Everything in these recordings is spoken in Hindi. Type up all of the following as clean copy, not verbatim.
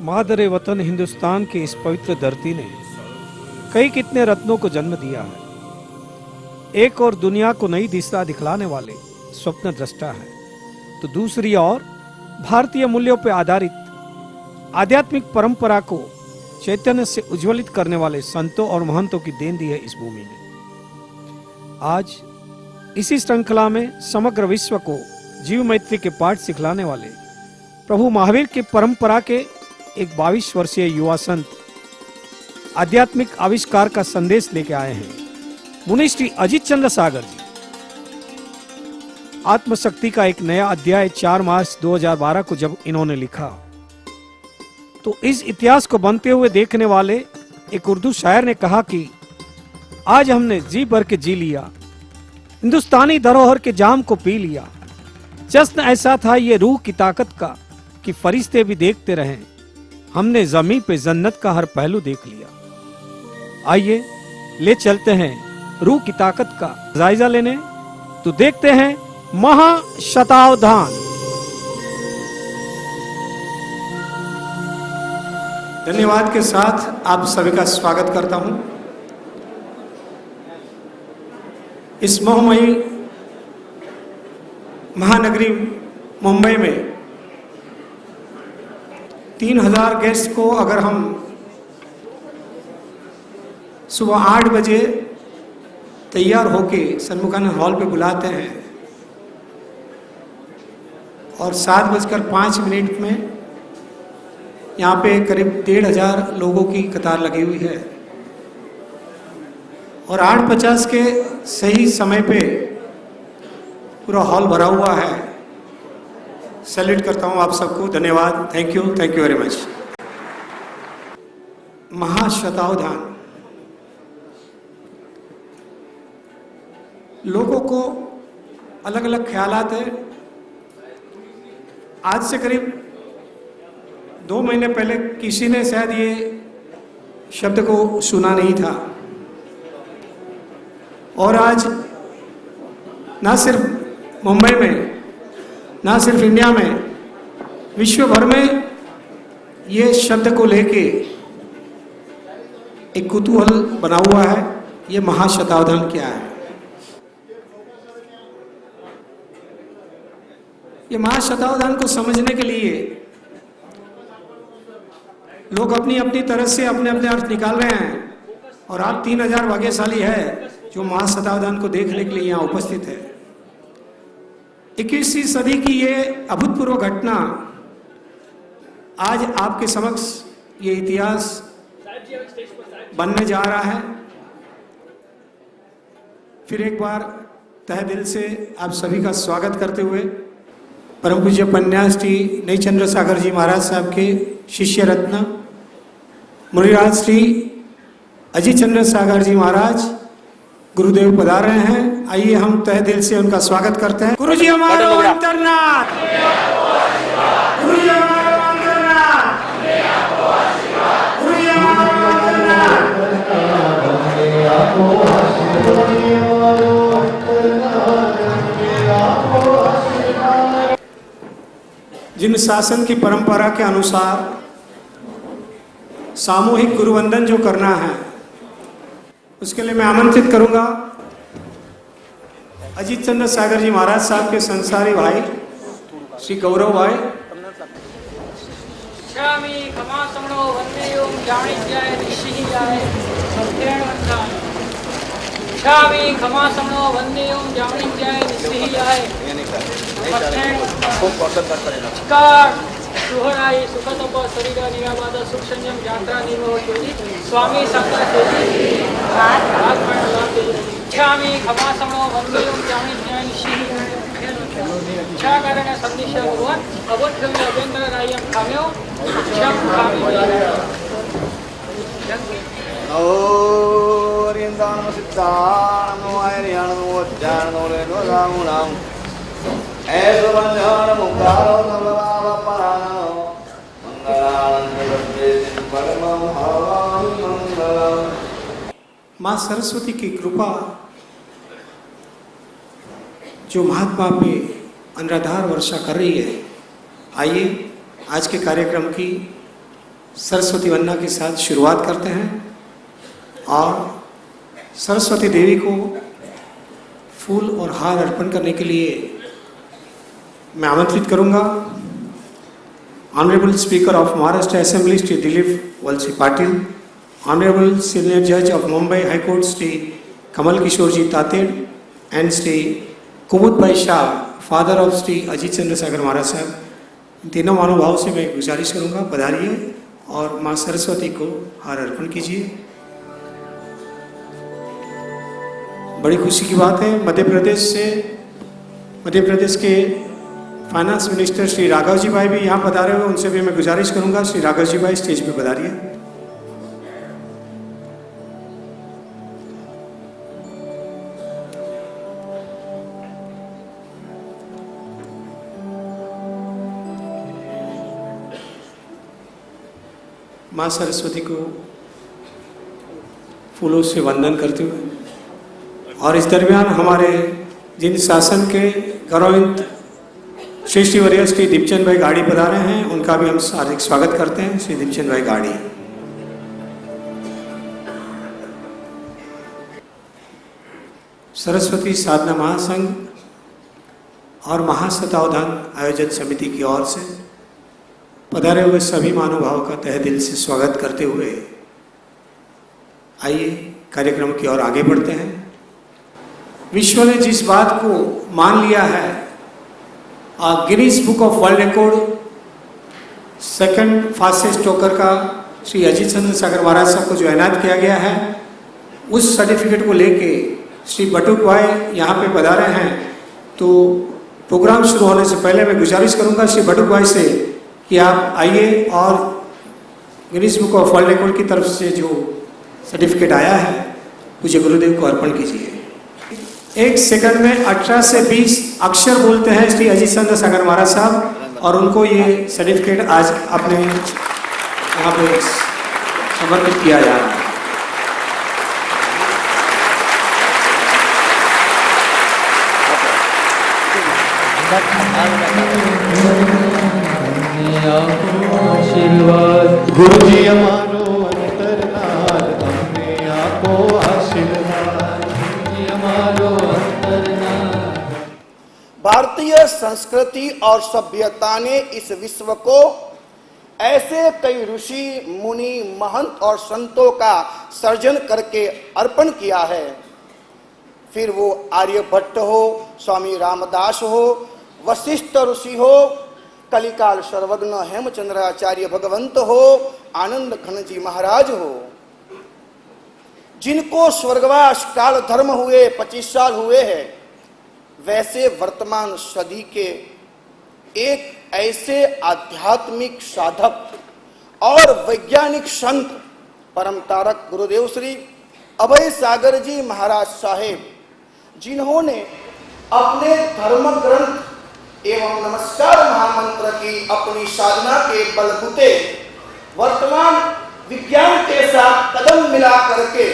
मादरे वतन हिंदुस्तान की इस पवित्र धरती ने कई कितने रत्नों को जन्म दिया है। एक और दुनिया को नई दिशा दिखलाने वाले स्वप्न दृष्टा है, तो दूसरी ओर भारतीय मूल्यों पर आधारित आध्यात्मिक परंपरा को चैतन्य से उज्ज्वलित करने वाले संतों और महंतों की देन दी है इस भूमि ने। आज इसी श्रृंखला में समग्र विश्व को जीव मैत्री के पाठ सिखलाने वाले प्रभु महावीर की परंपरा के एक 22 वर्षीय युवा संत आध्यात्मिक आविष्कार का संदेश लेके आए हैं। मुनि श्री अजीत चंद्र सागर जी आत्मशक्ति का एक नया अध्याय 4 मार्च 2012 को जब इन्होंने लिखा, तो इस इतिहास को बनते हुए देखने वाले एक उर्दू शायर ने कहा कि आज हमने जी भर के जी लिया, हिंदुस्तानी धरोहर के जाम को पी लिया। जश्न ऐसा था ये रूह की ताकत का कि फरिश्ते भी देखते रहे। हमने जमीन पे जन्नत का हर पहलू देख लिया। आइए ले चलते हैं रूह की ताकत का जायजा लेने, तो देखते हैं महाशतावधान। धन्यवाद के साथ आप सभी का स्वागत करता हूं। इस मोहमयी महानगरी मुंबई में 3000 गेस्ट को अगर हम सुबह 8 बजे तैयार होके सन्मुखानंद हॉल पे बुलाते हैं और 7:05 में यहाँ पे करीब 1500 लोगों की कतार लगी हुई है और 8:50 के सही समय पे पूरा हॉल भरा हुआ है। सैल्यूट करता हूँ आप सबको। धन्यवाद। Thank you very much. महाशतावधान, लोगों को अलग अलग ख्यालात है। आज से करीब 2 महीने पहले किसी ने शायद ये शब्द को सुना नहीं था, और आज ना सिर्फ मुंबई में, ना सिर्फ इंडिया में, विश्व भर में ये शब्द को लेके एक कुतूहल बना हुआ है। ये महाशतावधान क्या है? ये महाशतावधान को समझने के लिए लोग अपनी अपनी तरह से अपने अपने अर्थ निकाल रहे हैं, और आप 3000 भाग्यशाली है जो महाशतावधान को देखने के लिए यहाँ उपस्थित है। 21वीं सदी की ये अभूतपूर्व घटना आज आपके समक्ष ये इतिहास बनने जा रहा है। फिर एक बार तहे दिल से आप सभी का स्वागत करते हुए परम पूज्य पन्यास श्री नई चंद्र सागर जी महाराज साहब के शिष्य रत्न मुनिराज श्री अजीत चंद्र सागर जी महाराज गुरुदेव पधार रहे हैं। आइए हम तहे दिल से उनका स्वागत करते हैं। गुरु जी हमारा अंतरनाथ, गुरु जी हमारा अंतरनाथ, गुरु जी हमारा अंतरनाथ। जिन शासन की परंपरा के अनुसार सामूहिक गुरुवंदन जो करना है, उसके लिए मैं आमंत्रित करूंगा अजीत चंद्र सागर जी महाराज साहब के संसारी भाई श्री गौरव भाई। सुहराई सुखतप शरीर निराबाद सुख संयम यात्रा निमोचोजी स्वामी शंकर इच्छामि क्षमा समो वंदेयं जामि ज्ञान इच्छा कारण संदेश भगवान अबोधम अभ्यंतर रायम खाम्यो क्षम खामि ओरियंतान सिद्धान नो आयरियान नो ज्ञान नो रे नो राम नाम ऐसो बंधन मुक्तारो नमः परानो मंगलानंद परमं हवामि मंगलम। माँ सरस्वती की कृपा जो महात्मा पे अनराधार वर्षा कर रही है। आइए आज के कार्यक्रम की सरस्वती वंदना के साथ शुरुआत करते हैं और सरस्वती देवी को फूल और हार अर्पण करने के लिए मैं आमंत्रित करूंगा honourable speaker of Maharashtra assembly Shri Dilip Walse Patil, honourable senior जज of Mumbai high court Shri Kamal Kishore ji Tated and Shri Kumud Bhai Shah, father of Shri Ajit Chandra Sagar Maharaj Sahab. इन तीनों महानुभावों से मैं गुजारिश करूंगा, पधारिए और माँ सरस्वती को हार अर्पण कीजिए। बड़ी खुशी की बात है, मध्य प्रदेश के फाइनेंस मिनिस्टर श्री राघव जी भाई भी यहाँ पधारे हुए, उनसे भी मैं गुजारिश करूंगा, श्री राघव जी भाई स्टेज पे पधारिए। माँ सरस्वती को फूलों से वंदन करते हुए और इस दरमियान हमारे जिन शासन के गौरविंद श्री वर्य श्री दीपचंद भाई गाड़ी पधारे हैं, उनका भी हम हार्दिक स्वागत करते हैं। श्री दीपचंद भाई गाड़ी। सरस्वती साधना महासंघ और महाशतावधान आयोजन समिति की ओर से पधारे हुए सभी महानुभावों का तहे दिल से स्वागत करते हुए आइए कार्यक्रम की ओर आगे बढ़ते हैं। विश्व ने जिस बात को मान लिया है, Guinness book of world record second fastest talker का श्री अजीत चंद्र सागर महाराज साहब को जो ऐलान किया गया है, उस सर्टिफिकेट को लेके श्री बटुक भाई यहाँ पे पधारे हैं। तो प्रोग्राम शुरू होने से पहले मैं गुजारिश करूंगा श्री बटुक भाई से कि आप आइए और Guinness book of world record की तरफ से जो सर्टिफिकेट आया है पूज्य गुरुदेव को अर्पण कीजिए। एक सेकंड में 18 से 20 अक्षर बोलते हैं श्री अजीत चंद्र सागर महाराज साहब और उनको ये सर्टिफिकेट आज अपने यहाँ पे समर्पित किया जा रहा है। आशीर्वाद गुरु जी हमारो अंतरनाथ, हमने आपको आशीर्वाद गुरु जी हमारो अंतरनाथ। भारतीय संस्कृति और सभ्यता ने इस विश्व को ऐसे कई ऋषि मुनि महंत और संतों का सर्जन करके अर्पण किया है। फिर वो आर्यभट्ट हो, स्वामी रामदास हो, वशिष्ठ ऋषि हो, कलिकाल सर्वज्ञ हेमचंद्राचार्य भगवंत हो, आनंद घन जी महाराज हो, जिनको स्वर्गवास काल धर्म हुए 25 साल हुए हैं, वैसे वर्तमान सदी के एक ऐसे आध्यात्मिक साधक और वैज्ञानिक संत परम तारक गुरुदेव श्री अभय सागर जी महाराज साहेब, जिन्होंने अपने धर्म ग्रंथ एवं नमस्कार महामंत्र की अपनी साधना के बलबूते वर्तमान विज्ञान के साथ कदम मिला करके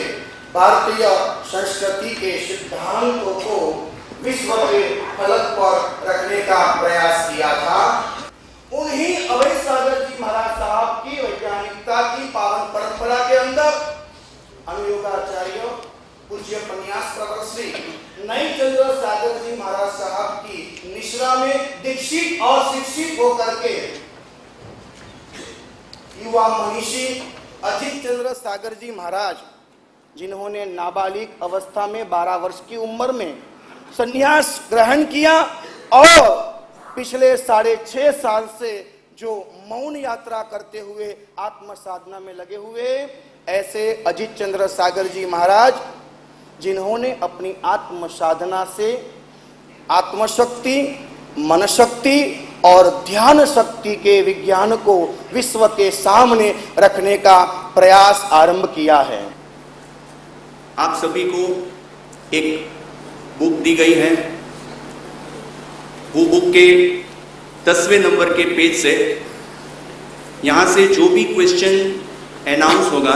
भारतीय संस्कृति के सिद्धांतों को विश्व के फलक पर रखने का प्रयास किया था। उन्हीं अभय सागर जी महाराज साहब की वैज्ञानिकता की पावन परंपरा के अंदर अनुयोगाचार्य पूज्य पन्यास प्रवर श्री नई चंद्र सागर जी महाराज साहब की निश्रा में दीक्षित और शिक्षित होकर के युवा मनीषी अजीत चंद्र सागर जी महाराज, जिन्होंने नाबालिग अवस्था में 12 वर्ष की उम्र में संन्यास ग्रहण किया और पिछले 6.5 साल से जो मौन यात्रा करते हुए आत्म साधना में लगे हुए, ऐसे अजीत चंद्र सागर जी महाराज, जिन्होंने अपनी आत्म साधना से आत्मशक्ति, मन शक्ति और ध्यान शक्ति के विज्ञान को विश्व के सामने रखने का प्रयास आरंभ किया है। आप सभी को एक बुक दी गई है। वो बुक के 10वें नंबर के पेज से यहाँ से जो भी क्वेश्चन अनाउंस होगा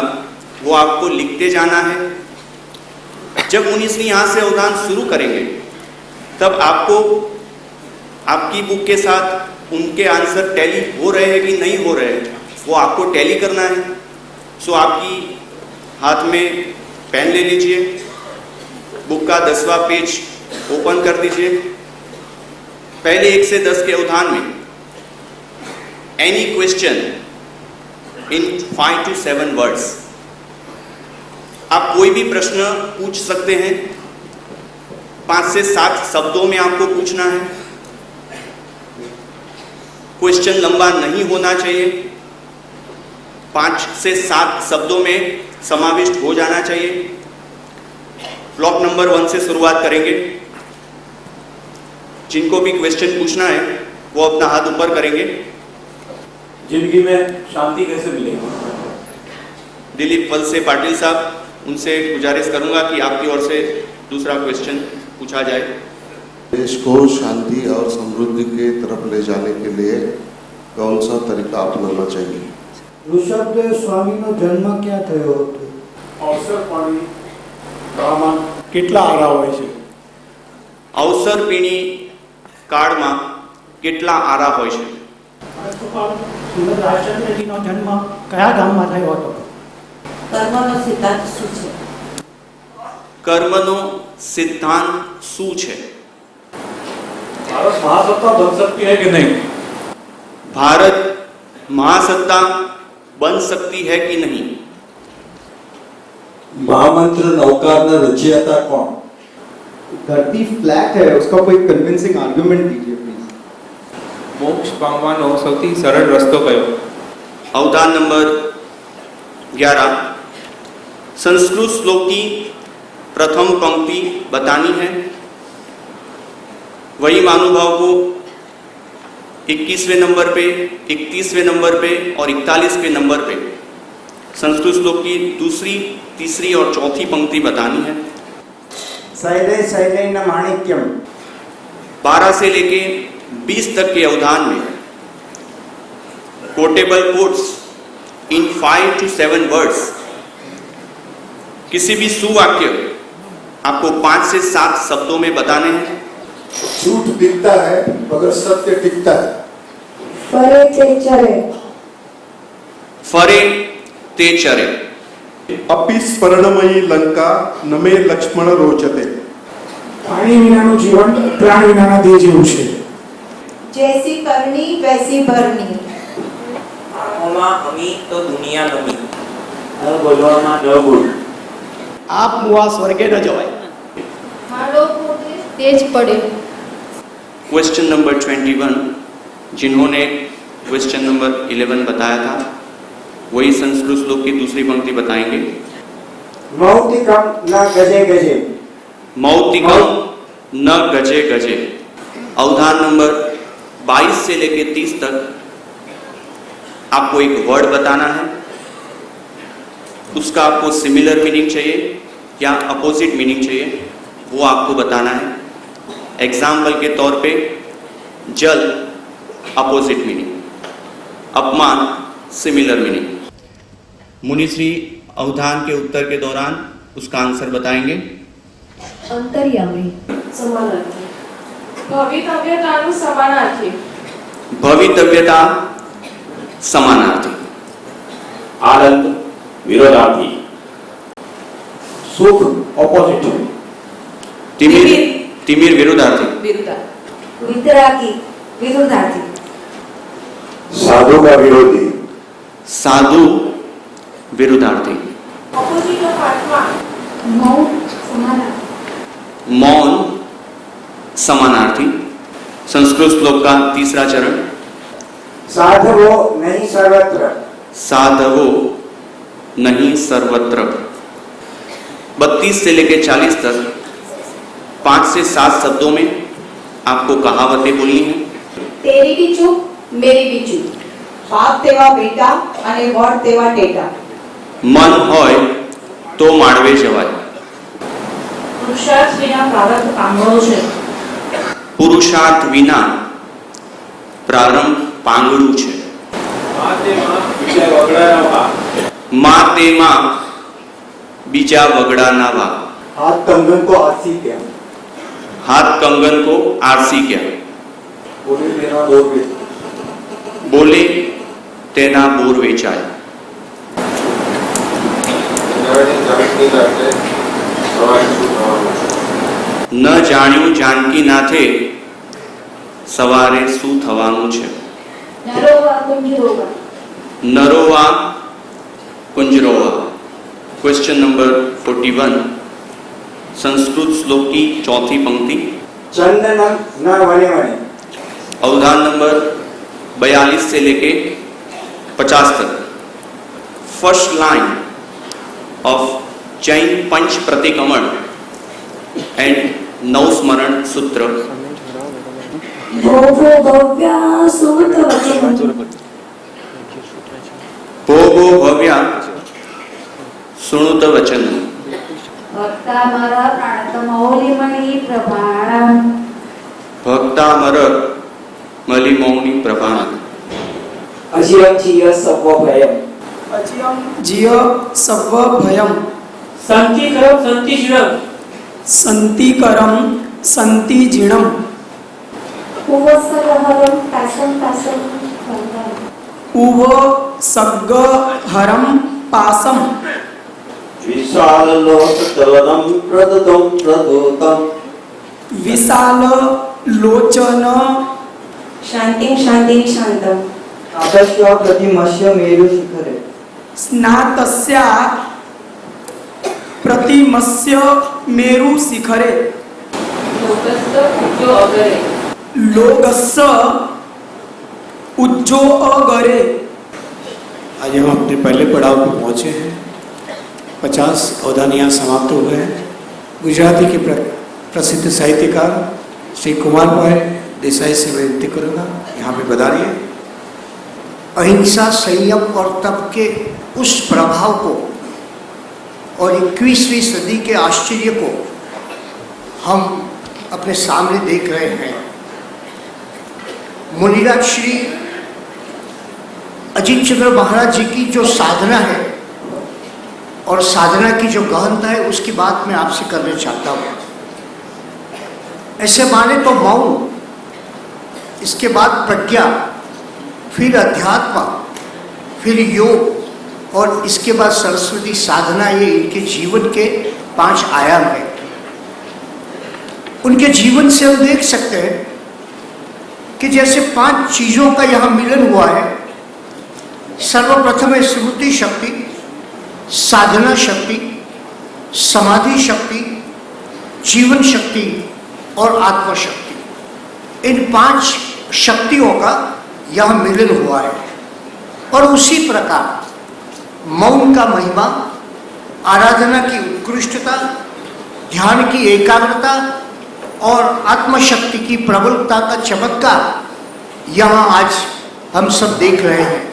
वो आपको लिखते जाना है। जब 19वीं यहाँ से अवधान शुरू करेंगे तब आपको आपकी बुक के साथ उनके आंसर टैली हो रहे हैं कि नहीं हो रहे हैं वो आपको टैली करना है। सो आपकी हाथ में पेन ले लीजिए, बुक का 10वां पेज ओपन कर दीजिए। पहले 1 से 10 के अवधान में any question in 5 to 7 words, आप कोई भी प्रश्न पूछ सकते हैं। 5 से 7 शब्दों में आपको पूछना है। क्वेश्चन लंबा नहीं होना चाहिए, 5 से 7 शब्दों में समाविष्ट हो जाना चाहिए। ब्लॉक नंबर 1 से शुरुआत करेंगे। जिनको भी क्वेश्चन पूछना है वो अपना हाथ ऊपर करेंगे। जिंदगी में शांति कैसे मिलेगी? दिलीप वलसे पाटिल साहब, उनसे गुजारिश करूंगा कि आपकी ओर से दूसरा क्वेश्चन पूछा जाए। देश को शांति और समृद्धि के तरफ ले जाने के लिए कौन सा तरीका अपनाना चाहिए? ऋषभदेव स्वामी નો જન્મ ક્યાં થયો હતો? અવસર પાણી કાળમાં કેટલા આરા હોય છે? અવસર પીણી કાળમાં કેટલા આરા હોય છે? શ્રીમદ રાજચંદ્રજીનો જન્મ કયા ગામમાં થયો હતો? કર્મનો સિદ્ધાંત શું છે? કર્મનો સિદ્ધાંત શું છે? ભારત મહાસત્તા બન सकती है कि नहीं? भारत महासत्ता बन सकती है कि नहीं? महामंत्र नौकार ने रचयिता कौन? धरती फ्लैट है, उसका कोई कन्विंसिंग आर्ग्यूमेंट दीजिए प्लीज। मोक्ष पामવાનો સૌથી સરળ રસ્તો કયો? अवधान नंबर 11, संस्कृत श्लोक की प्रथम पंक्ति बतानी है। वही महानुभाव को 21वें नंबर पे, 31वें नंबर पे और 41वें नंबर पे संस्कृत श्लोक की दूसरी, तीसरी और चौथी पंक्ति बतानी है। शैले शैलेन माणिक्यम 12 से लेके 20 तक के अवधान में quotable quotes in 5 to 7 words, किसी भी सुवाक्य आपको 5 से 7 शब्दों में बताने हैं। झूठ दिखता है मगर सत्य टिकता है। ફરે તે ચરે फरे ते चरे अपि स्वर्णमयी लंका नमे लक्ष्मण रोचते। પાણી વિનાનું જીવન પ્રાણ વિનાના દેહ જેવું છે. જૈસી કરણી વૈસી ભરણી. આંખોમાં અમી તો દુનિયા નમી. બોલવામાં ન બોલ. आप मुआ स्वर्गे न जवाय। હાલો પોતે તેજ પડે. क्वेश्चन नंबर 21, जिन्होंने क्वेश्चन नंबर 11 बताया था वही संस्कृत श्लोक की दूसरी पंक्ति बताएंगे। मौतिकम न गजे गजे। मौतिकम न गजे गजे। अवधान नंबर 22 से लेके 30 तक आपको एक वर्ड बताना है। उसका आपको सिमिलर मीनिंग चाहिए या अपोजिट मीनिंग चाहिए, वो आपको बताना है। एग्जाम्पल के तौर पे जल अपोजिट मीनिंग, अपमान सिमिलर मीनिंग। मुनिश्री अवधान के उत्तर के दौरान उसका आंसर बताएंगे। અંતર્યામી. સમાનાર્થી. ભવિતવ્યતાનું સમાનાર્થી. भवितव्यता समानार्थी। आनंद विरोधार्थी. सुख ऑपोजिट. तिमिर तिमिर विरोधार्थी। વિતરાગી. વિરુદ્ધાર્થી. साधु का विरोधी. साधु विरुद्धार्थी। ઓપોઝિટ ઓફ આત્મા. મૌન સમાનાર્થી. मौन समानार्थी। संस्कृत श्लोक का तीसरा चरण। साधवो नहीं सर्वत्र। साधवो नहीं सर्वत्र। 32 से लेकर 40 तक 5 से 7 शब्दों में आपको कहावतें बोलनी है। તેરી બી ચૂપ મેરી બી ચૂપ. બાપ તેવા બેટા અને વડ તેવા ટેટા. मन होय तो माळवे जवाय। પુરુષાર્થ વિના પ્રારબ્ધ પાંગળો છે. पुरुषार्थ विना प्रारंभ પાંગળું છે। માં તેમાં બીજા વગડાના વા। हाथ कंगन को आरसी क्या? हाथ कंगन को आरसी क्या? बोले तेरा दो बेटा. बोले તેના બોર વેચાય. ન જાણ્યું જાનકી નાથે સવારે શું થવાનું છે. નરોવા कुंजरोवा. क्वेश्चन नंबर 41 संस्कृत श्लोक की चौथी पंक्ति. चंदन न वने वने. अवधान नंबर 42 से लेके 50 तक. फर्स्ट लाइन ऑफ जैन पंच प्रतिक्रमण एंड नवस्मरण सूत्र. भोगो भव्या सुनुत वचन. भक्तामर प्रणतमौलिमणि प्रभाणम. भक्तामर मलिमौनि प्रभाण. अजियम जिय सव्व भयम. अजियम जिय सव्व भयम. संतिकरम संतिजीणम. संतिकरम संतिजीणम. उवसगहरम तासम तासम. उव सग्गहरम पासम. विशाल लोचनम प्रदतम प्रदोतम. विशाल लोचन शांति शांति शांतम. आकाश्य प्रतिमस्य मेरु शिखरे. स्नातस्या प्रतिमस्य मेरु शिखरे. लोगस्य उज्जो अगरे. आज हम अपने पहले पड़ाव पर पहुंचे हैं. 50 अवधान यहाँ समाप्त हो गए हैं. गुजराती के प्रसिद्ध साहित्यकार श्री कुमार भाई देसाई से विनती करूँगा यहाँ पे बता रही है. अहिंसा, संयम और तप के उस प्रभाव को और 21वीं सदी के आश्चर्य को हम अपने सामने देख रहे हैं. मुनिराज श्री अजीत चंद्र महाराज जी की जो साधना है और साधना की जो गहनता है उसकी बात मैं आपसे करना चाहता हूँ. ऐसे माने तो मौन, इसके बाद प्रज्ञा, फिर अध्यात्म, फिर योग और इसके बाद सरस्वती साधना. ये इनके जीवन के 5 आयाम हैं. उनके जीवन से हम देख सकते हैं कि जैसे 5 चीजों का यहाँ मिलन हुआ है. सर्वप्रथम है स्मृति शक्ति, साधना शक्ति, समाधि शक्ति, जीवन शक्ति और आत्म शक्ति. इन 5 शक्तियों का यह मिलन हुआ है. और उसी प्रकार मौन का महिमा, आराधना की उत्कृष्टता, ध्यान की एकाग्रता और आत्मशक्ति की प्रबलता का चमत्कार यहाँ आज हम सब देख रहे हैं.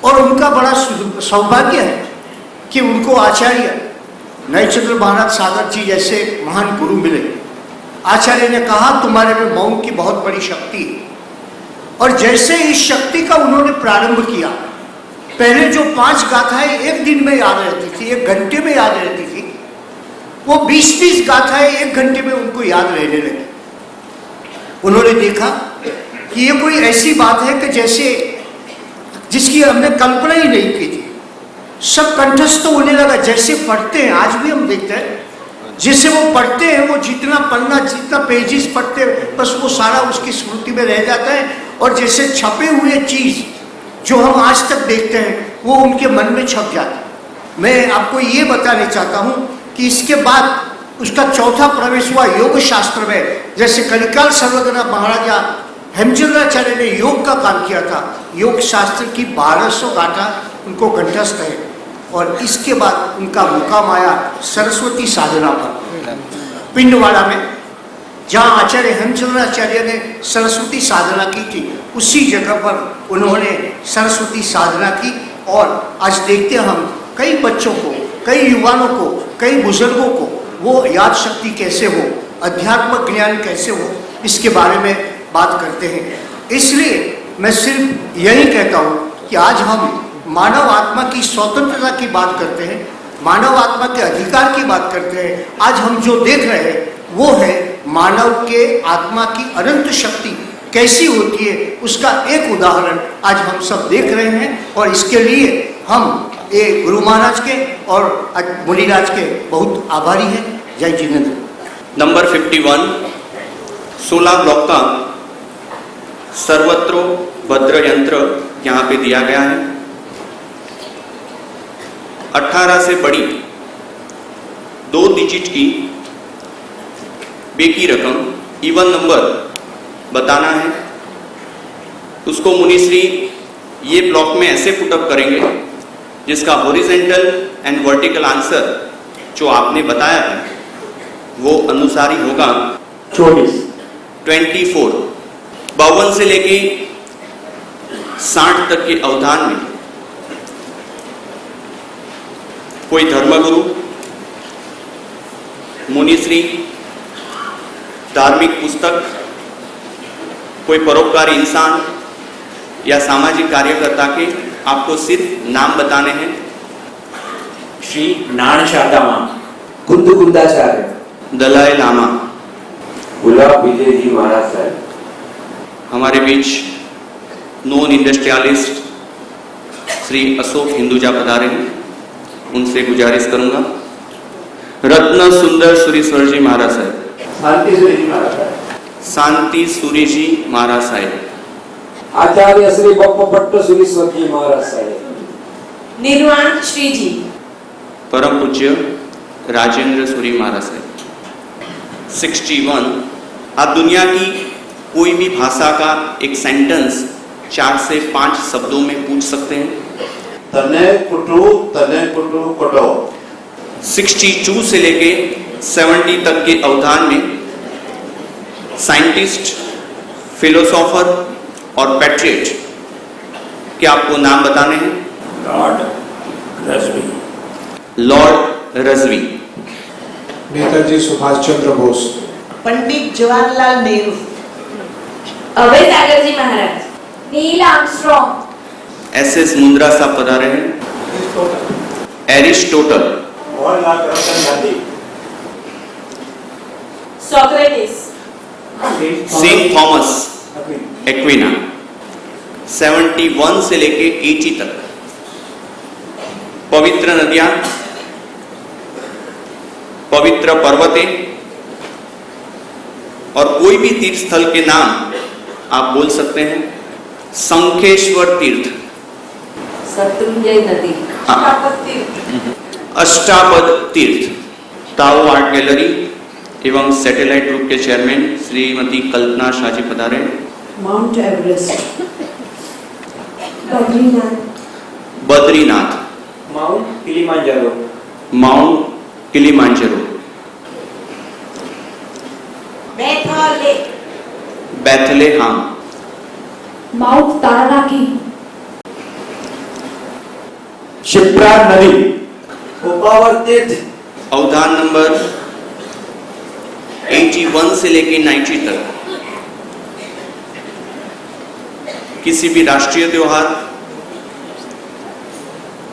और उनका बड़ा सौभाग्य है कि उनको आचार्य नयचंद्र महाराज सागर जी जैसे महान गुरु मिले. आचार्य ने कहा तुम्हारे में मौन की बहुत बड़ी शक्ति है. और जैसे इस शक्ति का उन्होंने प्रारंभ किया, पहले जो 5 गाथाएं एक दिन में याद रहती थी, 1 घंटे में याद रहती थी, वो 20-20 गाथाएं 1 घंटे में उनको याद रहने लगी. उन्होंने देखा कि ये कोई ऐसी बात है कि जैसे जिसकी हमने कल्पना ही नहीं की थी. सब कंठस्थ होने लगा. जैसे पढ़ते हैं, आज भी हम देखते हैं, जैसे वो पढ़ते हैं, वो जितना पन्ना, जितना पेजेस पढ़ते हैं, बस वो सारा उसकी स्मृति में रह जाता है. और जैसे छपे हुए चीज जो हम आज तक देखते हैं वो उनके मन में छप जाता है. मैं आपको ये बताना चाहता हूँ कि इसके बाद उसका चौथा प्रवेश हुआ योग शास्त्र में. जैसे कलिकाल सर्वज्ञ महाराजा हेमचंद्राचार्य ने योग का काम किया था. योग शास्त्र की 1200 गाथा उनको कंठस्थ है. और इसके बाद उनका मुकाम आया सरस्वती साधना पर, पिंडवाड़ा में, जहाँ आचार्य हेमचंद्राचार्य ने सरस्वती साधना की थी. उसी जगह पर उन्होंने सरस्वती साधना की. और आज देखते हैं हम कई बच्चों को, कई युवाओं को, कई बुजुर्गों को वो याद शक्ति कैसे हो, अध्यात्म ज्ञान कैसे हो, इसके बारे में बात करते हैं. इसलिए मैं सिर्फ यही कहता हूँ कि आज हम मानव आत्मा की स्वतंत्रता की बात करते हैं, मानव आत्मा के अधिकार की बात करते हैं. आज हम जो देख रहे हैं वो है मानव के आत्मा की अनंत शक्ति कैसी होती है उसका एक उदाहरण आज हम सब देख रहे हैं। और इसके लिए हम ये गुरु महाराज के और मुनिराज के बहुत आभारी हैं। जय जिनेन्द्र। नंबर 51 16 ब्लॉक का सर्वत्र भद्र यंत्र यहाँ पे दिया गया है। 18 से बड़ी 2 डिजिट की बेकी रकम इवन नंबर बताना है। उसको मुनिश्री ये ब्लॉक में ऐसे पुटअप करेंगे जिसका हॉरिजेंटल एंड वर्टिकल आंसर जो आपने बताया है वो अनुसार ही होगा। 24 52 से लेके 60 तक के अवधान में कोई धर्मगुरु, मुनिश्री, धार्मिक पुस्तक, कोई परोपकारी इंसान या सामाजिक कार्यकर्ता के आपको सिर्फ नाम बताने हैं। श्री नारायण शारदामा, कुंदाचार्य, दलाई लामा, गुलाब विजय जी महाराज साहब। हमारे बीच नॉन इंडस्ट्रियलिस्ट श्री अशोक हिंदुजा पधारे हैं, उनसे गुजारिश करूंगा। रत्न सुंदर सुरीश्वर जी महाराज साहब, शांति सूरी जी महाराज साहब, शांति सूरी जी महाराज साहब, आचार्य श्री बप्पा सुरीश्वर जी महाराज साहब, निर्वाण श्री जी, परम पूज्य राजेंद्र सूरी महाराज साहब। 61 आप दुनिया की कोई भी भाषा का एक सेंटेंस 4 से 5 शब्दों में पूछ सकते हैं। तने कुटु कटो। 62 से लेके 70 तक के अवधान में साइंटिस्ट, फिलोसोफर और पैट्रियट के आपको नाम बताने हैं। Lord Razvi, Netaji Subhash Chandra Bose, Pandit Jawaharlal Nehru, Abhay Sagar ji Maharaj, Neil Armstrong, SS Mundra साहब पधारे हैं। Aristotle, Socrates, Saint Thomas Aquinas. 71 से लेके 80 तक पवित्र नदियां, पवित्र पर्वतें और कोई भी तीर्थ स्थल के नाम आप बोल सकते हैं। शंखेश्वर तीर्थ, शत्रुंजय नदी, अष्टापद तीर्थ। ताओ आर्ट गैलरी एवं सैटेलाइट ग्रुप के चेयरमैन श्रीमती कल्पना शाह जी पधारे। Mount Everest, Badrinath, mount Kilimanjaro, mount Kilimanjaro, Bethlehem, mount Taranaki, Shipra नदी, उपावर तीर्थ। अवधान नंबर 81 से लेके 90 तक किसी भी राष्ट्रीय त्योहार,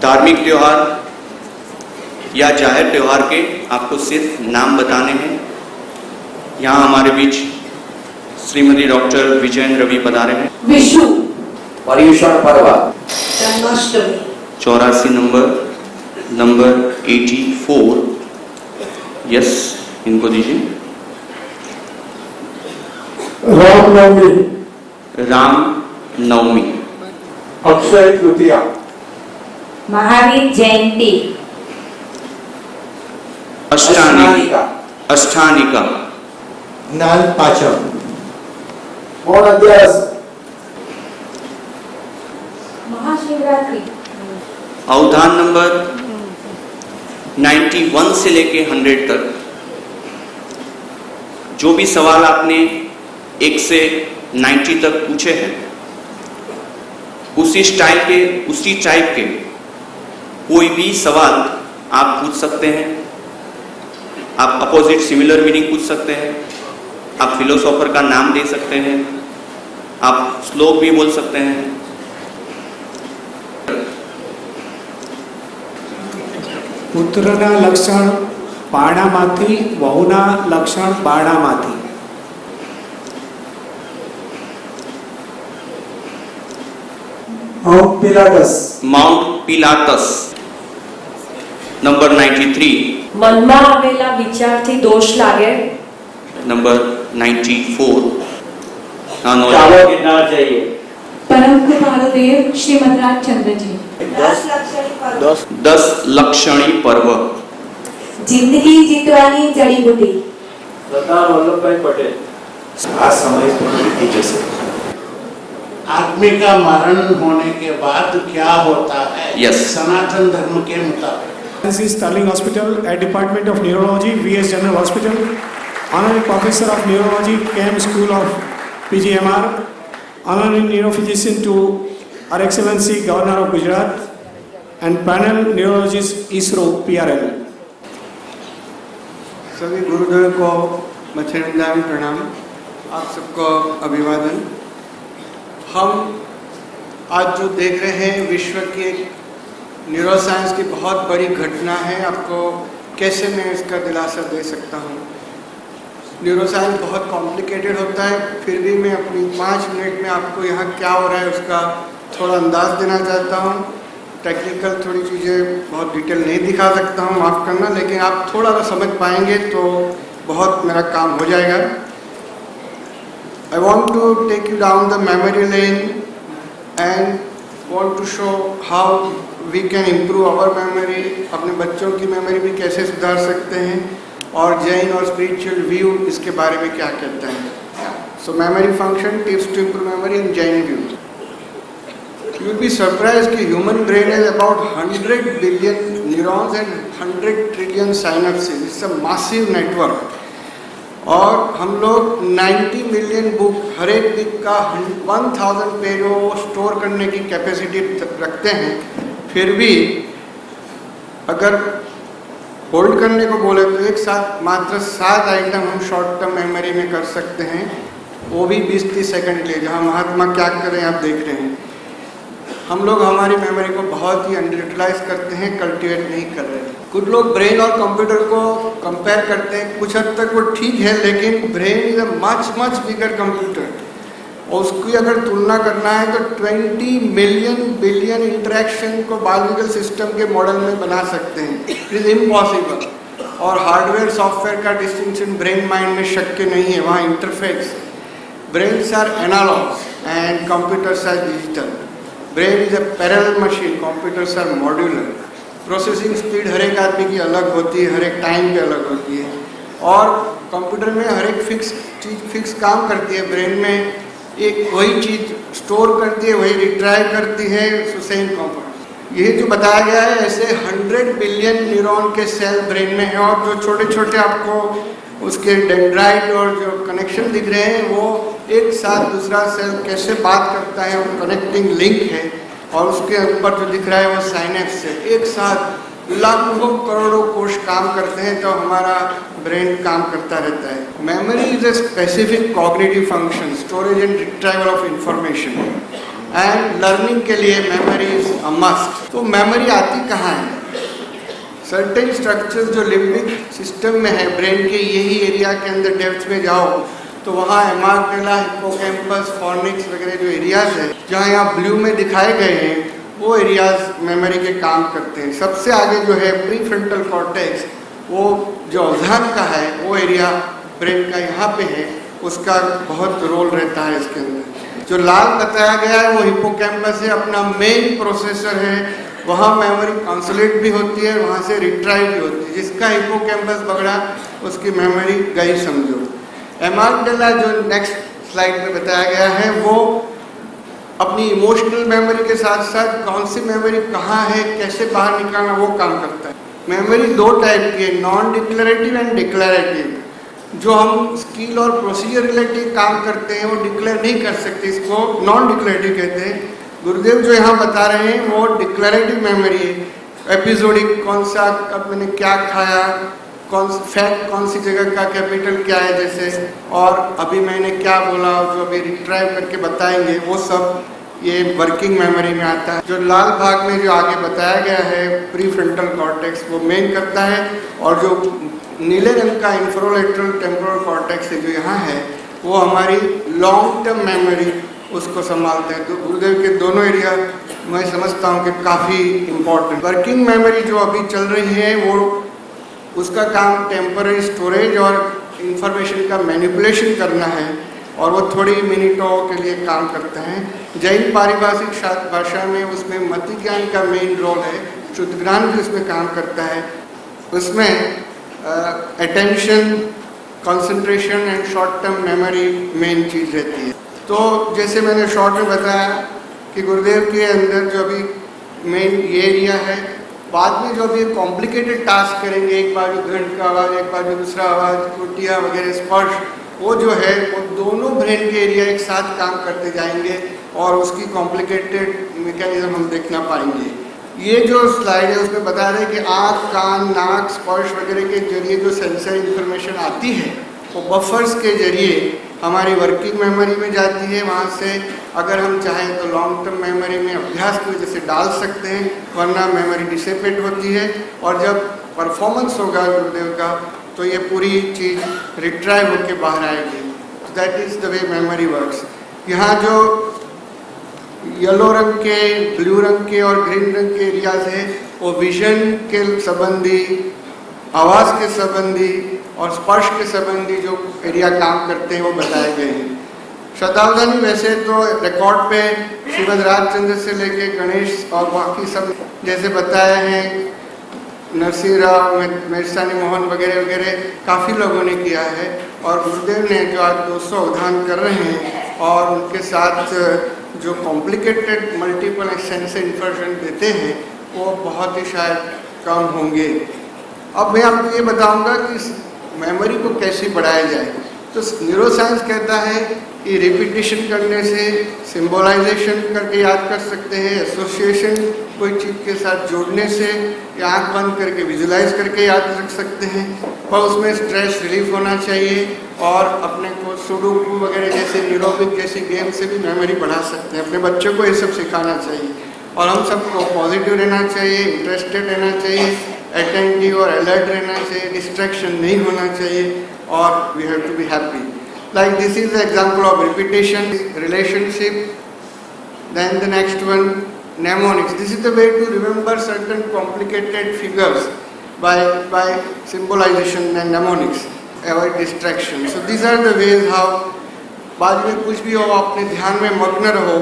धार्मिक त्योहार या जाहिर त्योहार के आपको सिर्फ नाम बताने हैं। यहाँ हमारे बीच श्रीमती डॉक्टर विजयन रवि पधारे हैं। विषु, पर्युषण पर्व, जन्माष्टमी, 84 नंबर 84। यस, इनको दीजिए। रामनवमी, राम नवमी, अक्षय तृतीया, महावीर जयंती, अष्टानिका, अष्टानिका, नाल पाचम, महाशिवरात्रि, अवधान नंबर 91 से लेके 100 तक जो भी सवाल आपने 1 से 90 तक पूछे हैं उसी स्टाइल के, उसी टाइप के कोई भी सवाल आप पूछ सकते हैं। आप अपोजिट सिमिलर मीनिंग पूछ सकते हैं, आप फिलोसोफर का नाम दे सकते हैं, आप श्लोक भी बोल सकते हैं। પુત્રના લક્ષણ પાણામાંથી, વહુના લક્ષણ બાણામાંથી. Mount Pilatus. Mount Pilatus. Number 93. મનમાં આવેલા વિચારથી દોષ લાગે. नंबर 94. ચાલો ગિરનાર જઈએ. પરમ કૃપાળુ દેવ શ્રીમદ રાજચંદ્ર जी. 10 लक्षणी पर्व. जिंदगी जीतवानी जड़ीबूटी. સરદાર વલ્લભભાઈ પટેલ. આ સમય बीती जैसे आदमी का मरण होने के बाद क्या होता है Yes. सनातन धर्म के मुताबिक। This is Sterling Hospital at Department of Neurology, VS General Hospital. Honorary Professor of Neurology, KM School of PGMR. Honorary Neurophysician to Her Excellency Governor of Gujarat and Panel Neurologist ISRO PRL. सभी गुरुदेव को मच्छरंदान प्रणाम। आप सबको अभिवादन। हम आज जो देख रहे हैं विश्व की एक न्यूरोसाइंस की बहुत बड़ी घटना है। आपको कैसे मैं इसका दिलासा दे सकता हूँ। न्यूरोसाइंस बहुत कॉम्प्लिकेटेड होता है, फिर भी मैं अपनी 5 मिनट में आपको यहाँ क्या हो रहा है उसका थोड़ा अंदाज़ देना चाहता हूँ। टेक्निकल थोड़ी चीज़ें बहुत डिटेल नहीं दिखा सकता हूँ, माफ़ करना, लेकिन आप थोड़ा सा समझ पाएंगे तो बहुत मेरा काम हो जाएगा। I want to take you down the memory lane and want to show how we can improve our memory. अपने बच्चों की मेमोरी भी कैसे सुधार सकते हैं और जैन और स्पिरिचुअल व्यू इसके बारे में क्या कहता है। So memory function, tips to improve memory in Jain view. You will be surprised कि human brain has about 100 billion neurons and 100 trillion synapses. It's a massive network. और हम लोग 90 मिलियन बुक हर एक बुक का 1000 पेज वो स्टोर करने की कैपेसिटी रखते हैं। फिर भी अगर होल्ड करने को बोले तो एक साथ मात्र 7 आइटम हम शॉर्ट टर्म मेमोरी में कर सकते हैं, वो भी 20-30 सेकंड के लिए। जहाँ महात्मा क्या कर रहे हैं आप देख रहे हैं। हम लोग हमारी मेमोरी को बहुत ही अंडर यूटिलाइज करते हैं, कल्टिवेट नहीं कर रहे हैं। कुछ लोग ब्रेन और कंप्यूटर को कंपेयर करते हैं, कुछ हद तक वो ठीक है, लेकिन brain is a much bigger computer. और उसकी अगर तुलना करना है तो 20 मिलियन बिलियन इंटरेक्शन को बायोलॉजिकल सिस्टम के मॉडल में बना सकते हैं। It is impossible. और हार्डवेयर सॉफ्टवेयर का डिस्टिंक्शन ब्रेन माइंड में शक्य नहीं है, वहाँ interface. Brains are analogs and computers are digital. Brain is a parallel machine, computers are modular. Processing speed हर एक आदमी की अलग होती है, हर एक टाइम पे अलग होती है। और कंप्यूटर में हर एक फिक्स काम करती है, ब्रेन में एक वही चीज़ स्टोर करती है, वही रिट्राइव करती है, सेम कंपोनेंट। ये जो बताया गया है ऐसे 100 बिलियन न्यूरॉन के सेल ब्रेन में है। और जो छोटे छोटे आपको उसके डेंड्राइट और जो कनेक्शन दिख रहे हैं वो एक साथ दूसरा सेल कैसे बात करता है, वो कनेक्टिंग लिंक है। और उसके ऊपर जो दिख रहा है वो साइनेप्स है। एक साथ लाखों करोड़ों कोष काम करते हैं तो हमारा ब्रेन काम करता रहता है। Memory is a specific cognitive function, storage and retrieval of information and learning के लिए मेमोरी इज अ मस्ट। तो मेमोरी आती कहाँ है? सर्टेन स्ट्रक्चर्स जो लिम्बिक सिस्टम में है ब्रेन के, यही एरिया के अंदर डेप्थ में जाओ तो वहाँ एमार्गडेला, हिप्पोकैम्पस, फॉर्निक्स वगैरह जो एरियाज है जहाँ यहाँ ब्लू में दिखाए गए हैं वो एरियाज मेमोरी के काम करते हैं। सबसे आगे जो है प्री फ्रंटल कॉर्टेक्स, वो जो अवधान का है वो एरिया ब्रेन का यहाँ पे है, उसका बहुत रोल रहता है इसके अंदर। जो लाल बताया गया है वो हिप्पोकैम्पस है, अपना मेन प्रोसेसर है, वहाँ मेमोरी कंसोलिडेट भी होती है, वहाँ से रिट्राइव भी होती है। जिसका हिप्पोकैम्पस बगड़ा उसकी मेमोरी गई समझो। एमार्गडेला जो नेक्स्ट स्लाइड में बताया गया है वो अपनी इमोशनल मेमोरी के साथ साथ कौन सी मेमोरी कहाँ है, कैसे बाहर निकालना, वो काम करता है। मेमोरी 2 टाइप की है, नॉन डिक्लेरेटिव एंड डिक्लेरेटिव। जो हम स्किल और प्रोसीजर रिलेटेड काम करते हैं वो डिक्लेयर नहीं कर सकते, इसको नॉन डिक्लेरेटिव कहते हैं। गुरुदेव जो यहाँ बता रहे हैं वो डिक्लेरेटिव मेमोरी है। एपिसोडिक, कौन सा कब मैंने क्या खाया, फैक्ट कौन सी जगह का कैपिटल क्या है जैसे, और अभी मैंने क्या बोला जो अभी रिट्राइव करके बताएंगे, वो सब ये वर्किंग मेमोरी में आता है। जो लाल भाग में जो आगे बताया गया है प्री फ्रंटल कॉर्टेक्स वो मेन करता है। और जो नीले रंग का इंफ्रोलेटरल टेम्पोरल कॉर्टेक्स है जो यहाँ है वो हमारी लॉन्ग टर्म मेमोरी उसको संभालते हैं। तो गुरुदेव के दोनों एरिया मैं समझता हूँ कि काफ़ी इम्पोर्टेंट। वर्किंग मेमोरी जो अभी चल रही है वो उसका काम टेम्पररी स्टोरेज और इंफॉर्मेशन का मैनिपुलेशन करना है और वो थोड़ी मिनटों के लिए काम करते हैं। जैन पारिभाषिक भाषा में उसमें मति ज्ञान का मेन रोल है, शुद्ध ज्ञान भी उसमें काम करता है। उसमें attention, concentration and short term memory main चीज़ रहती है। तो जैसे मैंने शॉर्ट में बताया कि गुरुदेव के अंदर जो अभी मेन ये एरिया है, बाद में जो भी कॉम्प्लिकेटेड टास्क करेंगे, एक बाजू घंट का आवाज़, एक बाजू दूसरा आवाज़, कुटिया वगैरह, स्पर्श, वो जो है वो दोनों ब्रेन के एरिया एक साथ काम करते जाएंगे और उसकी कॉम्प्लिकेटेड मैकेनिज्म हम देखना पाएंगे। ये जो स्लाइड है उसमें बता रहे हैं कि आँख, कान, नाक, स्पर्श वगैरह के जरिए जो सेंसरी इंफॉर्मेशन आती है वो बफर्स के जरिए हमारी वर्किंग मेमोरी में जाती है। वहाँ से अगर हम चाहें तो लॉन्ग टर्म मेमोरी में अभ्यास की वजह से डाल सकते हैं, वरना मेमोरी डिसिपेट होती है और जब परफॉर्मेंस होगा गुरुदेव का तो ये पूरी चीज़ रिट्राइव होकर बाहर आएगी। That is the way memory works. यहाँ जो येलो रंग के, ब्लू रंग के और ग्रीन रंग के एरियाज है वो विजन के संबंधी, आवाज़ के संबंधी और स्पर्श के संबंधी जो एरिया काम करते हैं वो बताए गए हैं। शतावधानी वैसे तो रिकॉर्ड पे श्रीमद राजचंद्र से लेके गणेश और बाकी सब जैसे बताए हैं, नरसिंह राव, मेरसानी मोहन वगैरह वगैरह काफ़ी लोगों ने किया है। और गुरुदेव ने जो आज 200 अवधान कर रहे हैं और उनके साथ जो कॉम्प्लिकेटेड मल्टीपल सेंसरी इंफॉर्मेशन देते हैं वो बहुत ही शायद कम होंगे। अब मैं आपको ये बताऊंगा कि मेमोरी को कैसे बढ़ाया जाए। तो न्यूरोसाइंस कहता है कि रिपीटिशन करने से, सिंबलाइजेशन करके याद कर सकते हैं, एसोसिएशन कोई चीज़ के साथ जोड़ने से या आँख बंद करके विजुलाइज करके याद रख सकते हैं। पर उसमें स्ट्रेस रिलीफ होना चाहिए और अपने को सुडोकू वगैरह जैसे न्यूरोबिक जैसे गेम से भी मेमोरी बढ़ा सकते हैं। अपने बच्चों को ये सब सिखाना चाहिए और हम सबको पॉजिटिव रहना चाहिए, इंटरेस्टेड रहना चाहिए, अटेंटिव और अलर्ट रहना चाहिए, डिस्ट्रैक्शन नहीं होना चाहिए और we have to be happy. Like this is the example of repetition, relationship. Then the next one, mnemonics. This is the way to remember certain complicated figures by symbolization and mnemonics. Avoid distraction. So these are the ways how बाद में कुछ भी हो अपने ध्यान में मग्न रहो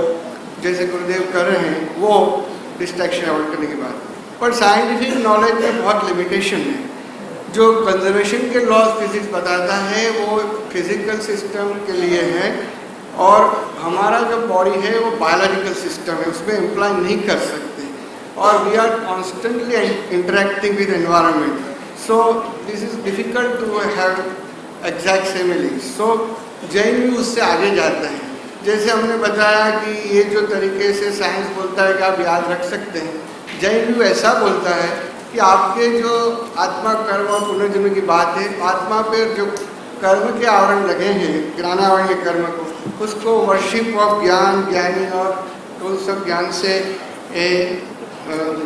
जैसे गुरुदेव कर रहे हैं, वो डिस्ट्रैक्शन अवॉइड करने की बात। पर साइंटिफिक नॉलेज में बहुत लिमिटेशन है। जो कंजर्वेशन के लॉज फिजिक्स बताता है वो फिजिकल सिस्टम के लिए है और हमारा जो बॉडी है वो बायोलॉजिकल सिस्टम है, उसमें इम्प्लाई नहीं कर सकते और we are constantly interacting with environment. So this is difficult to have exact simulating. So Jain भी उससे आगे जाता है। जैसे हमने बताया कि ये जो तरीके से साइंस बोलता है कि आप याद रख सकते हैं, जैन भी ऐसा बोलता है कि आपके जो आत्मा, कर्म और पुनर्जन्म की बात है, आत्मा पे जो कर्म के आवरण लगे हैं, ज्ञानावरण के कर्म को, उसको वर्शिप ऑफ ज्ञान, ज्ञानी और उन सब ज्ञान से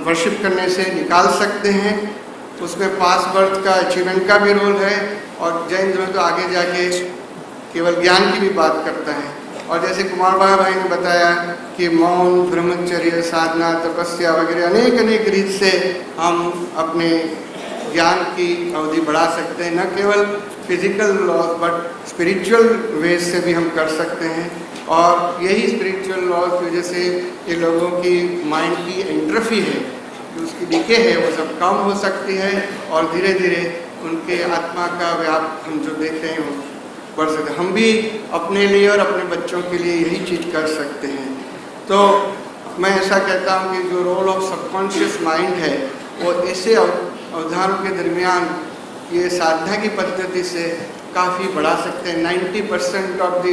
वर्शिप करने से निकाल सकते हैं। उसमें पास बर्थ का अचीवमेंट का भी रोल है और जैन धर्म तो आगे जाके केवल ज्ञान की भी बात करता है। और जैसे कुमार भाई ने बताया कि मौन, ब्रह्मचर्य, साधना, तपस्या वगैरह अनेक रीत से हम अपने ज्ञान की अवधि बढ़ा सकते हैं। न केवल physical laws but spiritual ways से भी हम कर सकते हैं और यही स्पिरिचुअल लॉज की वजह से ये लोगों की माइंड की एंट्रोफी है, जो उसकी डीके है, वो सब कम हो सकती है और धीरे धीरे उनके आत्मा का व्याप हम जो देख रहे हैं बढ़ सकते। हम भी अपने लिए और अपने बच्चों के लिए यही चीज़ कर सकते हैं। तो मैं ऐसा कहता हूँ कि जो रोल ऑफ सबकॉन्शियस माइंड है वो ऐसे अवधानों के दरमियान ये साधना की पद्धति से काफ़ी बढ़ा सकते हैं। 90% of the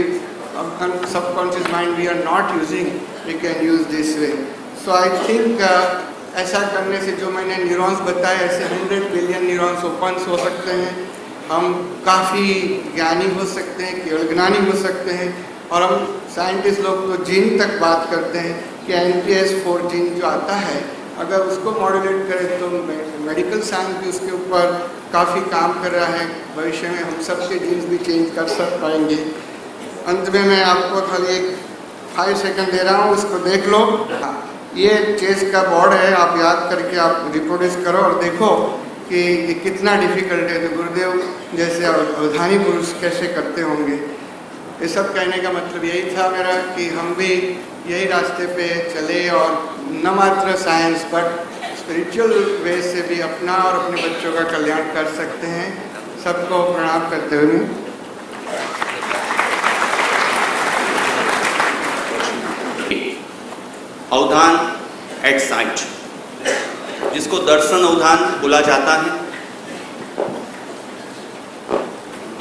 subconscious mind we are not using, we can use this way. So I think ऐसा करने से जो मैंने न्यूरॉन्स बताए ऐसे 100 बिलियन न्यूरॉन्स ओपन हो सकते हैं। हम काफ़ी ज्ञानी हो सकते हैं, केवल ज्ञानी हो सकते हैं और हम साइंटिस्ट लोग तो जीन तक बात करते हैं कि NPS 4 जीन जो आता है अगर उसको मॉड्यूलेट करें तो मेडिकल साइंस भी उसके ऊपर काफ़ी काम कर रहा है। भविष्य में हम सबके जीन्स भी चेंज कर पाएंगे। अंत में मैं आपको खाली एक 5 सेकंड दे रहा हूँ, इसको देख लो। ये चेस का बोर्ड है, आप याद करके आप रिप्रोड्यूस करो और देखो कि ये कितना डिफिकल्ट है। तो गुरुदेव जैसे अवधानी पुरुष कैसे करते होंगे। ये सब कहने का मतलब यही था मेरा कि हम भी यही रास्ते पे चले और न मात्र साइंस बट स्पिरिचुअल वे से भी अपना और अपने बच्चों का कल्याण कर सकते हैं। सबको प्रणाम करते हुए अवधान एट साइट, जिसको दर्शन अवधान बोला जाता है।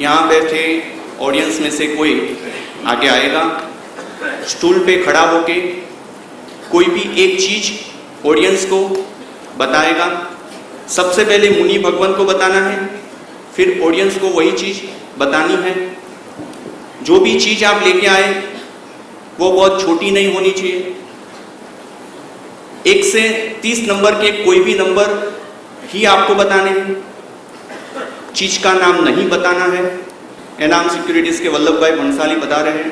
यहाँ बैठे ऑडियंस में से कोई आगे आएगा, स्टूल पे खड़ा होके कोई भी एक चीज ऑडियंस को बताएगा। सबसे पहले मुनि भगवान को बताना है, फिर ऑडियंस को वही चीज बतानी है। जो भी चीज आप लेके आए वो बहुत छोटी नहीं होनी चाहिए। 1 से 30 नंबर के कोई भी नंबर ही आपको बताने हैं, चीज का नाम नहीं बताना है। एनाम सिक्योरिटीज के वल्लभ भाई भंसाली बता रहे हैं।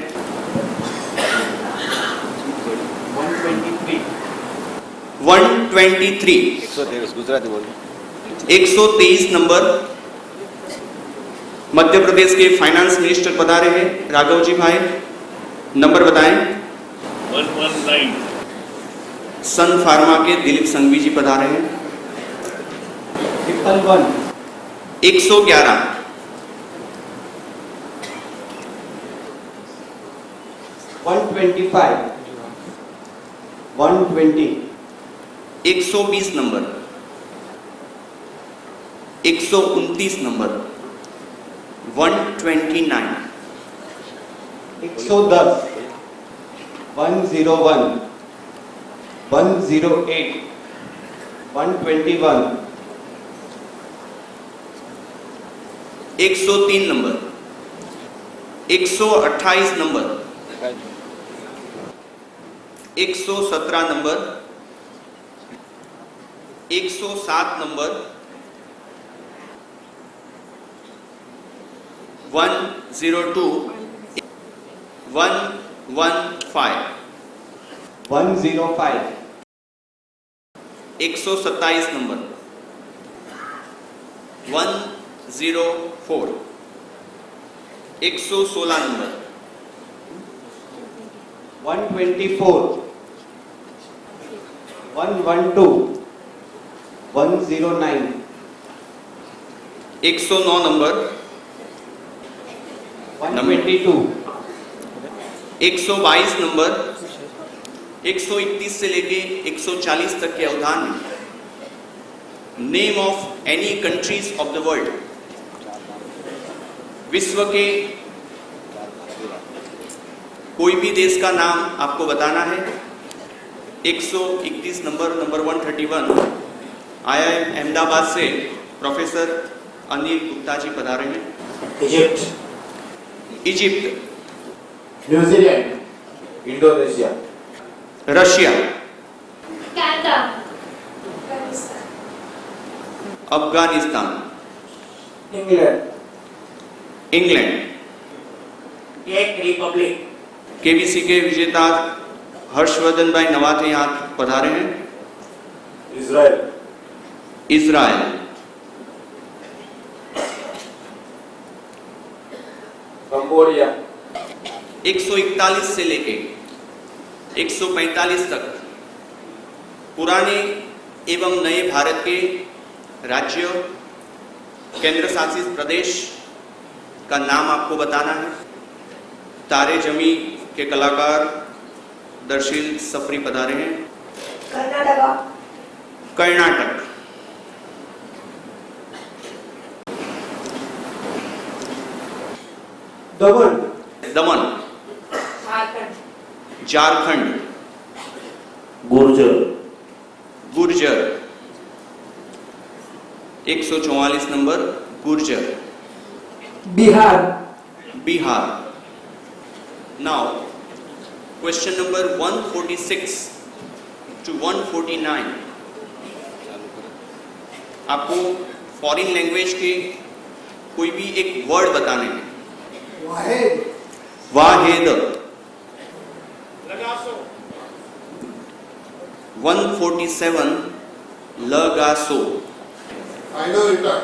123 गुजराती बोल 123 नंबर मध्य प्रदेश के फाइनेंस मिनिस्टर बता रहे हैं राघव जी भाई, नंबर बताएं। 119 सन फार्मा के दिलीप संघवी जी बता रहे हैं। 111 125 120 120 number 129 number 129 110 101 108 121 103 number 128 number 117 number 107 number 102 115 105 127 number 104 116 number 124 112 109 109 number 122 122 number 131 से लेके 140 तक के अवधान में name of any countries of the world, विश्व के कोई भी देश का नाम आपको बताना है। 131 नंबर 131 IIM अहमदाबाद से प्रोफेसर अनिल गुप्ता जी पधारे हैं। Egypt New Zealand Indonesia Russia Canada Afghanistan England चेक रिपब्लिक केबीसी के विजेता हर्षवर्धन भाई नवाते यहाँ पधारे हैं। इजराइल कंबोडिया 141 से लेके 145 तक पुराने एवं नए भारत के राज्य केंद्र शासित प्रदेश का नाम आपको बताना है। तारे जमी के कलाकार दर्शील सफरी पधारे हैं। कर्नाटक दमन Jharkhand Gurjar 144 number Gurjar Bihar now question number 146 to 149 आपको फॉरेन लैंग्वेज के कोई भी एक वर्ड बताने हैं। वाहिद 147 ल गा सो। Final return.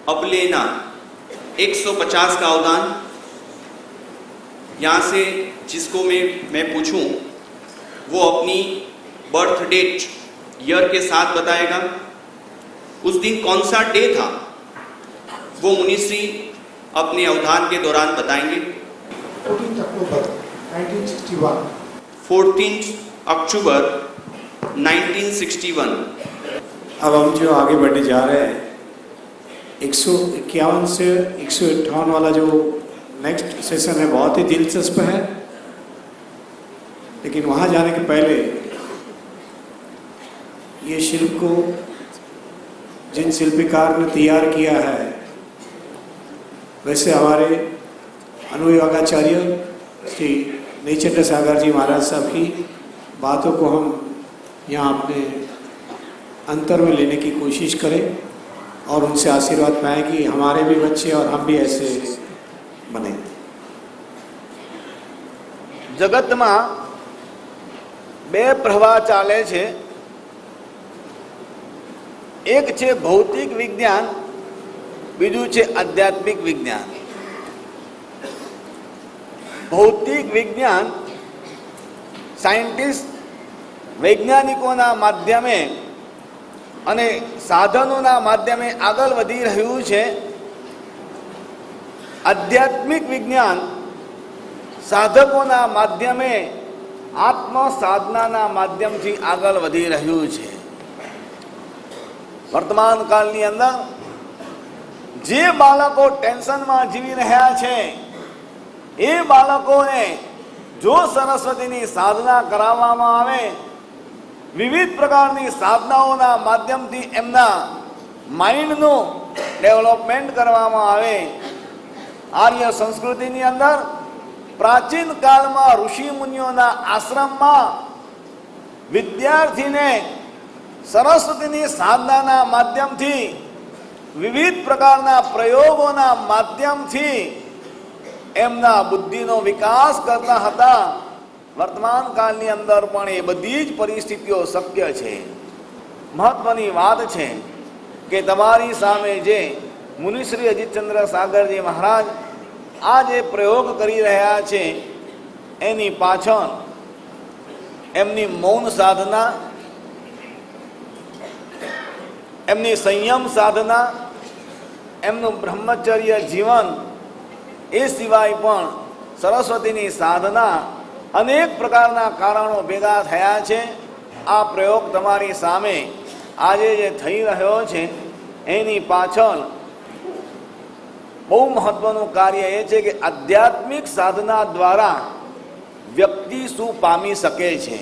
अबलेना 150 का अवदान। यहाँ से जिसको मैं पूछूं वो अपनी बर्थ डेट ईयर के साथ बताएगा। उस दिन कौन सा डे था वो मुनिश्री अपने अवधान के दौरान बताएंगे। 14 अक्टूबर 1961। 14 अक्टूबर 1961। अब हम जो आगे बढ़ने जा रहे हैं 151 से 158 वाला जो नेक्स्ट सेशन है बहुत ही दिलचस्प है, लेकिन वहाँ जाने के पहले ये शिल्प को जिन शिल्पकार ने तैयार किया है वैसे हमारे अनुयोगाचार्य श्री नीलचंद्र सागर जी महाराज साहब की बातों को हम यहाँ अपने अंतर में लेने की कोशिश करें और उनसे आशीर्वाद पाएं कि हमारे भी बच्चे और हम भी ऐसे बने। જગતમાં બે પ્રવાહ ચાલે છે, એક છે ભૌતિક વિજ્ઞાન, બીજું છે આધ્યાત્મિક વિજ્ઞાન. ભૌતિક વિજ્ઞાન સાયન્ટિસ્ટ વૈજ્ઞાનિકોના માધ્યમે અને સાધનોના માધ્યમે આગળ વધી રહ્યું છે. આધ્યાત્મિક વિજ્ઞાન સાધકોના માધ્યમે આત્મ સાધનાના માધ્યમથી આગળ વધી રહ્યું છે. વર્તમાન કાળની અંદર જે બાળકો ટેન્શનમાં જીવી રહ્યા છે એ બાળકોને જો સરસ્વતીની સાધના કરાવવામાં આવે, વિવિધ પ્રકારની સાધનાઓના માધ્યમથી એમના માઇન્ડનું ડેવલપમેન્ટ કરવામાં આવે. આર્ય સંસ્કૃતિની અંદર પ્રાચીન કાળમાં ઋષિ મુનિઓના આશ્રમમાં વિદ્યાર્થીને સરસ્વતીની સાધનાના માધ્યમથી વિવિધ પ્રકારના પ્રયોગોના માધ્યમથી એમના બુદ્ધિનો વિકાસ કરતા હતા. વર્તમાન કાળની અંદર પણ એ બધી જ પરિસ્થિતિઓ શક્ય છે. મહત્વની વાત છે કે તમારી સામે જે મુનિશ્રી અજીતચંદ્ર સાગરજી મહારાજ આ જે પ્રયોગ કરી રહ્યા છે એની પાછળ એમની મૌન સાધના, એમની સંયમ સાધના, એમનું બ્રહ્મચર્ય જીવન, એ સિવાય પણ સરસ્વતીની સાધના, અનેક પ્રકારના કારણો ભેગા થયા છે. આ પ્રયોગ તમારી સામે આજે જે થઈ રહ્યો છે એની પાછળ બહુ મહત્વનું કાર્ય એ છે કે આધ્યાત્મિક સાધના દ્વારા વ્યક્તિ શું પામી શકે છે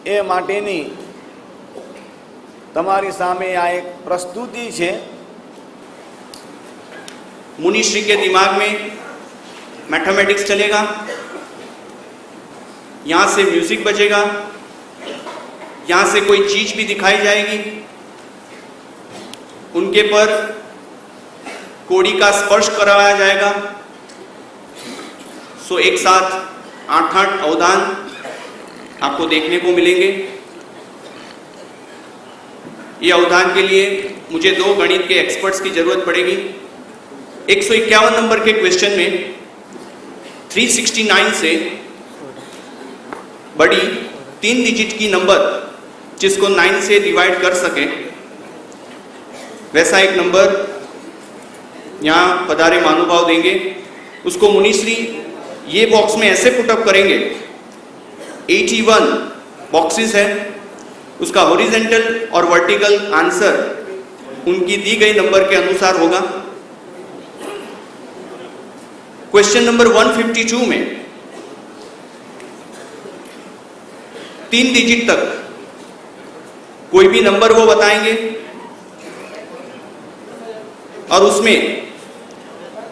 એ માટેની તમારી સામે આ એક પ્રસ્તુતિ છે. मुनिश्री के दिमाग में मैथमेटिक्स चलेगा, यहाँ से म्यूजिक बजेगा, यहाँ से कोई चीज भी दिखाई जाएगी, उनके पर कोड़ी का स्पर्श करवाया जाएगा. सो एक साथ 8 अवदान आपको देखने को मिलेंगे. ये अवदान के लिए मुझे 2 गणित के एक्सपर्ट्स की जरूरत पड़ेगी. 151 नंबर के क्वेश्चन में 369 से बड़ी 3 डिजिट की नंबर जिसको 9 से डिवाइड कर सके वैसा एक नंबर यहाँ पधारे महानुभाव देंगे. उसको मुनिश्री ये बॉक्स में ऐसे पुटअप करेंगे. 81 बॉक्सेस है, उसका हॉरिजॉन्टल और वर्टिकल आंसर उनकी दी गई नंबर के अनुसार होगा. क्वेश्चन नंबर 152 में 3 डिजिट तक कोई भी नंबर वो बताएंगे और उसमें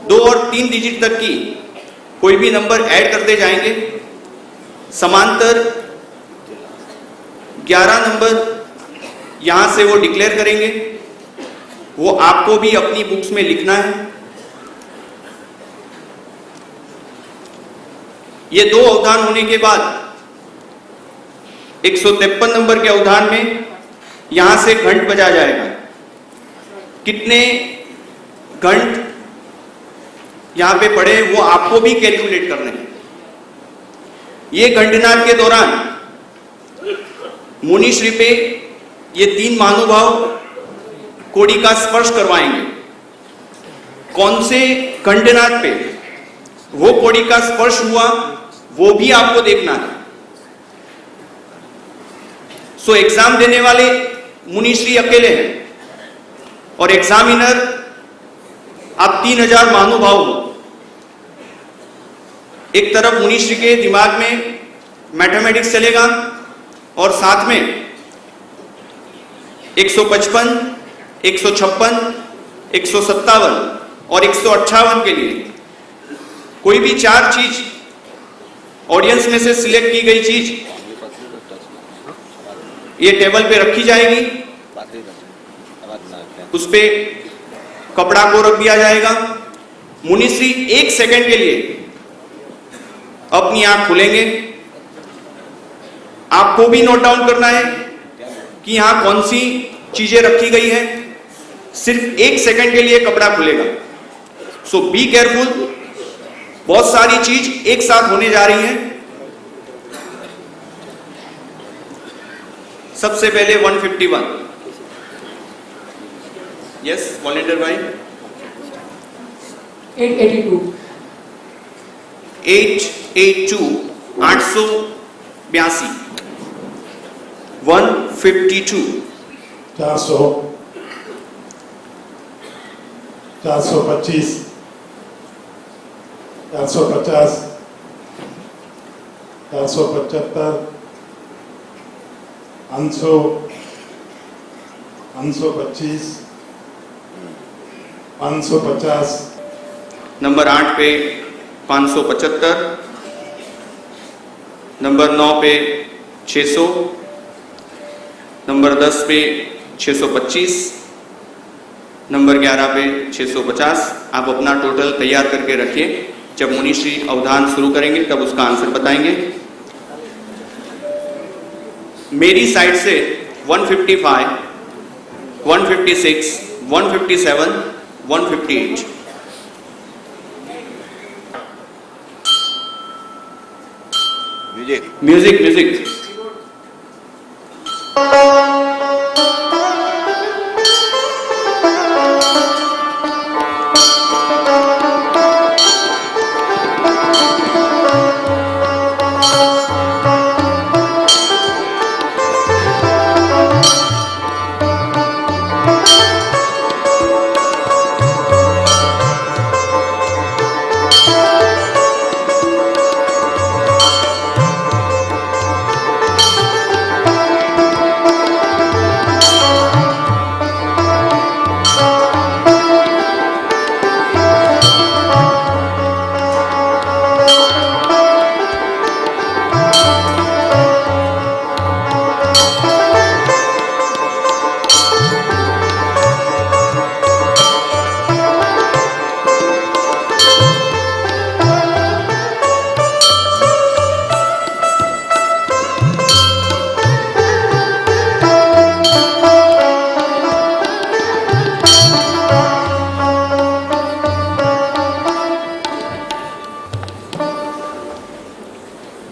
2 और 3 डिजिट तक की कोई भी नंबर ऐड करते जाएंगे. समांतर 11 नंबर यहाँ से वो डिक्लेयर करेंगे. वो आपको भी अपनी बुक्स में लिखना है. ये 2 अवधान होने के बाद 153 नंबर के अवधान में यहां से घंट बजा जाएगा। कितने घंट यहां पे पड़े वो आपको भी कैलकुलेट करने हैं। ये घंटनाद के दौरान मुनिश्री पे ये 3 महानुभाव कोड़ी का स्पर्श करवाएंगे। कौन से घंटनाद पे वो कोड़ी का स्पर्श हुआ वो भी आपको देखना है। सो एग्जाम देने वाले मुनिश्री अकेले हैं और एग्जामिनर आप 3000 महानुभाव हो। एक तरफ मुनिश्री के दिमाग में मैथमेटिक्स चलेगा और साथ में 155, 156, 157 और 158 के लिए कोई भी 4 चीज ऑडियंस में से सिलेक्ट की गई चीज ये टेबल पे रखी जाएगी। उस पे कपड़ा को रख दिया जाएगा। मुनिश्री 1 सेकंड के लिए अपनी आंख खुलेंगे। आपको भी नोट डाउन करना है कि यहां कौन सी चीजें रखी गई हैं। सिर्फ 1 सेकंड के लिए कपड़ा खुलेगा। सो बी केयरफुल। बहुत सारी चीज एक साथ होने जा रही हैं। सबसे पहले 151। यस वॉलंटियर भाई। 882 882 882 152 400 425 450 475 500 525 550 नंबर 8 पे 575, नंबर 9 पे 600, नंबर 10 पे 625, नंबर 11 पे 650। आप अपना टोटल तैयार करके रखिए। जब मुनिश्री अवधान शुरू करेंगे तब उसका आंसर बताएंगे। मेरी साइड से 155, 156, 157, 158। म्यूजिक म्यूजिक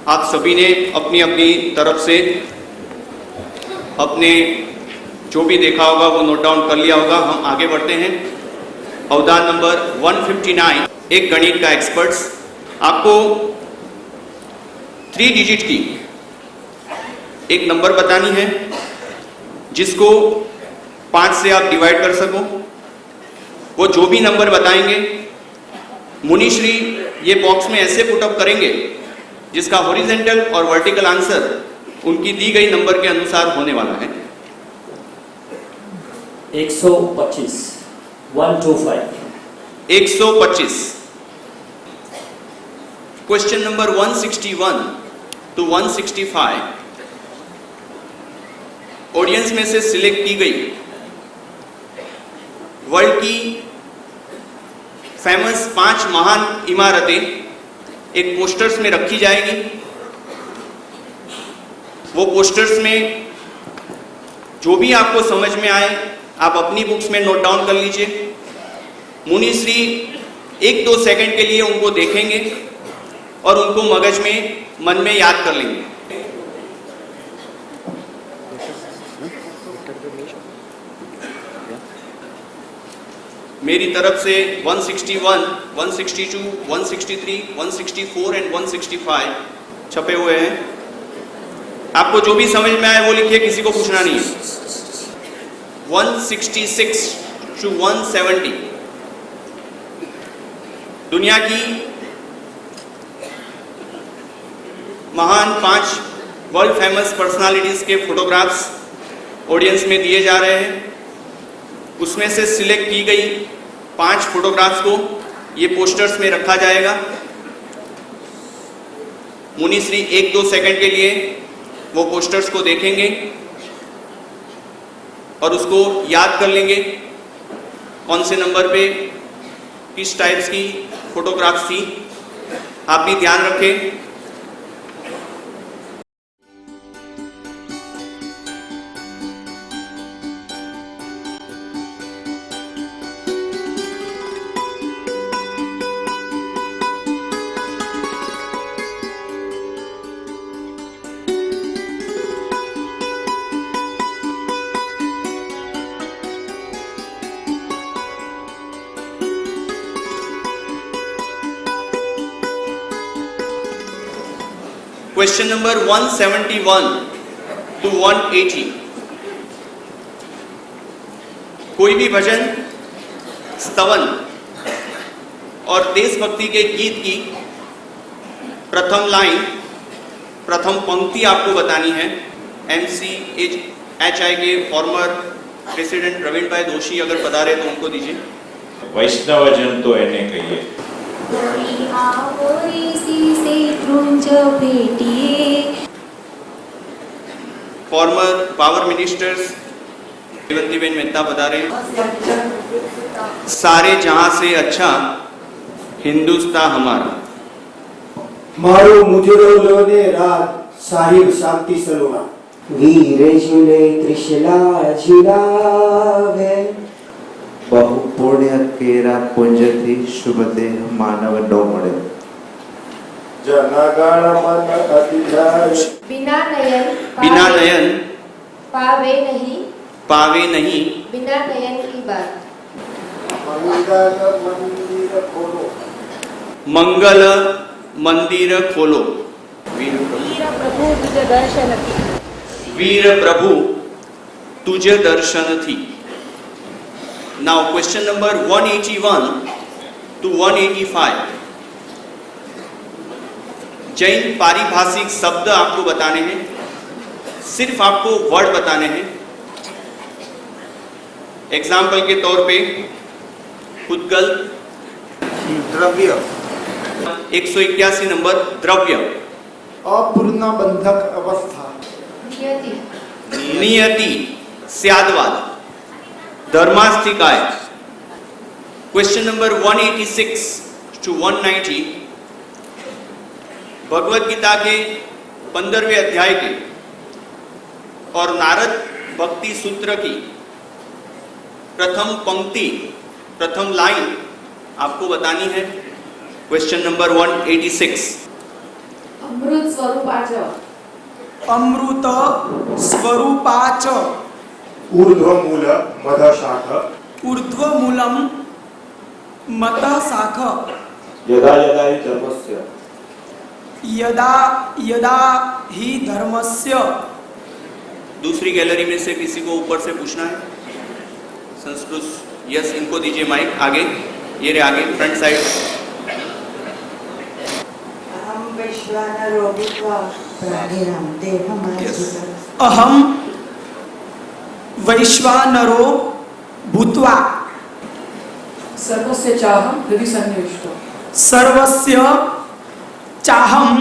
आप सभी ने अपनी अपनी तरफ से अपने जो भी देखा होगा वो नोट डाउन कर लिया होगा। हम आगे बढ़ते हैं। अवधान नंबर 159, एक गणित का एक्सपर्ट्स। आपको 3 डिजिट की एक नंबर बतानी है जिसको 5 से आप डिवाइड कर सको। वो जो भी नंबर बताएंगे मुनिश्री ये बॉक्स में ऐसे पुटअप करेंगे जिसका हॉरिजॉन्टल और वर्टिकल आंसर उनकी दी गई नंबर के अनुसार होने वाला है। 125 125 125। क्वेश्चन नंबर 161 टू 165 ऑडियंस में से सिलेक्ट की गई वर्ल्ड की फेमस 5 महान इमारतें एक पोस्टर्स में रखी जाएगी। वो पोस्टर्स में जो भी आपको समझ में आए आप अपनी बुक्स में नोट डाउन कर लीजिए। मुनि श्री 1-2 सेकंड के लिए उनको देखेंगे और उनको मगज में मन में याद कर लेंगे। मेरी तरफ से 161, 162, 163, 164 एंड 165 छपे हुए हैं। आपको जो भी समझ में आए वो लिखिए, किसी को पूछना नहीं है। 166 to 170 दुनिया की महान 5 वर्ल्ड फेमस पर्सनालिटीज के फोटोग्राफ्स ऑडियंस में दिए जा रहे हैं। उसमें से सिलेक्ट की गई 5 फोटोग्राफ्स को ये पोस्टर्स में रखा जाएगा। मुनि श्री 1-2 सेकंड के लिए वो पोस्टर्स को देखेंगे और उसको याद कर लेंगे कौन से नंबर पे किस टाइप्स की फोटोग्राफ्स थी। आप भी ध्यान रखें। Question number 171 to 180। कोई भी भजन, स्तवन और देशभक्ति के गीत की प्रथम लाइन, प्रथम पंक्ति आपको बतानी है। MCHI के फॉर्मर प्रेसिडेंट प्रवीण भाई दोषी अगर बता रहे तो उनको दीजिए। वैष्णवजन तो एने कहिए। फॉर्मर पावर मिनिस्टर्स देवंतीबेन मेहता बता रहे हैं। सारे जहां से अच्छा हिंदुस्तान हमारा। मारो मुजरो लोने रात साहिब शांति सलोना। वीर झूले त्रिशला झुलावे। बहु पुण्य केरा पुंज थी शुभ देह मानव नो मळे। जनगण मन अधिजाय। बिना नयन पावे नहीं बिना नयन की बात। मंगल मंदिर खोलो। वीर प्रभु तुझे दर्शन थी। वीर प्रभु तुझे दर्शन थी। Now question number 181 to 185। Jain पारिभाषिक शब्द आपको बताने हैं, सिर्फ आपको वर्ड बताने हैं। एग्जाम्पल के तौर पे उद्गल द्रव्य, 181 नंबर द्रव्य। अपूर्ण बंधक अवस्था। नियति स्यादवाद, धर्मास्तिकाय। Question number 186 to 190 Bhagavad Gita के 15वें अध्याय के और नारद भक्ति सूत्र की प्रथम पंक्ति, प्रथम लाइन आपको बतानी है। Question number 186। अमृत स्वरूपाच। अमृत स्वरूपाच। ऊर्ध्वमूल मदशाख। ऊर्ध्वमूलम मतशाख। यदा यदा हि धर्मस्य। यदा यदा ही धर्मस्य। दूसरी गैलरी में से किसी को ऊपर से पूछना है। संस्कृत, यस, इनको दीजिए माइक। आगे, ये रहे आगे, फ्रंट साइड। अहम वैश्वानरो भूत्वा सर्वस्य चाहं हृदि सन्निविष्टो। सर्वस्य चाहं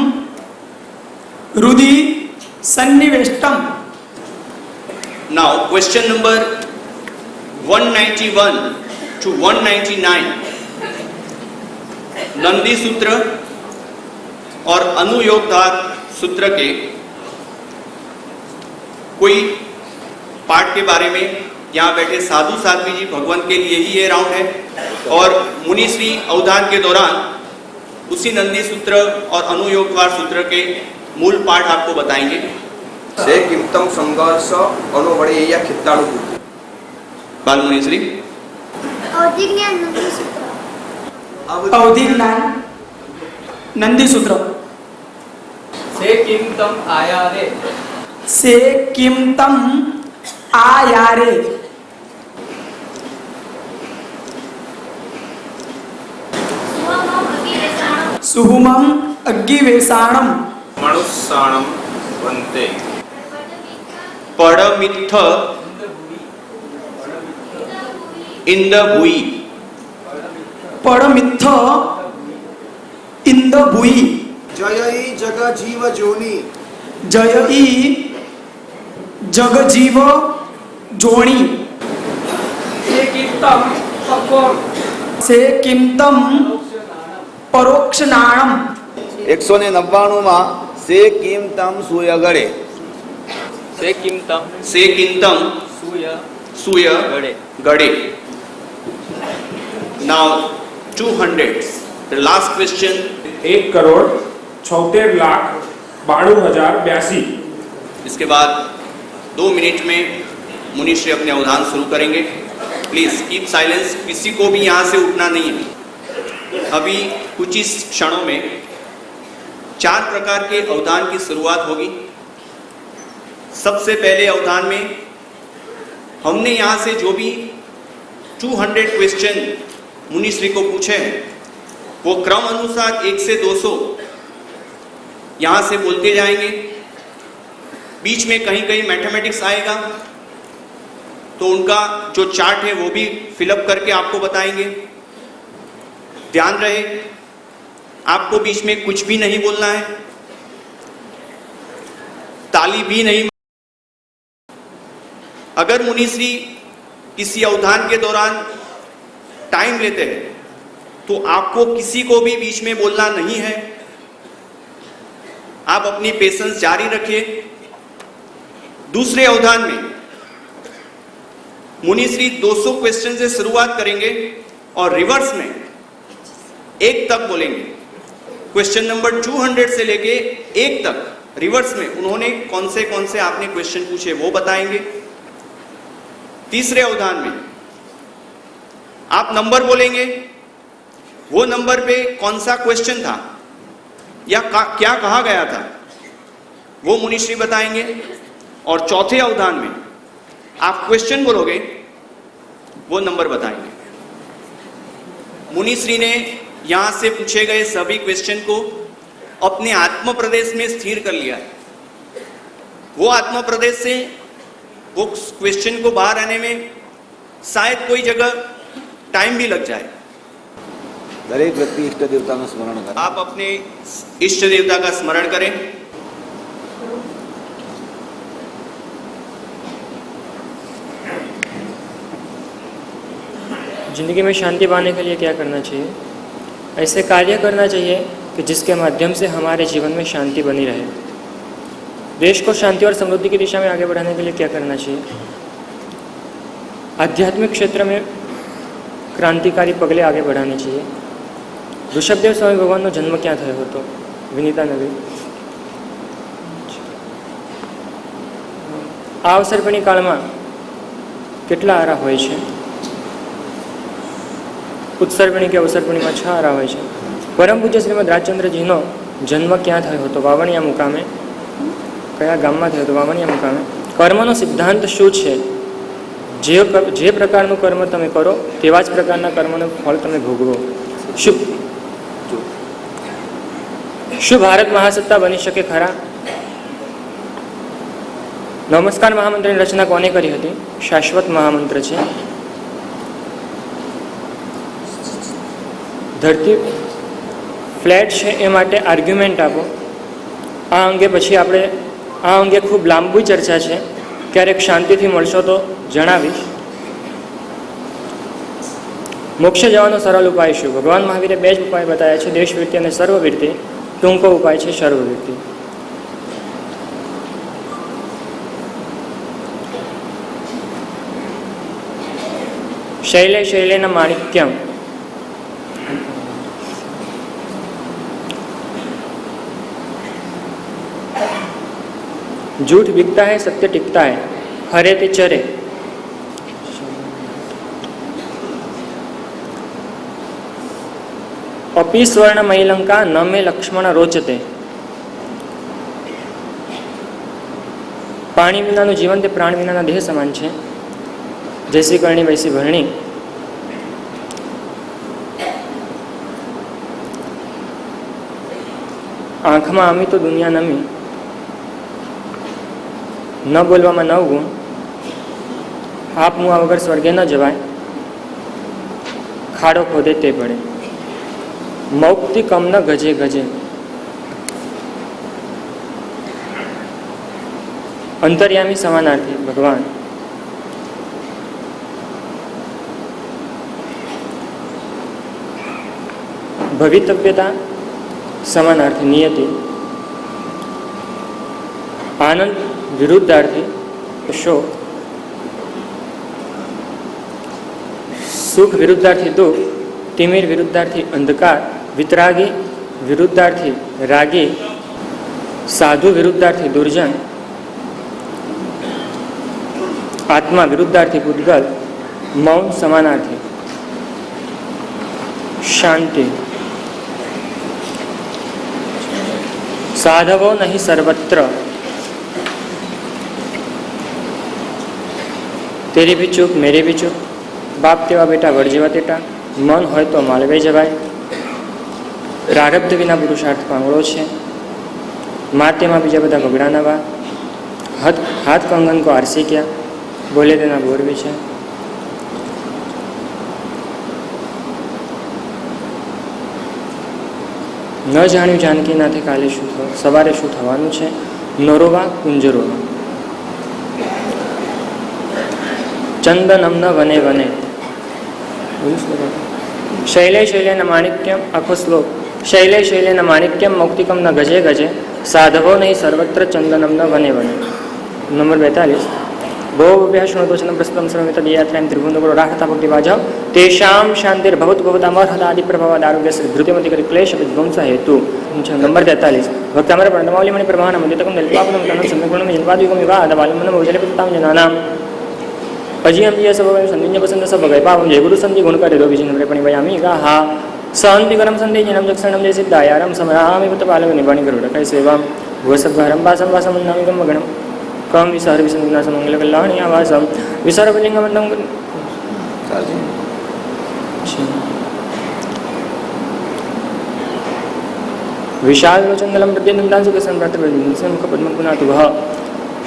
हृदि सन्निविष्टम। Now question number 191 to 199 Nandi Sutra और अनुयोगधार सूत्र के कोई पाठ के बारे में यहाँ बैठे साधु साध्वी जी भगवान के लिए ही ये राउंड है, और मुनिश्री अवधान के दौरान उसी नंदी सूत्र और अनुयोगवार सूत्र के मूल पाठ आपको बताएंगे। से किमतम संघर्ष अनुबड़े या खित्ताणु बाल मुनिश्री अवधि ज्ञान नंदी सूत्र। अवधि ज्ञान नंदी सूत्र। से किमतम आयारे। से किमतम आयारे। सुहुमम अग्गिवेशाणम मनुष्याणम वन्ते पड़मित्थ इंद भुई। पड़मित्थ इंद भुई। जयई जग जीव जोनी। जयई जग जीव जोणी। से किमतम से किमतम परोक्षनाणम। 199 માં से किमतम सुयगड़े। से किमतम सूय गड़े। Now 200 the last question. 1,76,92,082। इसके बाद 2 मिनट में मुनिश्री अपने अवधान शुरू करेंगे। प्लीज कीप साइलेंस, किसी को भी यहाँ से उठना नहीं है। अभी कुछ ही क्षणों में 4 प्रकार के अवधान की शुरुआत होगी। सबसे पहले अवधान में हमने यहाँ से जो भी 200 क्वेश्चन मुनिश्री को पूछे हैं वो क्रम अनुसार 1 से 200 यहाँ से बोलते जाएंगे। बीच में कहीं कहीं मैथमेटिक्स आएगा तो उनका जो चार्ट है वो भी फिलअप करके आपको बताएंगे। ध्यान रहे आपको बीच में कुछ भी नहीं बोलना है, ताली भी नहीं। अगर मुनिश्री किसी अवधान के दौरान टाइम लेते हैं तो आपको किसी को भी बीच में बोलना नहीं है। आप अपनी पेशेंस जारी रखिए। दूसरे अवधान में मुनिश्री 200 क्वेश्चन से शुरुआत करेंगे और रिवर्स में 1 तक बोलेंगे। क्वेश्चन नंबर 200 से लेके 1 तक रिवर्स में उन्होंने कौन से आपने क्वेश्चन पूछे वो बताएंगे। तीसरे अवधान में आप नंबर बोलेंगे, वो नंबर पे कौन सा क्वेश्चन था या क्या कहा गया था वो मुनिश्री बताएंगे। और चौथे अवधान में आप क्वेश्चन बोलोगे, वो नंबर बताएंगे। मुनिश्री ने यहां से पूछे गए सभी क्वेश्चन को अपने आत्म प्रदेश में स्थिर कर लिया है। वो आत्म प्रदेश से वो क्वेश्चन को बाहर आने में शायद कोई जगह टाइम भी लग जाए। दरेक व्यक्ति इष्ट देवता का स्मरण करें। आप अपने इष्ट देवता का स्मरण करें। ज़िंदगी में शांति पाने के लिए क्या करना चाहिए? ऐसे कार्य करना चाहिए कि जिसके माध्यम से हमारे जीवन में शांति बनी रहे। देश को शांति और समृद्धि की दिशा में आगे बढ़ाने के लिए क्या करना चाहिए? आध्यात्मिक क्षेत्र में क्रांतिकारी पगले आगे बढ़ाने चाहिए। ऋषभदेव स्वामी भगवानનો જન્મ ક્યાં થયો હતો? વિનીતા નગરી। આ અવસરપણી કાળમાં કેટલા આરા હોય છે? ઉત્સર્પણી કે અવસરપણીમાં 6 આરા હોય છે। પરમ પૂજ્ય શ્રીમદ રાજચંદ્રજીનો જન્મ ક્યાં થયો હતો? વાવણિયા મુકામે। કયા ગામમાં થયો હતો? વાવણિયા મુકામે। કર્મનો સિદ્ધાંત શું છે? જે પ્રકારનું કર્મ તમે કરો તેવા જ પ્રકારના કર્મનું ફળ તમે ભોગવો। શું ભારત મહાસત્તા બની શકે ખરા? નમસ્કાર મહામંત્રની રચના કોને કરી હતી? શાશ્વત મહામંત્ર છે। ધરતી ફ્લેટ છે એ માટે આર્ગ્યુમેન્ટ આપો। આ અંગે પછી આપણે આ અંગે ખૂબ લાંબી ચર્ચા છે, ક્યારેક શાંતિથી મળશો તો જણાવીશ। મોક્ષ જવાનો સરળ ઉપાય શું? ભગવાન મહાવીરે 2 જ ઉપાય બતાવ્યા છે, દેશવૃત્તિ અને સર્વવૃત્તિ। ટૂંકો ઉપાય છે સર્વવૃત્તિ. शैले शैलेन माणिक्यम झूठ बिकता है सत्य टिकता है हरे ते चरे. अपि स्वर्ण मयिलंका न मे लक्ष्मण रोचते. पाणी विनाનું જીવન તે પ્રાણ વિનાના દેહ સમાન છે. जैसी करणी वैसी भरणी. आंखમાં અમી તો દુનિયા નમી. ન બોલવામાં 9 ગુણ. હાપ મુઆ વગર સ્વર્ગે ન જવાય. ખાડો ખોદે તે પડે. મૌક્તિ કમ ન ગજે ગજે. અંતર્યામી સમાનાર્થી ભગવાન. भवितव्यता समानार्थी नियति. आनंद विरुद्धार्थी शोक. सुख विरुद्धार्थी दुख. तिमिर विरुद्धार्थी अंधकार. वितरागी विरुद्धार्थी रागी. साधु विरुद्धार्थी दुर्जन. आत्मा विरुद्धार्थी पुद्गल. मौन समानार्थी शांति. साधवो नहीं सर्वत्र. तेरी भी चूक मेरी भी चूक. बाप तेवा बेटा वड़ जेवा तेटा. मन होय तो मालवे जवाय. प्रारब्ध विना पुरुषार्थ પાંગળો છે. માतेમાં બીજા બધા બગડા નવા. હાથ કંગન કો આરસી ક્યાં બોલે તેના બોર બી છે. ન જાણ્યું જાનકીનાથે કાલે શું સવારે શું થવાનું છે. નરોવા કુંજરોવા. ચંદનમ ન વને વને. શૈલે શૈલેન માણિક્યમ. આખો શ્લોક. શૈલે શૈલેન માણિક્યમ મૌક્તિકમ ન ગજે ગજે. સાધવો નહીં સર્વત્ર ચંદનમ ન વને વને. નંબર 42. ભોભ્યા શૃણોતોચनं પ્રસ્તુતં સર્વમિતદયાત્રાયं ત્રિભુવનગુરો રાહતા ભક્તિ વાજવ તેષામ શાંતિર્ભવતુ ભવતામર્હતા આદિપ્રભાવાદારોગ્યસ્ય ધૃતિમતિકરિક્લેશ વિધ્વંસ હેતુ. નંબર 43. ભક્તામર પ્रणतमौलिमणि प्रभानं मदितकं दलित्वापनं तनं सम्यगुणं यल्पादिकं विवादबालमनं भोजलिपुतां जनानां अजियं ये सबवयं संदिन्य पसंद सब गए पावं जय गुरु संधि गुण करे रोगी जिन पणि वयामि गाहा शांति करम संधि जनम जक्षणम जय सिद्धायारम समयामि पुतपालक निवाणि गरुड़ कई सेवाम भुवसद्वारं वासं वासं नामि गमगणं कम विसार विसंगनासं मंगल कल्याणी आवासं विसर्वलिंगमन्दं. विशाल लोचंदलम प्रत्येकं सुखसं प्रातः मुखपद्मं पुनातु भव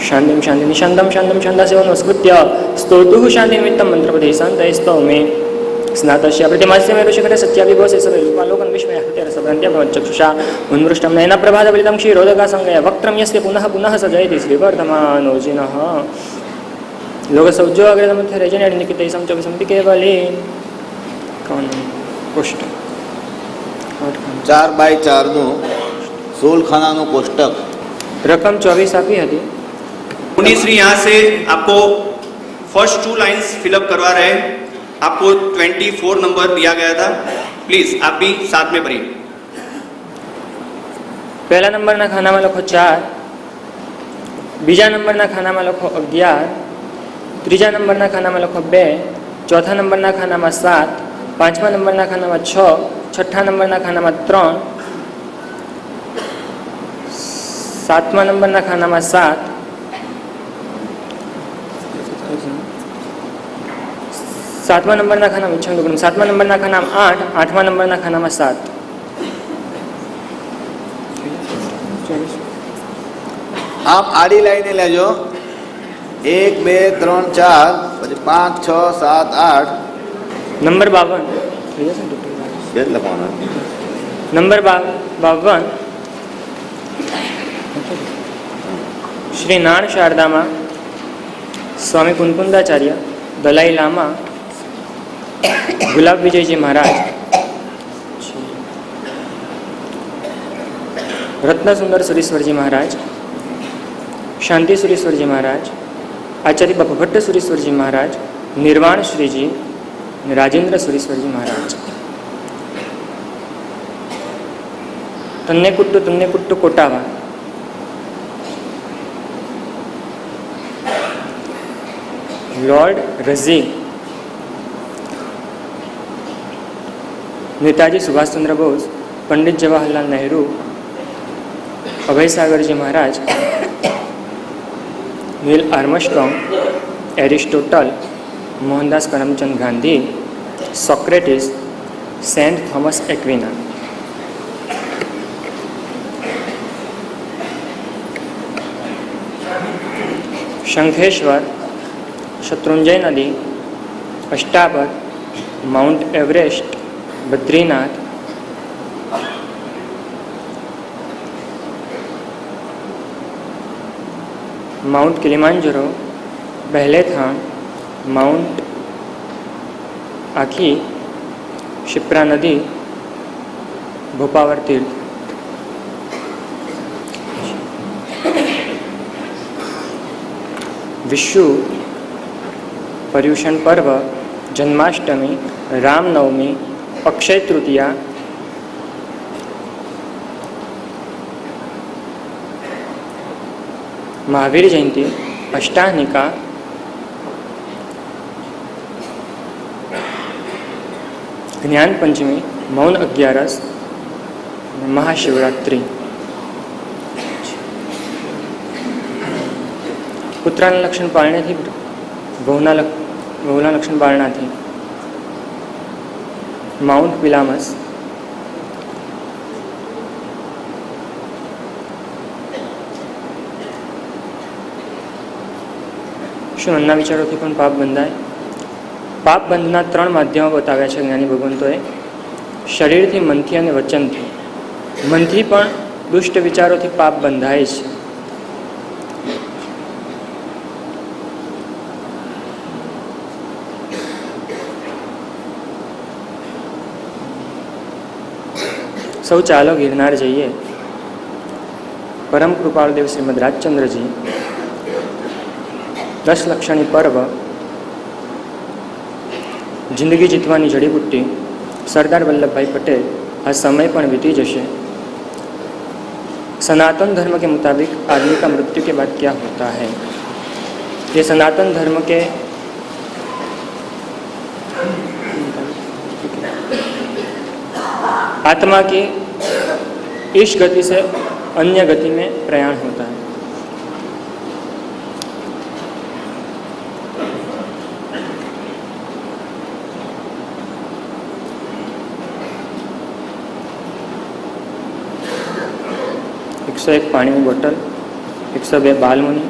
शांतिं शांति निशांतं शांतं छंदासेवं नमस्कृत्य स्तोतुः शांतिनिमित्तं मंत्रपदे शान्तयस्तव मे स्नातस्य प्रतिमास्य मे ऋषिकटे सत्याभिभवसे सवेलोकं विस्मयः हृदयरसभ्रान्त्या भवच्चक्षुषा उन्मृष्टं नयनप्रभातबलितं क्षीरोदकासंगय वक्त्रं यस्य पुनः पुनः सजयति श्रीवर्धमानोजिनः लोकसौज्यो अग्रदमध्य रजनीनिकितैसं च विसन्ति केवले. कौन कोष्ठ 4x4 16 ખાનાનું કોષ્ટક. रकम 24 આપી હતી. मुनिश्री यहाँ से आपको फर्स्ट 2 लाइंस फिलअप करवा रहे हैं. आपको 24 नंबर दिया गया था. प्लीज आप भी साथ में भरिए. पहला नंबरना खानाમાં લખો 4, બીજા નંબરના ખાનામાં લખો 11, ત્રીજા નંબરના ખાનામાં લખો 2, ચોથા નંબરના ખાનામાં 7, પાંચમા નંબરના ખાનામાં 6, છઠ્ઠા નંબરના ખાનામાં 3, સાતમા નંબરના ખાનામાં 7, સાતમા નંબરના ખાનામાં 6, સાતમા નંબરના ખાનામાં 8, આઠમા નંબરના ખાનામાં 7. આપ આડી લાઈને લેજો. 1 2 3 4 પછી 5 6 7 8. નંબર 52 કેટલા લખવાના? નંબર 52 શ્રી નાણ શારદામાં સ્વામી કુનકુંદાચાર્ય, દલાઈ લામા, ગુલાબ વિજયજી મહારાજ, रत्न सुंदर सुरेश्वर जी महाराज, शांति सुरेश्वर जी महाराज, आचार्य बापा भट्ट सुरेश्वर जी महाराज, निर्वाण श्री जी, राजेंद्र सुरेश्वर जी महाराज। तन्ने कुट्टू कोटावा, लॉर्ड रजी, Netaji Subhash Chandra Bose, Pandit Jawaharlal Nehru, Abhay Sagar ji Maharaj, Neil Armstrong, Aristotle, Mohandas Karamchand Gandhi, Socrates, Saint Thomas Aquinas. Shankheshwar, Shatrunjay नदी, Ashtavakra, mount Everest, Badrinath, mount Kilimanjaro, बहलेथान, माउंट आखी, शिप्रा नदी, भोपावर तीर्थ। विषु, पर्युषण पर्व, जन्माष्टमी, रामनवमी, अक्षय तृतीया, महावीर जयंती, अष्टाहनिका, ज्ञान पंचमी, मौन अग्यारस, महाशिवरात्रि। पुत्राना लक्षण पाळण्याથી वहुना लक्षण पाळण्याથી माउंट पिलामस, શું મનના વિચારોથી પણ પાપ બંધાય? પાપ બંધના 3 માધ્યમો બતાવ્યા છે જ્ઞાની ભગવંતોએ, શરીરથી, મનથી અને વચનથી. મનથી પણ દુષ્ટ વિચારોથી પાપ બંધાય છે. સૌ ચાલો ગિરનાર જઈએ. પરમ કૃપાળદેવ શ્રીમદ રાજચંદ્રજી 10 લક્ષણી પર્વ, जिंदगी जीतवानी जड़ीबूटी, सरदार वल्लभ भाई पटेल, आ समय पण बीती जशे. सनातन धर्म के मुताबिक आदमी का मृत्यु के बाद क्या होता है? ये सनातन धर्म के आत्मा की इस गति से अन्य गति में प्रयाण होता है. एक पानी की बोतल, 102 बालमुनि,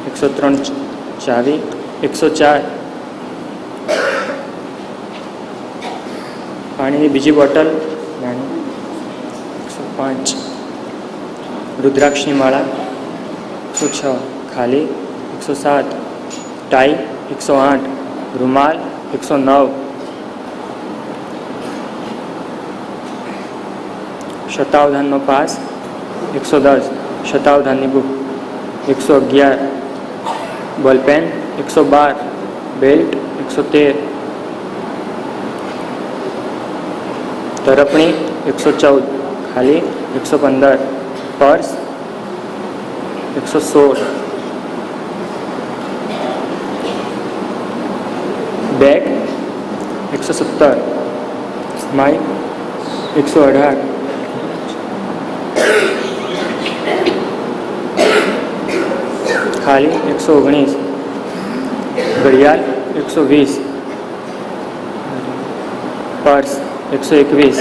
103 चावी, 104 पानी की बीजी बोतल, 105 रुद्राक्षनी माला, 106 खाली, 107 टाई, 108 रुमाल, 109 शतावधान में पास, 110 शतावधानी बुक, 111 बॉलपेन, 112 बेल्ट, 113 तरपणी, 114 खाली, 115 पर्स, 116 बैग, 117 स्माइल, 118 खाली, 119 घड़ियाल, 120 पर्स, 121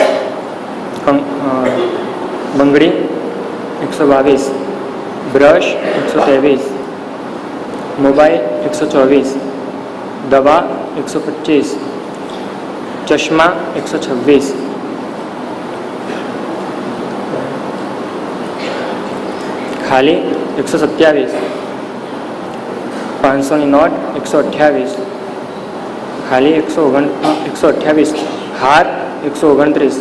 बंगड़ी, 122 ब्रश, 123 मोबाइल, 124 दवा, 125 चश्मा, 126 खाली, 127 500 नोट, 128 खाली, 128 हार, 129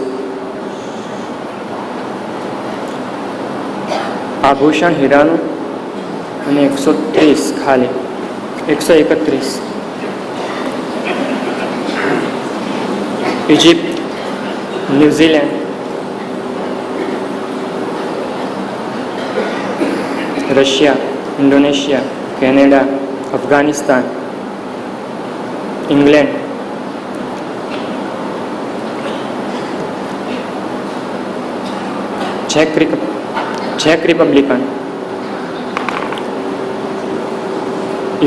આભૂષણ હીરાનું અને 130 ખાલી 131. Egypt, New Zealand, Russia, Indonesia, Canada, Afghanistan, England, ચેક republican,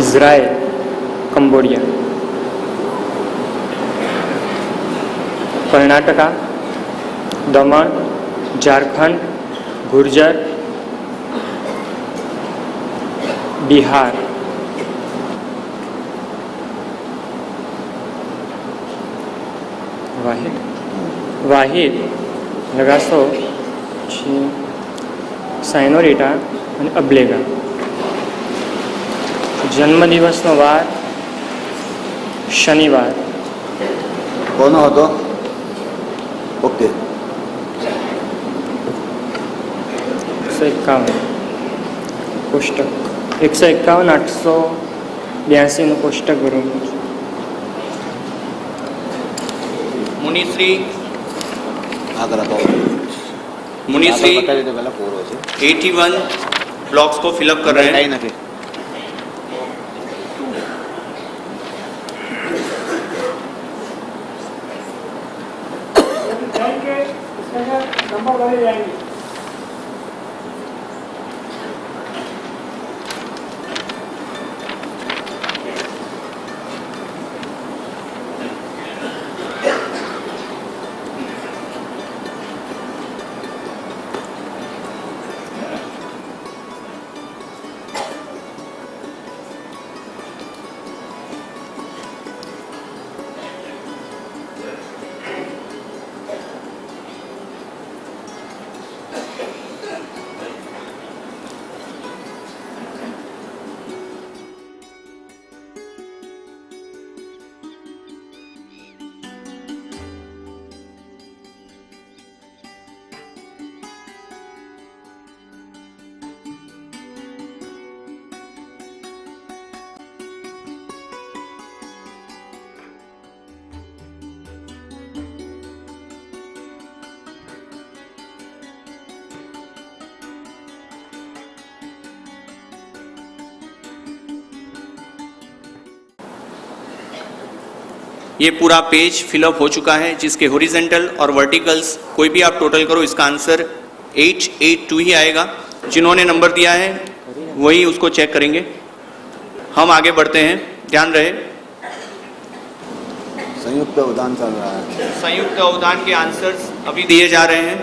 Israel, Cambodia, Karnataka, Daman, Jharkhand, Gurjar, Bihar, વાહિદ લગાસો, સાયનોરિટા અને અબ્લેગા. જન્મદિવસનો વાર શનિવાર. કોનો હતો? ઓકે. 151 કોષ્ટક 151 882 કોષ્ટક બરોબર. मुनिश्री आगरा तो मुनिश्री बताइए तो पहला 4 है 81 ब्लॉक्स को फिलअप कर रहे हैं. नंबर बढ़े जाएंगे. ये पूरा पेज फिलअप हो चुका है, जिसके हॉरिजेंटल और वर्टिकल्स कोई भी आप टोटल करो इसका आंसर 882 ही आएगा. जिन्होंने नंबर दिया है वही उसको चेक करेंगे. हम आगे बढ़ते हैं, ध्यान रहे. संयुक्त उदान चल रहा है. संयुक्त उदान के आंसर्स अभी दिए जा रहे हैं.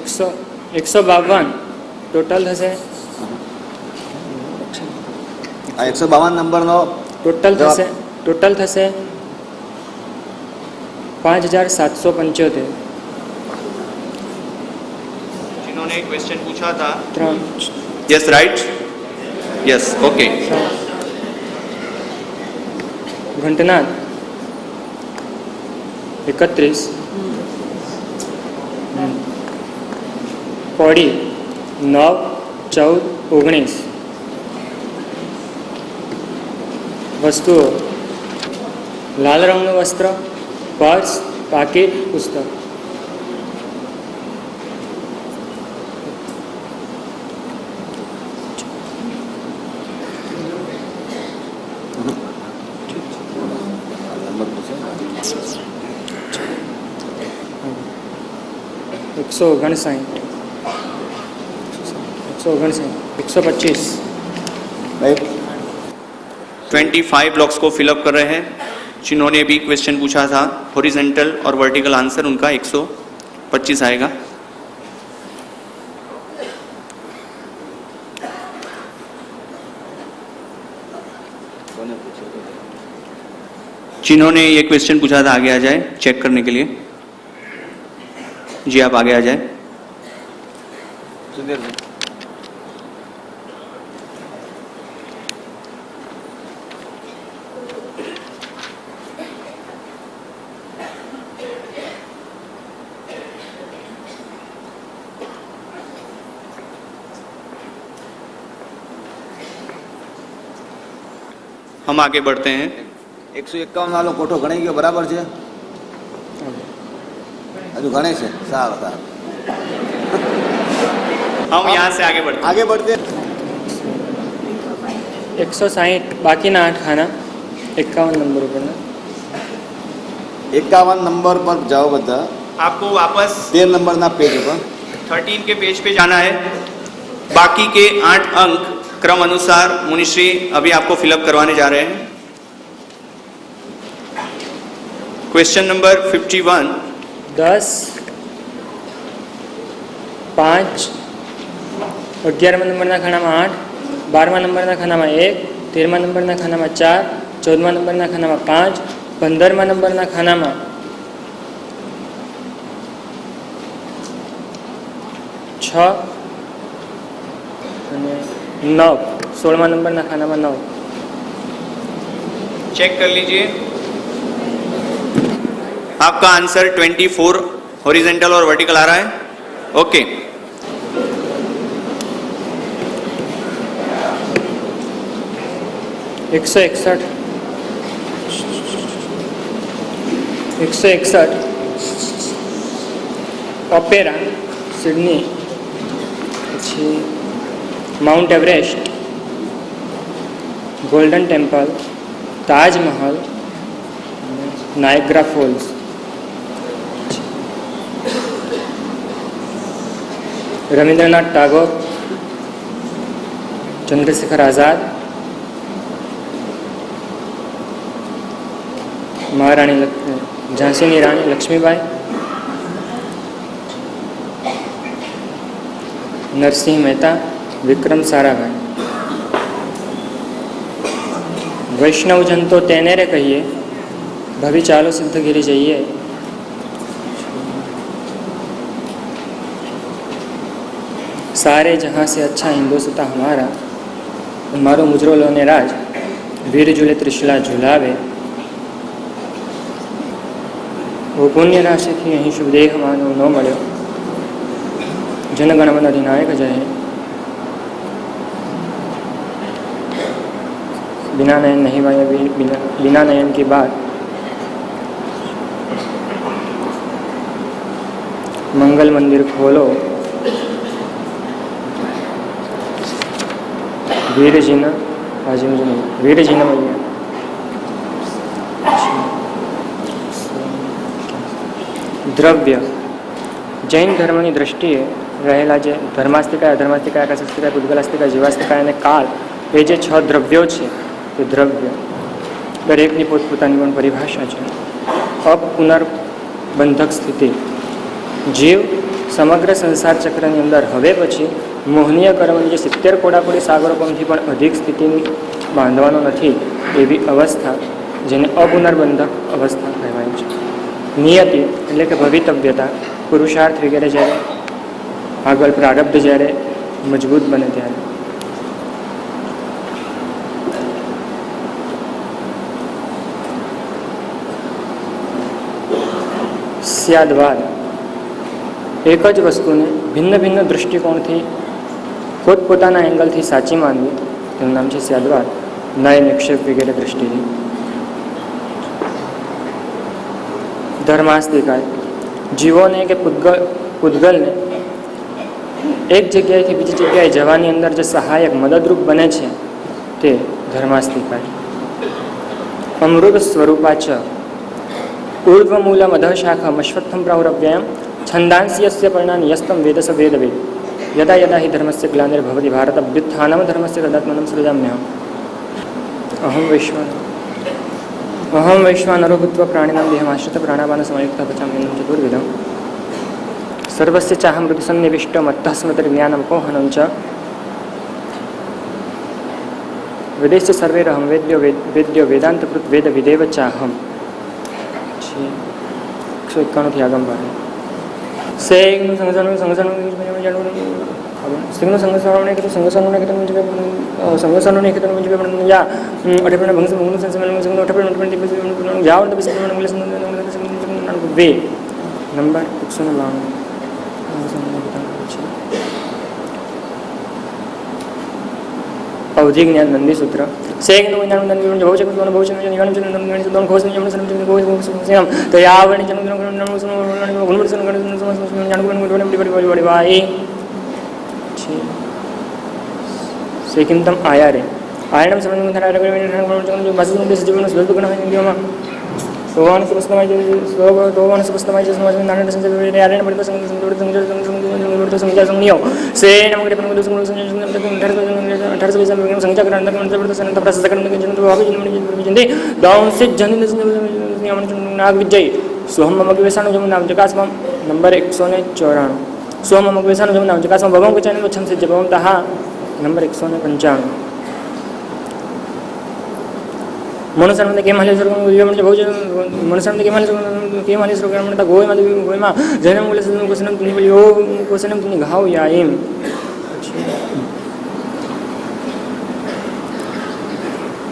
152 टोटल થશે. 152 નંબરનો ટોટલ થશે 5775. जिन्होंने क्वेश्चन पूछा था यस राइट यस ओके. घंटनाद 31, કોડી 9, 14, 19. વસ્તુઓ લાલ રંગનું વસ્ત્ર, પર્સ, પાકીટ, પુસ્તક. એકસો 125. 25 ब्लॉक्स को फिलअप कर रहे हैं. जिन्होंने भी क्वेश्चन पूछा था हॉरिजेंटल और वर्टिकल आंसर उनका 125 आएगा. जिन्होंने ये क्वेश्चन पूछा था आगे आ जाए चेक करने के लिए. जी आप आगे आ जाए. हम आगे बढ़ते हैं। 151 वालों कोठो गणी गयो बराबर है हजू गणे से सार सार हम यहाँ से आगे बढ़ते 160 बाकी ना 8 खाना 51 नंबर पर 51 नंबर पर जाओ बता। आपको वापस 13 नंबर ना पेज पर 13 के पेज पे जाना है। बाकी के 8 अंक क्रम अनुसार मुनिश्री अभी आपको फिलअप करवाने जा रहे हैं। क्वेश्चन नंबर 51 10 5 11 નંબરના ખાનામાં 8 12 નંબરના ખાનામાં 1 13 નંબરના ખાનામાં 4 14 નંબરના ખાનામાં 5 15 નંબરના ખાનામાં 6 અને 9 16 નંબરના ખાનામાં 9। चेक कर लीजिए आपका आंसर 24 हॉरिजॉन्टल और वर्टिकल आ रहा है। ओके 161 ઓપેરા સિડની પછી mount Everest golden temple Taj Mahal Niagara false Rabindranath Tagore Chandrashekhar Azad महारानी झांसी की रानी लक्ष्मीबाई नरसिंह मेहता विक्रम साराभाई। वैष्णवजन तो तेने रे कहिए भभी चालो सिद्धगिरी जाइए। सारे जहाँ से अच्छा हिंदुस्तान हमारा मारो मुजरो लोने राज वीर झूले त्रिशला झूलावे। वो पुण्य राशि थी अहीं शुभ देह मानव न मळ्यो जनगणमन अधिनायक जय। बिना नयन नहीं वाया बिना नयन की बात मंगल मंदिर खोलो वीर जी न आज मुझे नहीं वीर जी न भैया द्रव्य जैन धर्म की दृष्टिए रहेला जे धर्मास्तिकाय अधर्मास्तिकाय आकाशास्तिकाय पुद्गलास्तिकाय जीवास्तिकाय અને કાળ એ જે 6 દ્રવ્યો છે તે દ્રવ્ય દરેકની પોતપોતાની પણ પરિભાષા છે। અપુનર્બંધક સ્થિતિ જીવ સમગ્ર સંસાર ચક્રની અંદર હવે પછી મોહનીય કર્મની જે 70 કોડાકોડી સાગરોપમથી પણ અધિક સ્થિતિની બાંધવાનો નથી એવી અવસ્થા જેને અપુનર્બંધક અવસ્થા કહેવાય છે। નિયતિ એટલે કે ભવિતવ્યતા પુરુષાર્થ વગેરે જ્યારે આગળ પ્રારબ્ધ જ્યારે મજબૂત બને ત્યારે સ્યાદવાદ એક જ વસ્તુને ભિન્ન ભિન્ન દૃષ્ટિકોણથી પોતપોતાના એંગલથી સાચી માનવી તેનું નામ છે સ્યાદવાદ। ન્યાય નિક્ષેપ વગેરે દૃષ્ટિથી ધર્માસ્તિકાય જીવોને કે પૂતગલને એક જગ્યાએથી બીજી જગ્યાએ જવાની અંદર જે સહાયક મદદરૂપ બને છે તે ધર્માસ્તિકાય। અમૃત સ્વરૂપા ચ ऊर्ध्वमूलम अधशाखम अश्वत्थम प्राहुरव्ययम छंदांसि यस्य पर्णानि यस्तं वेद स वेदवेद यदा यदा हि धर्मस्य ग्लानिर्भवति भारत अभ्युत्थानं धर्मस्य तदात्मनं सृजाम्यहम्। अहं वैश्वानरो भूत्वा प्राणिनां देहमाश्रित प्राणापानसमयुक्तः पचाम्यन्नं चतुर्विधं सर्वस्य चाहं हृदि सन्निविष्टो मत्तः स्मृतिर्ज्ञानं कोहनं च वेदैश्च सर्वैरहं वेद्यो वेदान्तकृत् वेदविदेव चाहम्। 191 થી આગળ बढ़े सेगनु संगसनु सिग्नु संगसनु के संगसनु ने के मुझे संगसनु ने के मुझे या अठपण भंग भंग संसमन संग अठपण जाव तो बिसे इंग्लिश वे नंबर 192 अवधि ज्ञान नंदी सूत्र से भविष्य सेकिंतम आया रे आयनम सोवान सुपस्तमाय सोवान सुपस्तमाय समाज में नारायण संजय रे आर्यन बड़े संजय संजय संनियो से नमक अपन को संजय करन अंदर बड़े संत प्रसाद करन के जन भाव जन डाउन से जन नाग विजय सोहम मम के वेसानो जम नाम जकास नंबर 194 सोहम मम के वेसानो जम नाम जकास भगवान के चैनल छम से जबम तहा नंबर 195 मनुष्य के मालेश्वर मनुष्य के मालेश्वर म्हणता गोय मध्ये गोयमा जन्म मुले कोसनम तुम्ही बोलियो कोसनम तुम्ही घाव यायम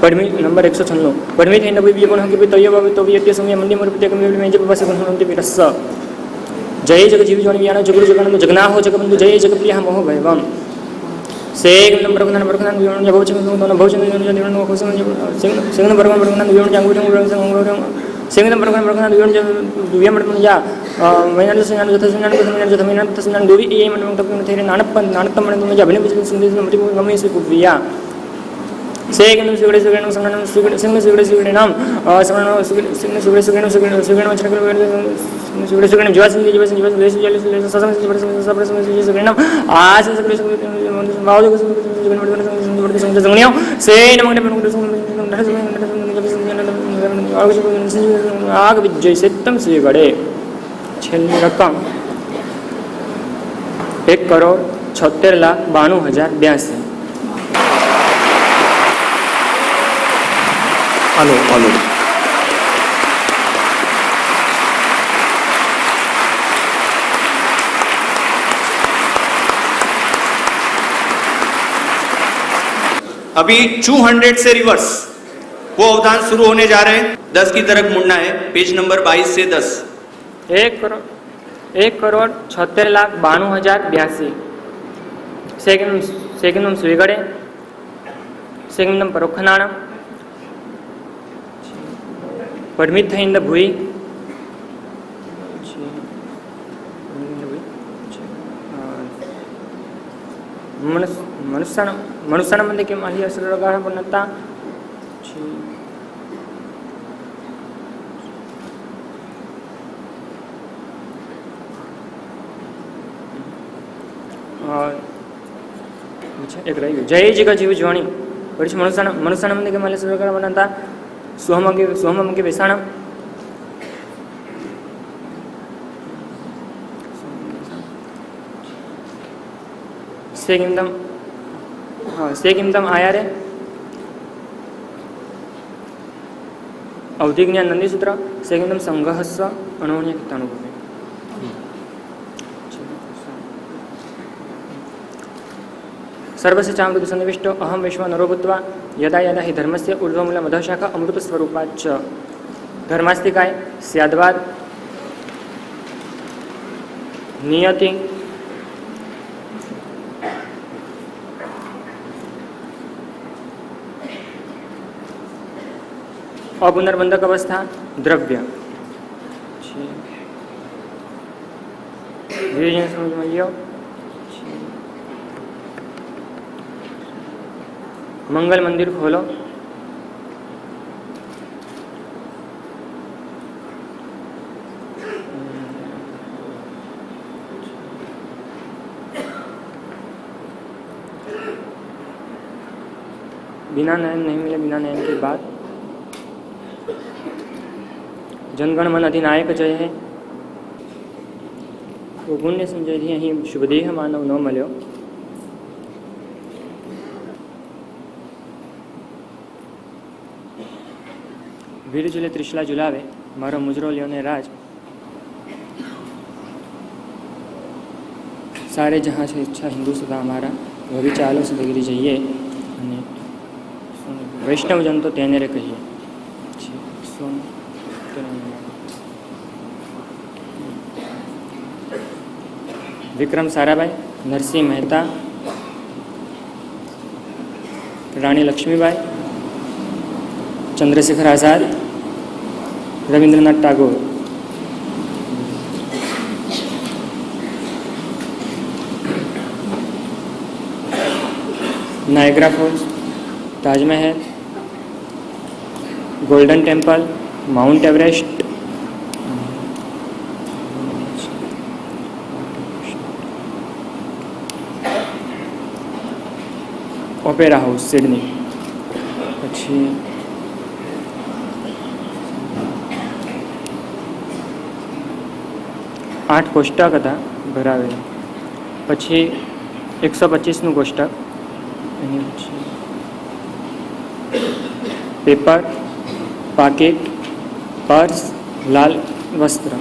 पढ़मी नंबर 196 पढ़मी थे नबी कोन हम के तय बाबू तो ये समय मंडी मोर प्रत्येक में में जब बस कोन होते रस जय जग जीव जन ज्ञान जगुरु जगन जगना हो जगबंधु जय जगप्रिय हम हो भयवम सेग नंबर प्रखंड प्रखंड विवरण भौचन दोनों भौचन विवरण को सेग नंबर प्रखंड विवरण जांगु सेग नंबर प्रखंड विवरण विवरण मन जा मैंने संज्ञान जथा संज्ञान तस्ज्ञान दूरी ए मन तक थेरे नानपन नानतम मन जा अभिनय बिजली संदेश मति गमे से कुबिया सेग नंबर सुगड़े सुगड़े संगण सुगड़े सुगड़े नाम संगण सुगड़े सुगड़े जीवास ससम सुगड़े नाम आज सुगड़े संगणियो से आग विजय सिद्धम से गड़े छेल्ली रकम 1,76,92,082 हेलो हेलो अभी 200 से रिवर्स वो अवधान शुरू होने जा रहे हैं। 10 की तरफ मुड़ना है, पेज नंबर 22 से 10। 1,76,92,082 सेकंड स्वीगड़े सेकंड परोखनाण पड़मित इंद भूई मनुष्य मध्ये के माली असरगाह बनता एक रही जय जी का जीव ज्वाणी मनुष्य मध्ये के माली असरगाह बनता सोहम के बेसाण सेकिंदम आया रे अवधि ज्ञान नंदी सूत्र सेकिंदम संघहस्स अणोन्य कितानुभवे सर्वस्य चामृत सन्निविष्टो अहम विश्व नरो भूत्वा यदा यदा हि धर्मस्य ऊर्ध्वमूल मधशाखा अमृत स्वरूपाच्च धर्मास्ति काय स्याद्वाद नियति अपुनर्बंधक अवस्था द्रव्य समझ में लियो मंगल मंदिर खोलो बिना नयन नहीं मिले बिना नयन के बाद जनगण मन अधिनायक जय है वो पुण्य संजय थी अहीं शुभदेह मानव न मल्यो वीर जुले त्रिशला जुलावे मारो मुजरो लियो ने राज सारे जहाँ से इच्छा हिंदू सदा हमारा वो भी चालो से डिग्री चाहिए वैष्णव जन तो तेने रे कहिए विक्रम साराभाई नरसिंह मेहता रानी Lakshmibai, Chandrashekhar Azad, Rabindranath Tagore. Niagara false, Taj Mahal, golden temple, mount Everest, opera house Sydney. પછી 8 કોષ્ટક હતા ભરાવેલા, પછી 125નું કોષ્ટક, એની પછી પેપર, પાકીટ, પર્સ, લાલ વસ્ત્ર,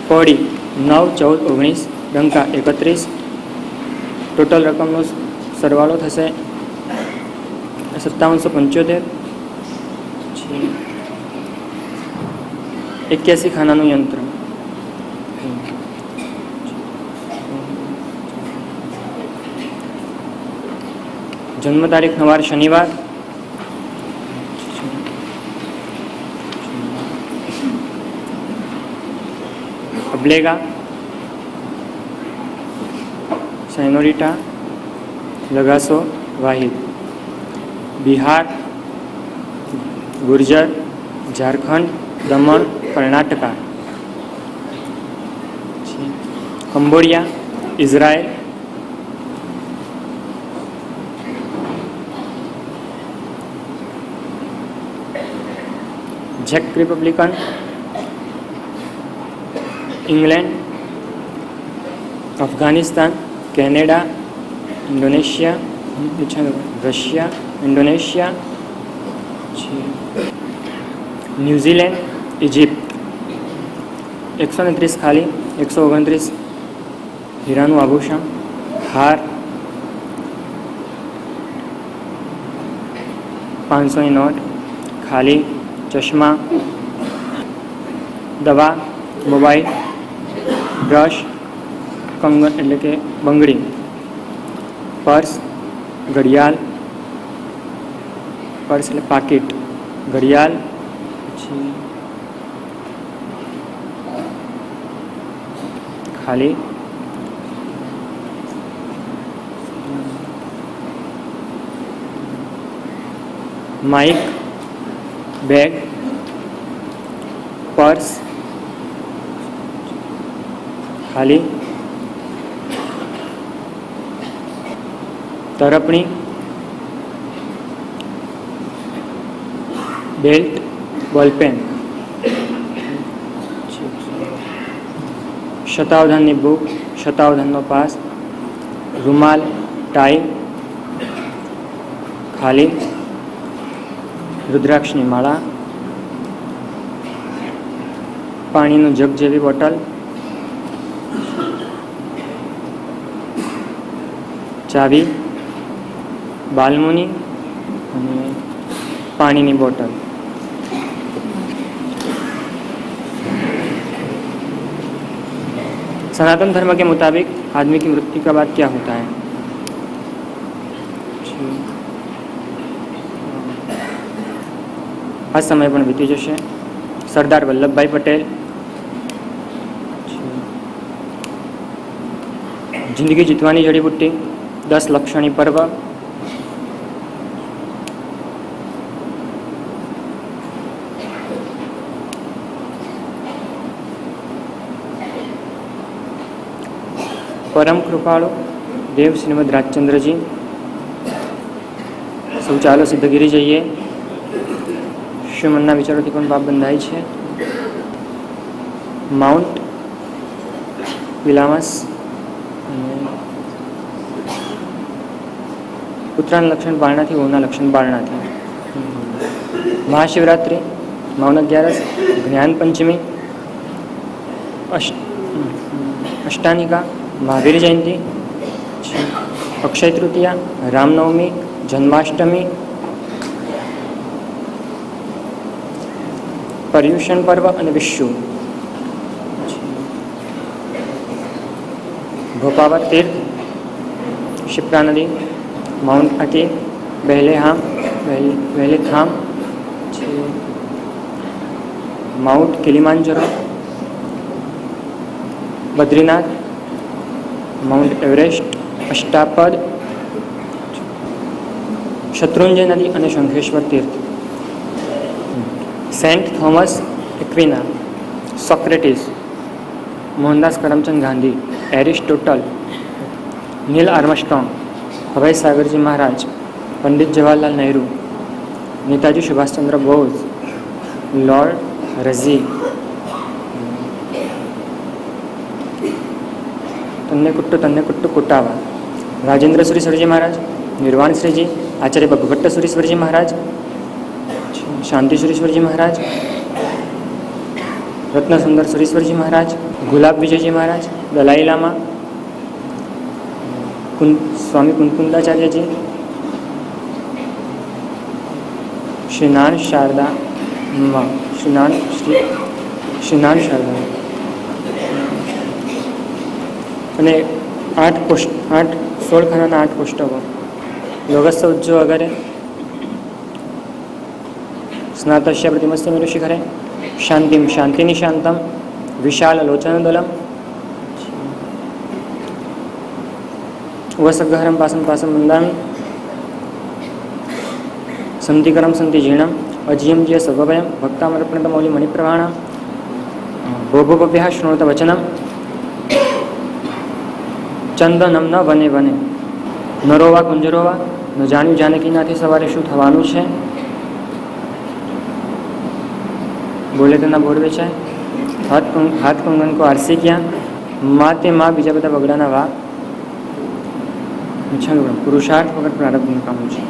કોડી 9, 14, 19, ડંકા 31, ટોટલ રકમનો સરવાળો થશે 5775। 81 ખાનાનું યંત્ર, જન્મ તારીખ નવાર શનિવાર, અબ્લેગા, सेनोरिटा लगासो वाहिद, बिहार, गुर्जर, झारखंड, दमन, कर्नाटका, कंबोडिया, इजराइल, चेक Republican, England, Afghanistan, Canada, Indonesia, Russia, Indonesia, New Zealand, Egypt. 129 खाली, 129 हीराનું આભૂષણ, હાર, 500ની નોટ, ખાલી, ચશ્મા, દવા, મોબાઈલ, બ્રશ, કંગન એટલે કે બંગડી, પર્સ, ઘડિયાળ, પર્સ એટલે પાકીટ, ઘડિયાળ, પછી ખાલી, માઇક, બેગ, પર્સ, ખાલી, તરપણી, બેલ્ટ, બોલપેન, શતાવધાનની બુક, શતાવધાનનો પાસ, રૂમાલ, ટાઈ, ખાલી, રુદ્રાક્ષની માળા, પાણીનું જગ જેવી બોટલ, ચાવી, બાલમુની અને પાણીની બોટલ। सनातन धर्म के मुताबिक आदमी की मृत्यु के बाद क्या होता है? आ समय पण बीती जशे। सरदार वल्लभभाई पटेल, जिंदगी जीतवानी जड़ीबूटी, 10 लक्षणी पर्व, परम कृपाळु देव श्रीमद राजचंद्रजी। सौ चालो सिद्धगिरी जईए। श्रीमनना विचारोथी पण पाप बंधाय छे। माउंट विलामस, उत्तरायण लक्षण बारना थी, ओना लक्षण बारना थी। महाशिवरात्रि, मौन 11, ज्ञान पंचमी, अष्टानिका, महावीर जयंती, अक्षय तृतीया, रामनवमी, जन्माष्टमी, पर्युषण पर्व और विषु, भोपावर तीर्थ, शिप्रा नदी, माउंट आकी, बेहले खाम, mount Kilimanjaro, Badrinath, mount Everest, Ashtapad, Shatrunjay नदी और शंखेश्वर तीर्थ, saint Thomas Aquinas, Socrates, Mohandas Karamchand Gandhi, Aristotle, Neil Armstrong, हवाई सागर जी महाराज, पंडित जवाहरलाल नेहरू, नेताजी सुभाष चंद्र बोस, लॉर्ड रजी, तन्नेकुट्टू कुट्टावा, राजेंद्र सुरीश्वरजी महाराज, निर्वाण श्री जी, आचार्य भगवट्ट सुरीश्वरजी महाराज, शांति सुरीश्वरजी महाराज, रत्न सुंदर सुरीश्वरजी महाराज, गुलाब विजयजी महाराज, दलाई लामा, स्वामी कुंकुंदाचार्य जी, श्रीनान शारदा माँ, श्रीनान शारदा અને 16 ખાનાના 8 પુસ્તકો, યોગસ્થ ઉજ્જો વગેરે, સ્નાતસ્ય પ્રતિમસ્ય મેરુ શિખરે, શાંતિમ શાંતિની શાંતમ, વિશાલ લોચનદલમ, વસગહરમ પાસમ પાસમ મંદામી, સંતિકરમ સંતિ જીર્ણમ, અજીયમ જીય સર્વભયમ, ભક્તામર્પણત મૌલિ મણિપ્રવાણમ, ભોભોભવ્યઃ શૃણોત વચનમ, ચંદનમ ન બને બને, નરોવા કુંજરોવા, ન જાણ્યું જાનકીનાથી સવારે શું થવાનું છે, બોલે તેના બોર વેચાય, હાથ કંગન કો આરસી ક્યાં, માં તે માં, બીજા બધા બગડાના વા, પુરુષાર્થ વગર પ્રારબ્ધનું કામ છે,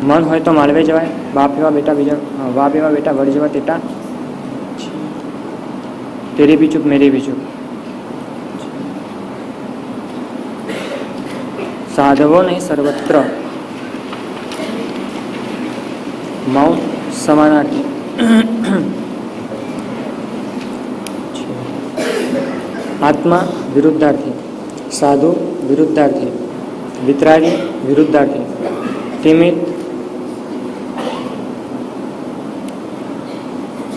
મન હોય તો માલવે જવાય, બાપ એવા બેટા વડ જેવા તેટા, તેરી બી ચૂપ મેરી બી ચૂપ, સાધવો નહીં સર્વત્ર, મૌન સમાનાર્થી, આત્મા વિરુદ્ધાર્થી, સાધુ વિરુદ્ધાર્થી, વિતરાગી વિરુદ્ધાર્થી, તિમિત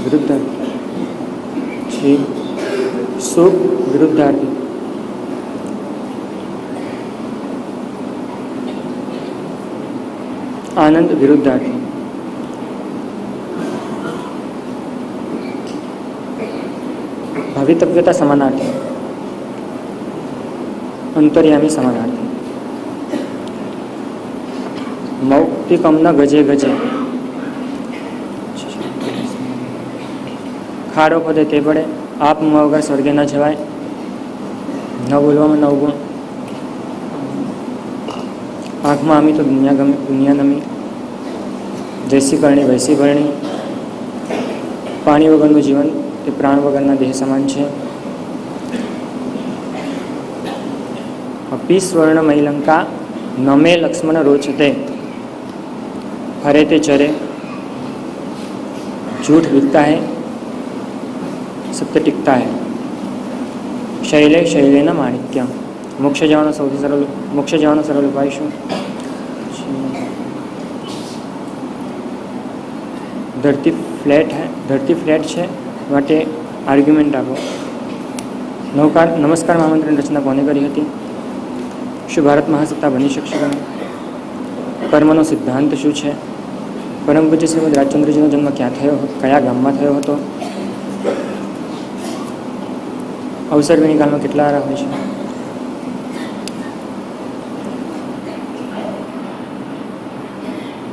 વિરુદ્ધાર્થી, સુખ વિરુદ્ધાર્થી, आनंद विरुद्धार्थी, भवितव्यता समानार्थी, अंतर्यामी समानार्थी, मौक्तिकम न गजे गजे, खाड़ो पदे ते पड़े, आप मुँह वगर स्वर्गे न जवाय, न बोलवा में नवगुण, आँख में आमी तो दुनिया गमी दुनिया नमी, जैसी करणी वैसी भरणी, पाणी वगरનું જીવન તે પ્રાણ વગરના દેહ સમાન છે, अपि स्वर्णमयी लंका नमे लक्ष्मण रोचते, हरे ते चरे, झूठ बिकता है सत्य टिकता है, शैले शैलेन माणिक्यम, मोक्ष जવાનો સરળ ઉપાય શું? ધરતી ફ્લેટ છે માટે આર્ગ્યુમેન્ટ આપો. નમસ્કાર આમંત્રણ રચના કોને કરી હતી? શું ભારત મહાસત્તા બની શકશે કે નહીં? કર્મનો સિદ્ધાંત શું છે? પરમ પૂજ્ય શ્રીમદ રાજચંદ્રજીનો જન્મ કયા ગામમાં થયો હતો? અવસર વિનિકાલમાં કેટલા આરા હોય છે?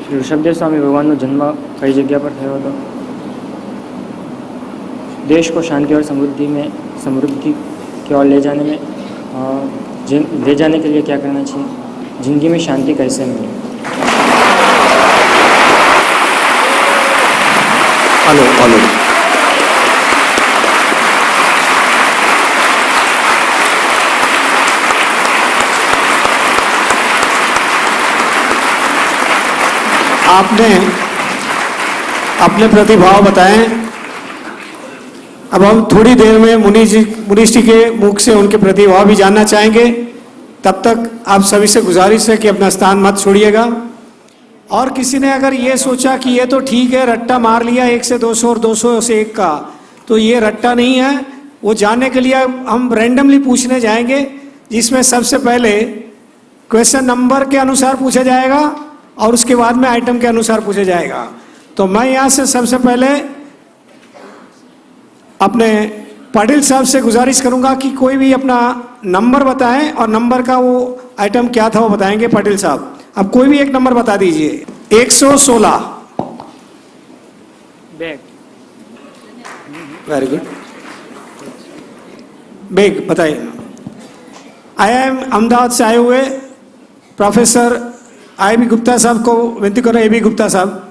श्री ऋषभदेव स्वामी भगवान નો जन्म कई जगह पर થયો હતો? देश को शांति और समृद्धि की ओर ले जाने के लिए क्या करना चाहिए? जिंदगी में शांति कैसे मिले? हेलो आपने अपने प्रतिभाव बताएं. अब हम थोड़ी देर में मुनीश जी के मुख से उनके प्रतिभाव भी जानना चाहेंगे. तब तक आप सभी से गुजारिश है कि अपना स्थान मत छोड़िएगा। और किसी ने अगर ये सोचा कि ये तो ठीक है, रट्टा मार लिया 1 से 200 और 200 से 1 का, तो ये रट्टा नहीं है। वो जानने के लिए हम रैंडमली पूछने जाएंगे, जिसमें सबसे पहले क्वेश्चन नंबर के अनुसार पूछा जाएगा और उसके बाद में आइटम के अनुसार पूछा जाएगा। तो मैं यहाँ से सबसे पहले अपने पाटिल साहब से गुजारिश करूंगा कि कोई भी अपना नंबर बताएं और नंबर का वो आइटम क्या था वो बताएंगे। पाटिल साहब अब कोई भी एक नंबर बता दीजिए। 116। बैग। Very good. बैग बताइए। IIM अहमदाबाद से आए हुए प्रोफेसर IB गुप्ता साहब को विनती करो। AB गुप्ता साहब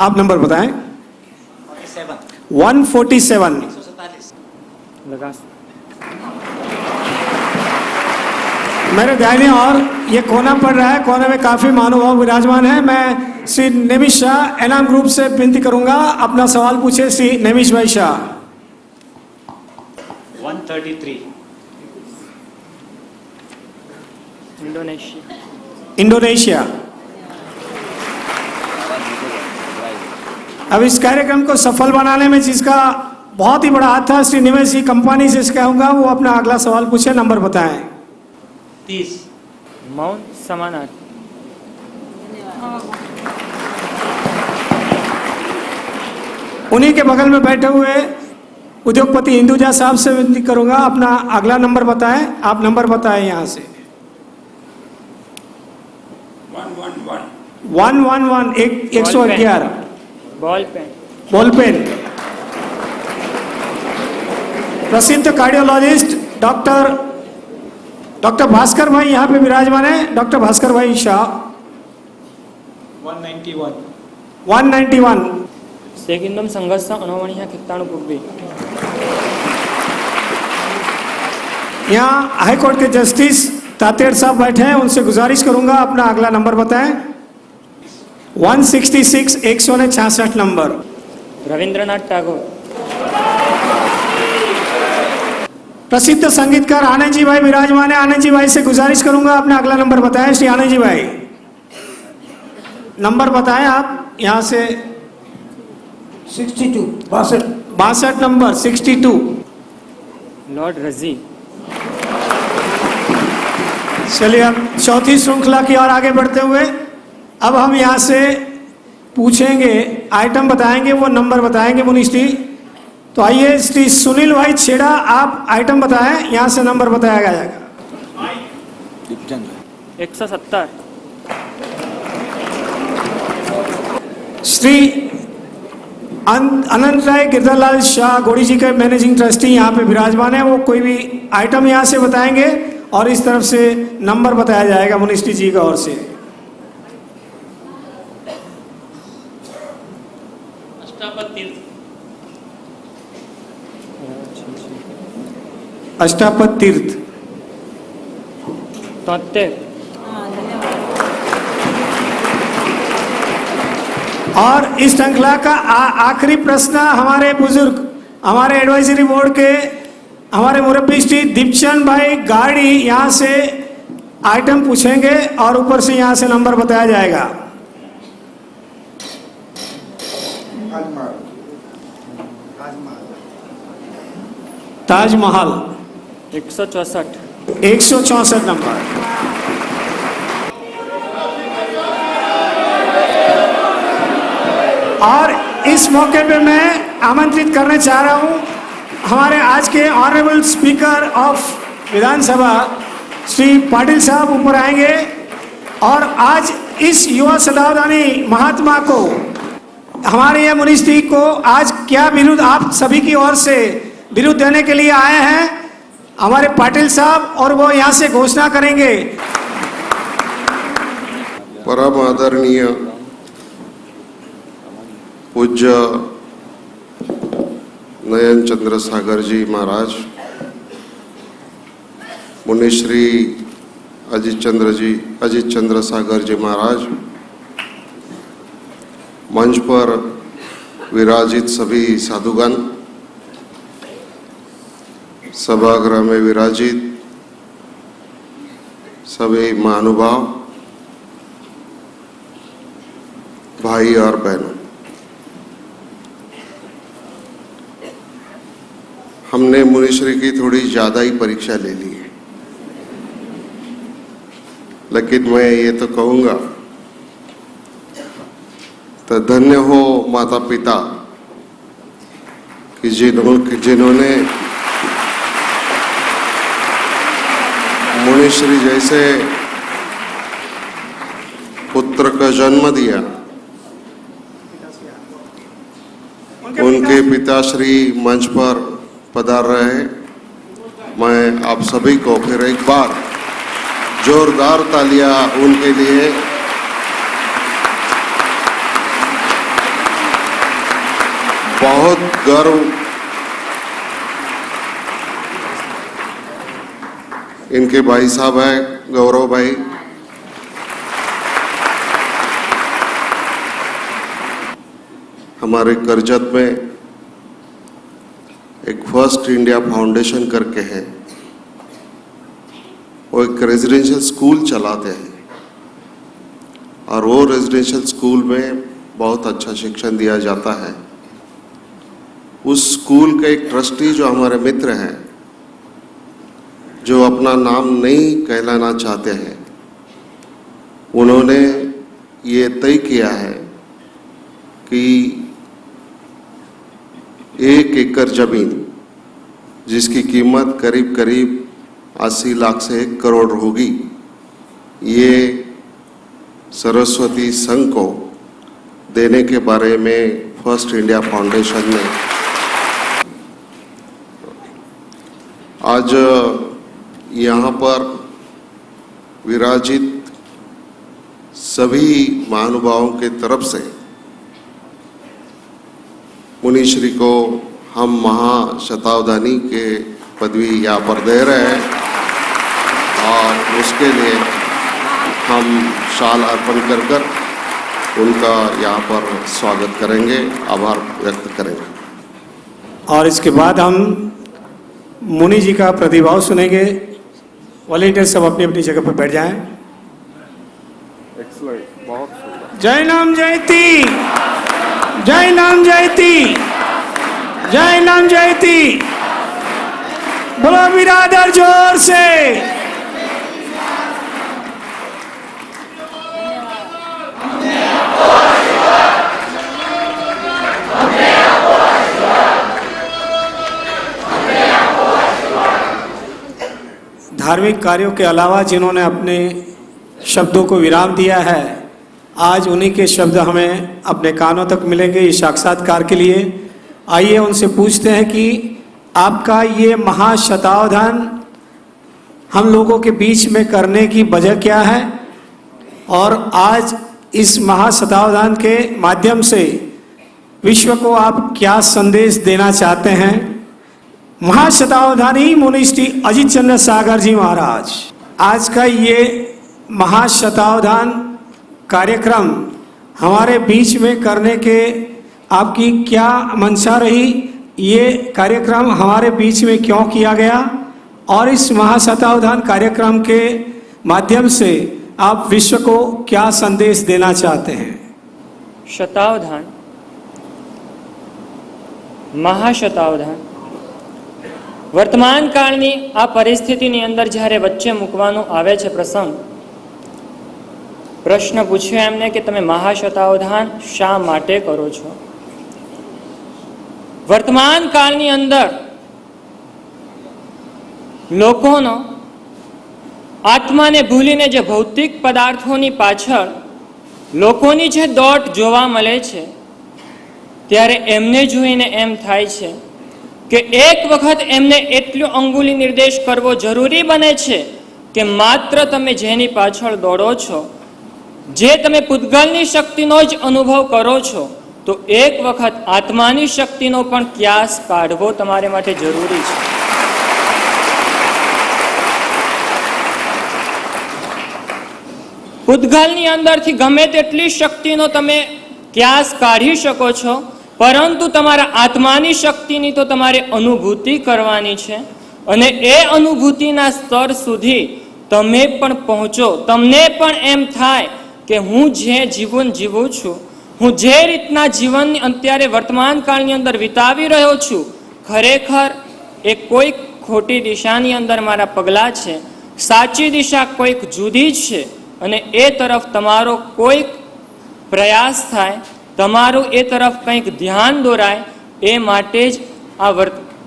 आप नंबर बताएं। 147। लगा। मेरे दाहिने और ये कोना पड़ रहा है, कोने में काफी महानुभाव विराजमान है। मैं श्री नेमिश शाह एनाम ग्रुप से विनती करूंगा अपना सवाल पूछे। श्री नेमिश भाई शाह। 133। इंडोनेशिया। अब इस कार्यक्रम को सफल बनाने में जिसका बहुत ही बड़ा हाथ था, श्री निवेश जी कंपनी से कहूंगा वो अपना अगला सवाल पूछे। नंबर बताएं। 30। माउंट समानार्थ। उन्हीं के बगल में बैठे हुए उद्योगपति हिंदुजा साहब से विनती करूंगा अपना अगला नंबर बताएं। आप नंबर बताएं यहां से। 111। 111। Ball pen. Ball pen. प्रसिद्ध कार्डियोलॉजिस्ट डॉक्टर भास्कर भाई यहाँ पे विराजमान है। डॉक्टर भास्कर भाई शाह। 191। सेकिंदम संघर्ष अनवणीय किताणु पुब्बी। यहाँ हाईकोर्ट के जस्टिस तातेड़ साहब बैठे हैं, उनसे गुजारिश करूंगा अपना अगला नंबर बताएं। 166। 166 नंबर। रविंद्रनाथ टैगोर। प्रसिद्ध संगीतकार आनंद जी भाई विराजमान है। आनंद जी भाई से गुजारिश करूंगा अपना अगला नंबर बताएं। श्री आनंद जी भाई नंबर बताएं आप यहां से। 62। 62 नंबर। 62। लॉर्ड रजी। चलिए अब चौथी श्रृंखला की ओर आगे बढ़ते हुए अब हम यहाँ से पूछेंगे, आइटम बताएंगे, वो नंबर बताएंगे मुनीष जी। तो आइए श्री सुनील भाई छेड़ा आप आइटम बताएं, यहाँ से नंबर बताया जाएगा। 170। श्री अनंत राय गिरधरलाल शाह गोड़ी जी के मैनेजिंग ट्रस्टी यहाँ पे विराजमान है। वो कोई भी आइटम यहाँ से बताएंगे और इस तरफ से नंबर बताया जाएगा मुनिष्ठी जी की ओर से। अष्टापद तीर्थ। 73। और इस श्रृंखला का आखिरी प्रश्न हमारे बुजुर्ग, हमारे एडवाइजरी बोर्ड के हमारे मुरब्बी श्री दीपचंद भाई गाड़ी यहाँ से आइटम पूछेंगे और ऊपर से यहाँ से नंबर बताया जाएगा। ताजमहल। 164। 164 नंबर। और इस मौके पे मैं आमंत्रित करना चाह रहा हूं हमारे आज के ऑनरेबल स्पीकर ऑफ विधानसभा श्री पाटिल साहब ऊपर आएंगे और आज इस युवा सदावधानी महात्मा को, हमारे यह मुनिष्ठी को आज क्या बिरुद आप सभी की ओर से बिरुद देने के लिए आए हैं हमारे पाटिल साहब, और वो यहाँ से घोषणा करेंगे। परम आदरणीय पूज्य नयन चंद्र सागर जी महाराज, मुनिश्री अजित चंद्र सागर जी महाराज, मंच पर विराजित सभी साधुगण, सभागृह में विराजित सभी महानुभाव, भाई और बहनों, हमने मुनिश्री की थोड़ी ज़्यादा ही परीक्षा ले ली है, लेकिन मैं ये तो कहूँगा, तो धन्य हो माता पिता कि जिन्होंने मुनिश्री जैसे पुत्र का जन्म दिया। उनके पिताश्री मंच पर पधार रहे। मैं आप सभी को फिर एक बार जोरदार तालियां उनके लिए। बहुत गर्व इनके भाई साहब है गौरव भाई, हमारे करजत में एक फर्स्ट इंडिया फाउंडेशन करके है, वो एक रेजिडेंशियल स्कूल चलाते हैं और वो रेजिडेंशियल स्कूल में बहुत अच्छा शिक्षण दिया जाता है। उस स्कूल के एक ट्रस्टी जो हमारे मित्र हैं, जो अपना नाम नहीं कहलाना चाहते हैं, उन्होंने ये तय किया है कि 1 एकड़ जमीन जिसकी कीमत करीब करीब 80 लाख से 1 करोड़ होगी, ये सरस्वती संघ को देने के बारे में फर्स्ट इंडिया फाउंडेशन ने आज यहाँ पर विराजित सभी महानुभावों के तरफ से मुनिश्री को हम महाशतावधानी के पदवी यहाँ पर दे रहे हैं और उसके लिए हम शाल अर्पण कर कर उनका यहाँ पर स्वागत करेंगे, आभार व्यक्त करेंगे। और इसके बाद हम मुनि जी का प्रतिभाव सुनेंगे। वॉलेंटियर सब अपनी अपनी जगह पर बैठ जाएं। जय नाम जयती, जय नाम जयती, जय नाम जयती। बोलो बिरादर जोर से। धार्मिक कार्यों के अलावा जिन्होंने अपने शब्दों को विराम दिया है, आज उन्हीं के शब्द हमें अपने कानों तक मिलेंगे इस साक्षात्कार के लिए। आइए उनसे पूछते हैं कि आपका ये महाशतावधान हम लोगों के बीच में करने की वजह क्या है, और आज इस महाशतावधान के माध्यम से विश्व को आप क्या संदेश देना चाहते हैं। महाशतावधानी मुनिश्री अजित चंद्र सागर जी महाराज, आज का ये महाशतावधान कार्यक्रम हमारे बीच में करने के आपकी क्या मंशा रही, ये कार्यक्रम हमारे बीच में क्यों किया गया, और इस महाशतावधान कार्यक्रम के माध्यम से आप विश्व को क्या संदेश देना चाहते हैं। शतावधान, महाशतावधान વર્તમાન કાળની આ પરિસ્થિતિની અંદર જ્યારે વચ્ચે મૂકવાનો આવે છે પ્રસંગ, પ્રશ્ન પૂછ્યો એમને કે તમે મહાશતાવધાન શા માટે કરો છો। વર્તમાન કાળની અંદર લોકોનો આત્માને ભૂલીને જે ભૌતિક પદાર્થોની પાછળ લોકોની જે દોટ જોવા મળે છે, ત્યારે એમને જોઈને એમ થાય છે કે એક વખત એમને એટલો અંગુલી નિર્દેશ કરવો જરૂરી બને છે કે માત્ર તમે જેની પાછળ દોડો છો, જે તમે પૂતગલની શક્તિનો જ અનુભવ કરો છો, તો એક વખત આત્માની શક્તિનો પણ ક્યાસ કાઢવો તમારે માટે જરૂરી છે। પૂતગલની અંદરથી ગમે તેટલી શક્તિનો તમે ક્યાસ કાઢી શકો છો, પરંતુ તમારા આત્માની શક્તિની તો તમારે અનુભૂતિ કરવાની છે, અને એ અનુભૂતિના સ્તર સુધી તમે પણ પહોંચો, તમને પણ એમ થાય કે હું જે જીવન જીવું છું, હું જે રીતના જીવનની અત્યારે વર્તમાન કાળની અંદર વિતાવી રહ્યો છું, ખરેખર એ કોઈક ખોટી દિશાની અંદર મારા પગલાં છે, સાચી દિશા કોઈક જુદી છે, અને એ તરફ તમારો કોઈક પ્રયાસ થાય, તમારું એ તરફ કંઈક ધ્યાન દોરાય, એ માટે જ આ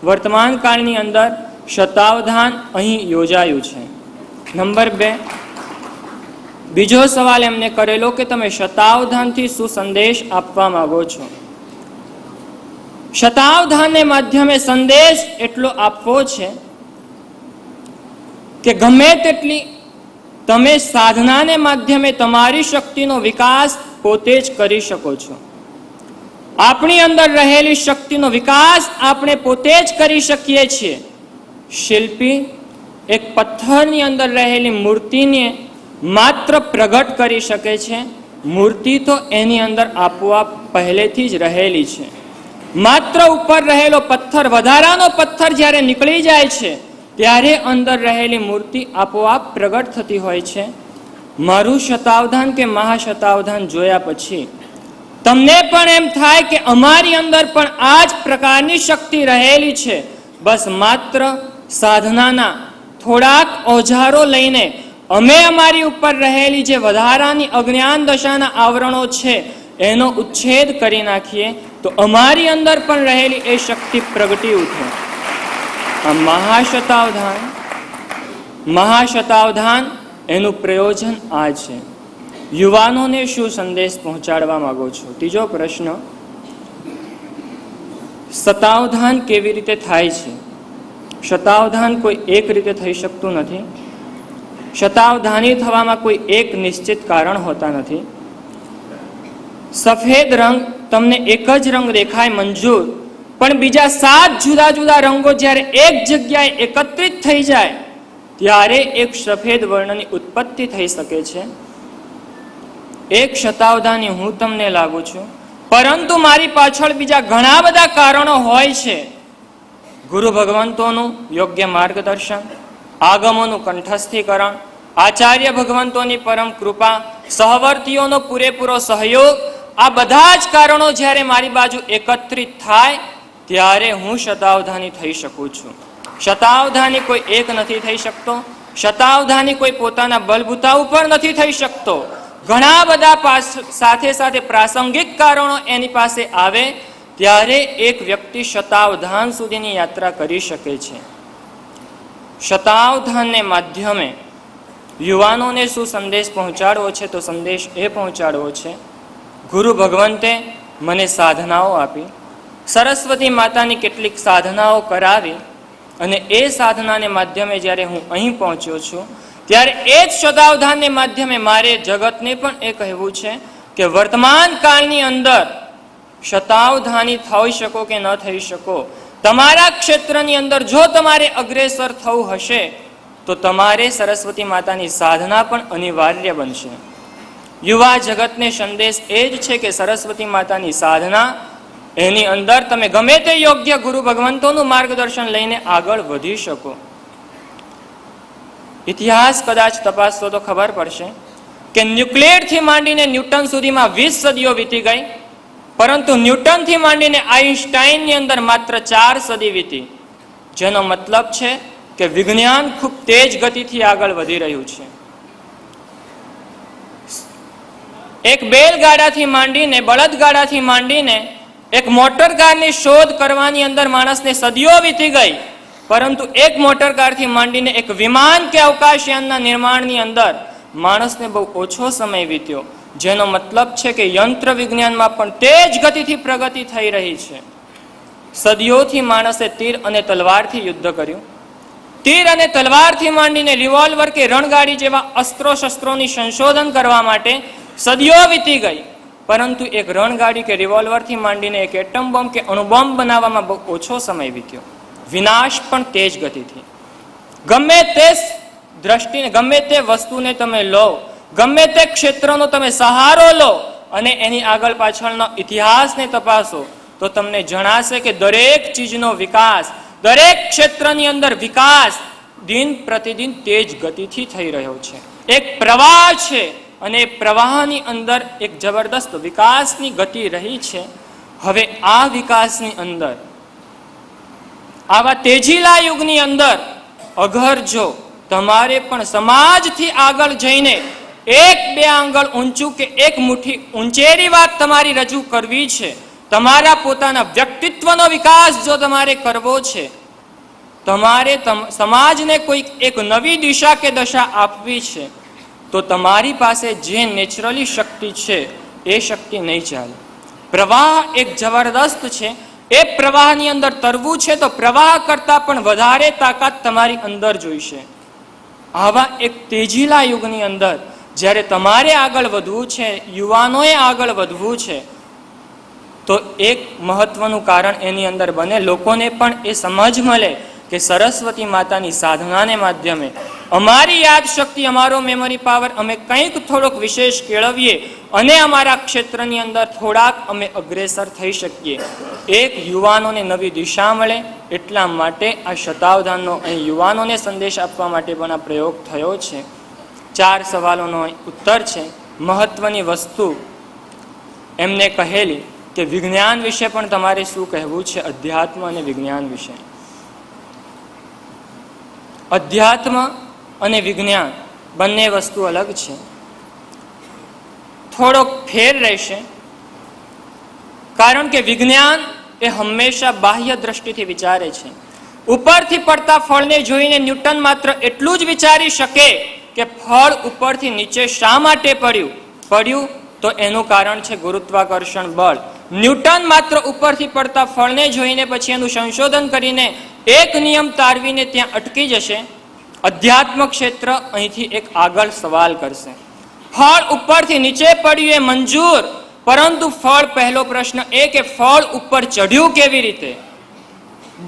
વર્તમાન કાળની અંદર શતાવધાન અહીં યોજાયું છે. નંબર 2, બીજો સવાલ એમને કરેલો કે તમે શતાવધાનથી શું સંદેશ આપવા માંગો છો. શતાવધાનને માધ્યમે સંદેશ એટલો આપવો છે કે ગમે તેટલી તમે સાધનાને માધ્યમે તમારી શક્તિનો વિકાસ પોતે જ કરી શકો છો. આપણી અંદર રહેલી શક્તિનો વિકાસ આપણે પોતે જ કરી શકીએ છીએ. શિલ્પી એક પથ્થરની અંદર રહેલી મૂર્તિને માત્ર પ્રગટ કરી શકે છે. મૂર્તિ તો એની અંદર આપોઆપ પહેલેથી જ રહેલી છે. માત્ર ઉપર રહેલો પથ્થર, વધારાનો પથ્થર જ્યારે નીકળી જાય છે ત્યારે અંદર રહેલી મૂર્તિ આપોઆપ પ્રગટ થતી હોય છે. મારું શતાવધાન કે મહાશતાવધાન જોયા પછી તમને પણ એમ થાય કે અમારી અંદર પણ આ જ પ્રકારની શક્તિ રહેલી છે. બસ માત્ર સાધનાના થોડાક ઓજારો લઈને અમે અમારી ઉપર રહેલી જે વધારાની અજ્ઞાન દશાના આવરણો છે એનો ઉચ્છેદ કરી નાખીએ તો અમારી અંદર પણ રહેલી એ શક્તિ પ્રગટી ઉઠે. આ મહાશતાવધાન એનું પ્રયોજન આ છે. યુવાનોને શું સંદેશ પહોંચાડવા માંગો છો? ત્રીજો પ્રશ્ન, શતાવધાન કેવી રીતે થાય છે? શતાવધાન કોઈ એક રીતે થઈ શકતું નથી. શતાવધાની થવામાં કોઈ એક નિશ્ચિત કારણ હોતા નથી. સફેદ રંગ તમને એક જ રંગ દેખાય મંજૂર, પણ બીજા 7 જુદા જુદા રંગો જ્યારે એક જગ્યાએ એકત્રિત થઈ જાય ત્યારે એક સફેદ વર્ણની ઉત્પત્તિ થઈ શકે છે. એક શતાવધાની હું તમને લાગુ છું, પરંતુ મારી પાછળ બીજા ઘણા બધા કારણો હોય છે. ગુરુ ભગવંતોનું યોગ્ય માર્ગદર્શન, આગમોનું કંઠસ્થીકરણ, આચાર્ય ભગવંતોની પરમ કૃપા, સહવર્તીઓનો પૂરેપૂરો સહયોગ, આ બધા જ કારણો જ્યારે મારી બાજુ એકત્રિત થાય ત્યારે હું શતાવધાની થઈ શકું છું. શતાવધાની કોઈ એક નથી થઈ શકતો. શતાવધાની કોઈ પોતાના બલબૂતા ઉપર નથી થઈ શકતો. ઘણા બધા સાથે સાથે પ્રાસંગિક કારણો એની પાસે આવે ત્યારે એક વ્યક્તિ શતાવધાન સુધીની યાત્રા કરી શકે છે. શતાવધાનને માધ્યમે યુવાનોને શું સંદેશ પહોંચાડવો છે? તો સંદેશ એ પહોંચાડવો છે, ગુરુ ભગવંતે મને સાધનાઓ આપી, સરસ્વતી માતાની કેટલીક સાધનાઓ કરાવી, અને એ સાધનાને માધ્યમે જ્યારે હું અહીં પહોંચ્યો છું ત્યારે એ જ શતાવધાનને માધ્યમે મારે જગતને પણ એ કહેવું છે કે વર્તમાન કાળની અંદર શતાવધાની થઈ શકો કે ન થઈ શકો, તમારા ક્ષેત્રની અંદર જો તમારે અગ્રેસર થવું હશે તો તમારે સરસ્વતી માતાની સાધના પણ અનિવાર્ય બનશે. યુવા જગતને સંદેશ એ જ છે કે સરસ્વતી માતાની સાધના, એની અંદર તમે ગમે તે યોગ્ય ગુરુ ભગવંતોનું માર્ગદર્શન લઈને આગળ વધી શકો. ઇતિહાસ કદાચ તપાસતો તો ખબર પડશે કે ન્યુક્લિયરથી માંડીને ન્યૂટન સુધીમાં 20 સદીઓ વીતી ગઈ, પરંતુ ન્યૂટનથી માંડીને આઈન્સ્ટાઈનની અંદર માત્ર 4 સદી વીતી. જેનો મતલબ છે કે વિજ્ઞાન ખૂબ તેજ ગતિથી આગળ વધી રહ્યું છે. એક બેલગાડાથી માંડીને, બળદગાડાથી માંડીને એક મોટર કારની શોધ કરવાની અંદર માણસને સદીઓ વીતી ગઈ, પરંતુ એક મોટર કારથી માંડીને એક વિમાન કે અવકાશયાનના નિર્માણની અંદર માણસને બહુ ઓછો સમય વીત્યો. જેનો મતલબ છે કે યંત્ર વિજ્ઞાનમાં પણ તેજ ગતિથી પ્રગતિ થઈ રહી છે. સદીઓથી માણસે તીર અને તલવારથી યુદ્ધ કર્યું. તીર અને તલવારથી માંડીને રિવોલ્વર કે રણગાડી જેવા અસ્ત્રો શસ્ત્રોની સંશોધન કરવા માટે સદીઓ વીતી ગઈ, પરંતુ એક રણગાડી કે રિવોલ્વરથી માંડીને એક એટમ બોમ્બ કે અણુબોમ્બ બનાવવામાં બહુ ઓછો સમય વીત્યો. વિનાશ પણ તેજ ગતિથી. ગમે તે દ્રષ્ટિને, ગમે તે વસ્તુને તમે લો, ગમે તે ક્ષેત્રનો તમે સહારો લો અને એની આગળ પાછળનો ઇતિહાસને તપાસો તો તમને જણાશે કે દરેક ચીજનો વિકાસ, દરેક ક્ષેત્રની અંદર વિકાસ દિન પ્રતિદિન તેજ ગતિથી થઈ રહ્યો છે. એક પ્રવાહ છે અને એ પ્રવાહની અંદર એક જબરદસ્ત વિકાસની ગતિ રહી છે. હવે આ વિકાસની અંદર, આવા તેજીલા યુગની અંદર અગર જો તમારે પણ સમાજથી આગળ જઈને એક બે આંગળ ઊંચું કે એક મુઠ્ઠી ઊંચેરી વાત તમારી રજૂ કરવી છે, તમારા પોતાના વ્યક્તિત્વનો વિકાસ જો તમારે કરવો છે, તમારે સમાજને કોઈક એક નવી દિશા કે દશા આપવી છે, તો તમારી પાસે જે નેચરલી શક્તિ છે એ શક્તિ નહીં ચાલે. પ્રવાહ એક જબરદસ્ત છે. એ પ્રવાહની અંદર તરવું છે તો પ્રવાહ કરતાં પણ વધારે તાકાત તમારી અંદર જોઈશે. આવા એક તેજીલા યુગની અંદર જ્યારે તમારે આગળ વધવું છે, યુવાનોએ આગળ વધવું છે, તો એક મહત્વનું કારણ એની અંદર બને, લોકોને પણ એ સમજ મળે કે સરસ્વતી માતાની સાધનાને માધ્યમે અમારી યાદ શક્તિ, અમારો મેમરી પાવર અમે કંઈક થોડોક વિશેષ કેળવીએ અને અમારા ક્ષેત્રની અંદર થોડાક અમે અગ્રેસર થઈ શકીએ. એક યુવાનોને નવી દિશા મળે એટલા માટે આ શતાવધાનનો અહીં યુવાનોને સંદેશ આપવા માટે પણ આ પ્રયોગ થયો છે. 4 સવાલોનો ઉત્તર છે. મહત્વની વસ્તુ એમને કહેલી કે વિજ્ઞાન વિશે પણ તમારે શું કહેવું છે, અધ્યાત્મ અને વિજ્ઞાન વિશે. અધ્યાત્મ અને વિજ્ઞાન બંને વસ્તુ અલગ છે. થોડોક ફેર રહેશે, કારણ કે વિજ્ઞાન એ હંમેશા બાહ્ય દ્રષ્ટિથી વિચારે છે. ઉપરથી પડતા ફળને જોઈને ન્યૂટન માત્ર એટલું જ વિચારી શકે કે ફળ ઉપરથી નીચે શા માટે પડ્યું તો એનું કારણ છે ગુરુત્વાકર્ષણ બળ. ન્યૂટન માત્ર ઉપરથી પડતા ફળને જોઈને પછી એનું સંશોધન કરીને એક નિયમ તારવીને ત્યાં અટકી જશે. અધ્યાત્મ ક્ષેત્ર અહીંથી એક આગળ સવાલ કરશે. ફળ ઉપરથી નીચે પડ્યું એ મંજૂર, પરંતુ ફળ, પહેલો પ્રશ્ન એ કે ફળ ઉપર ચઢ્યું કેવી રીતે?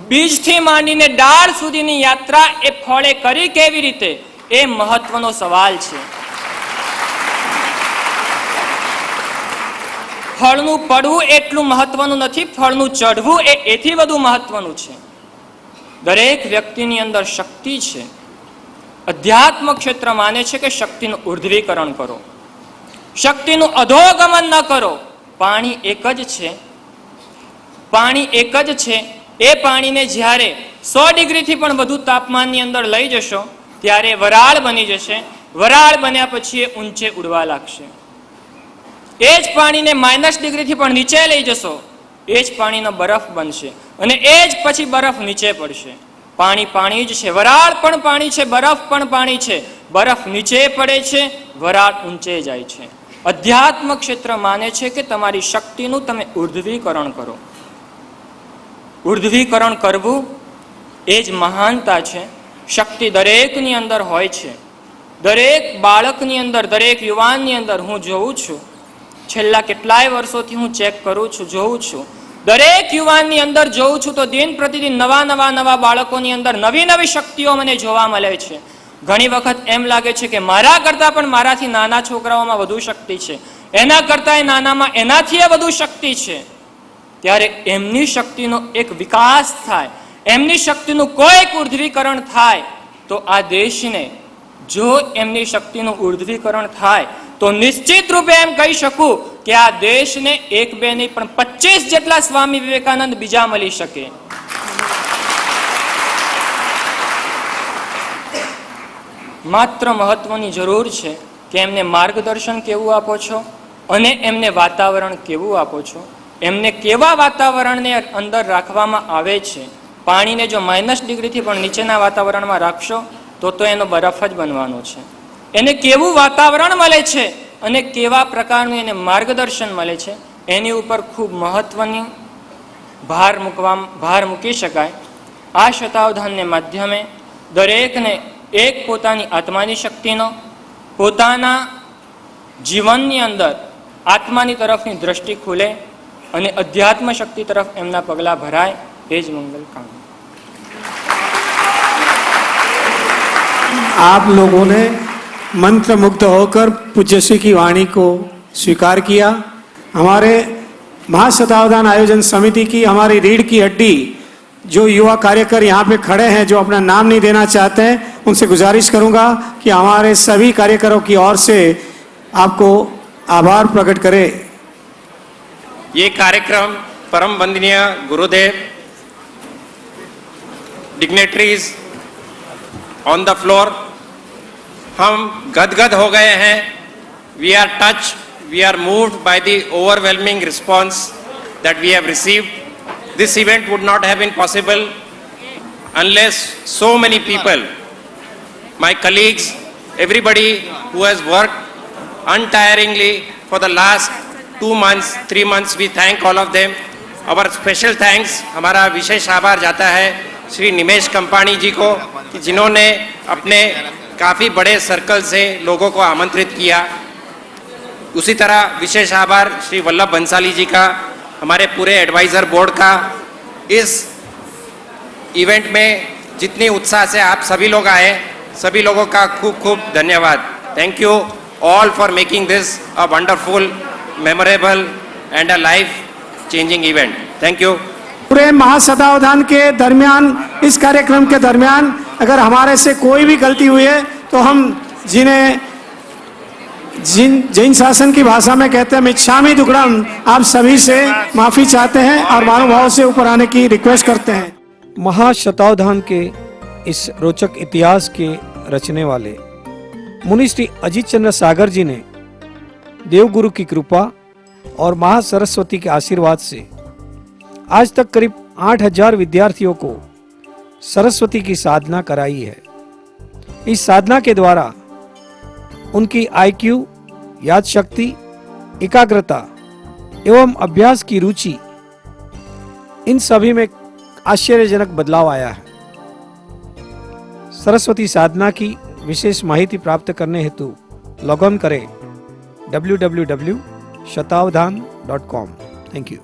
બીજથી માંડીને ડાળ સુધીની યાત્રા એ ફળે કરી કેવી રીતે? એ મહત્વનો સવાલ છે. ફળનું પડવું એટલું મહત્વનું નથી, ફળનું ચઢવું એથી વધુ મહત્વનું છે. દરેક વ્યક્તિની અંદર શક્તિ છે. અધ્યાત્મ ક્ષેત્ર માને છે કે શક્તિનું ઉર્ધ્વીકરણ કરો, શક્તિનું અધોગમન ન કરો. પાણી એક જ છે, પાણી એક જ છે. એ પાણીને જ્યારે 100 ડિગ્રીથી પણ વધુ તાપમાનની અંદર લઈ જશો ત્યારે વરાળ બની જશે. વરાળ બન્યા પછી એ ઊંચે ઉડવા લાગશે. એ જ પાણીને -ડિગ્રીથી પણ નીચે લઈ જશો, એ જ પાણીનો બરફ બનશે અને એ જ પછી બરફ નીચે પડશે. પાણી પાણી જ છે, વરાળ પણ પાણી છે, બરફ પણ પાણી છે. બરફ નીચે પડે છે, વરાળ ઊંચે જાય છે. અધ્યાત્મ ક્ષેત્ર માને છે કે તમારી શક્તિનું તમે ઉર્ધ્વીકરણ કરો. ઉર્ધ્વીકરણ કરવું એ જ મહાનતા છે. શક્તિ દરેકની અંદર હોય છે, દરેક બાળકની અંદર, દરેક યુવાનની અંદર. હું જોઉં છું, છેલ્લા કેટલાય વર્ષોથી હું ચેક કરું છું, જોઉં છું, દરેક યુવાનની અંદર જોઉં છું તો દિન પ્રતિદિન નવા બાળકોની અંદર નવી નવી શક્તિઓ મને જોવા મળે છે. ઘણી વખત એમ લાગે છે કે મારા કરતાં પણ મારાથી નાના છોકરાઓમાં વધુ શક્તિ છે, એના કરતાં નાનામાં એનાથી વધુ શક્તિ છે. ત્યારે એમની શક્તિનો એક વિકાસ થાય, એમની શક્તિનું કોઈક ઉર્ધ્વીકરણ થાય તો આ દેશને, જો એમની શક્તિનું ઉર્ધ્વીકરણ થાય તો નિશ્ચિત રૂપે એમ કહી શકું કે આ દેશને 1 2 નહીં પણ 25 જેટલા સ્વામી વિવેકાનંદ બીજા મળી શકે. માત્ર મહત્વની જરૂર છે કે એમને માર્ગદર્શન કેવું આપો છો અને એમને વાતાવરણ કેવું આપો છો. એમને કેવા વાતાવરણને અંદર રાખવામાં આવે છે. પાણીને જો -ડિગ્રીથી પણ નીચેના વાતાવરણમાં રાખશો તો એનો બરફ જ બનવાનો છે. એને કેવું વાતાવરણ મળે છે અને કેવા પ્રકારનું એને માર્ગદર્શન મળે છે એની ઉપર ખૂબ મહત્વની ભાર મૂકી શકાય. આ શતાવધાનને માધ્યમે દરેકને એક પોતાની આત્માની શક્તિનો, પોતાના જીવનની અંદર આત્માની તરફની દ્રષ્ટિ ખુલે અને અધ્યાત્મ શક્તિ તરફ એમના પગલાં ભરાય. એ જ મંગલ કામના. आप लोगों ने मंत्र मुग्ध होकर पूज्य श्री की वाणी को स्वीकार किया. हमारे महाशतावधान आयोजन समिति की, हमारी रीढ़ की हड्डी जो युवा कार्यकर यहाँ पे खड़े हैं जो अपना नाम नहीं देना चाहते हैं, उनसे गुजारिश करूंगा कि हमारे सभी कार्यकरों की ओर से आपको आभार प्रकट करें। ये कार्यक्रम परम वंदनीय गुरुदेव, डिग्नेटरीज ऑन द फ्लोर, हम गदगद हो गए हैं। We are touch, we are moved by the overwhelming response that we have received. This event would not have been possible unless so many people, my colleagues, everybody who has worked untiringly for the last 2 months, 3 months, we thank all of them. Our special thanks, हमारा विशेष आभार जाता है श्री निमेश कंपानी जी को, कि जिन्होंने अपने काफ़ी बड़े सर्कल से लोगों को आमंत्रित किया. उसी तरह विशेष आभार श्री वल्लभ बंसाली जी का, हमारे पूरे एडवाइज़र बोर्ड का. इस इवेंट में जितनी उत्साह से आप सभी लोग आए, सभी लोगों का खूब खूब धन्यवाद. Thank you all for making this a wonderful, memorable and a life changing event. Thank you. पूरे महाशतावधान के दरमियान, इस कार्यक्रम के दरमियान अगर हमारे से कोई भी गलती हुई है तो हम जैन शासन की भाषा में कहते हैं मिच्छामि दुक्कडम, आप सभी से माफी चाहते हैं और महानुभाव से ऊपर आने की रिक्वेस्ट करते हैं. महाशतावधान के इस रोचक इतिहास के रचने वाले मुनि श्री अजीत चंद्र सागर जी ने देवगुरु की कृपा और महासरस्वती के आशीर्वाद से आज तक करीब 8000 विद्यार्थियों को सरस्वती की साधना कराई है. इस साधना के द्वारा उनकी IQ, याद शक्ति, एकाग्रता एवं अभ्यास की रुचि, इन सभी में आश्चर्यजनक बदलाव आया है. सरस्वती साधना की विशेष माहिती प्राप्त करने हेतु लॉग ऑन करें www.shatabdhan.com. Thank you.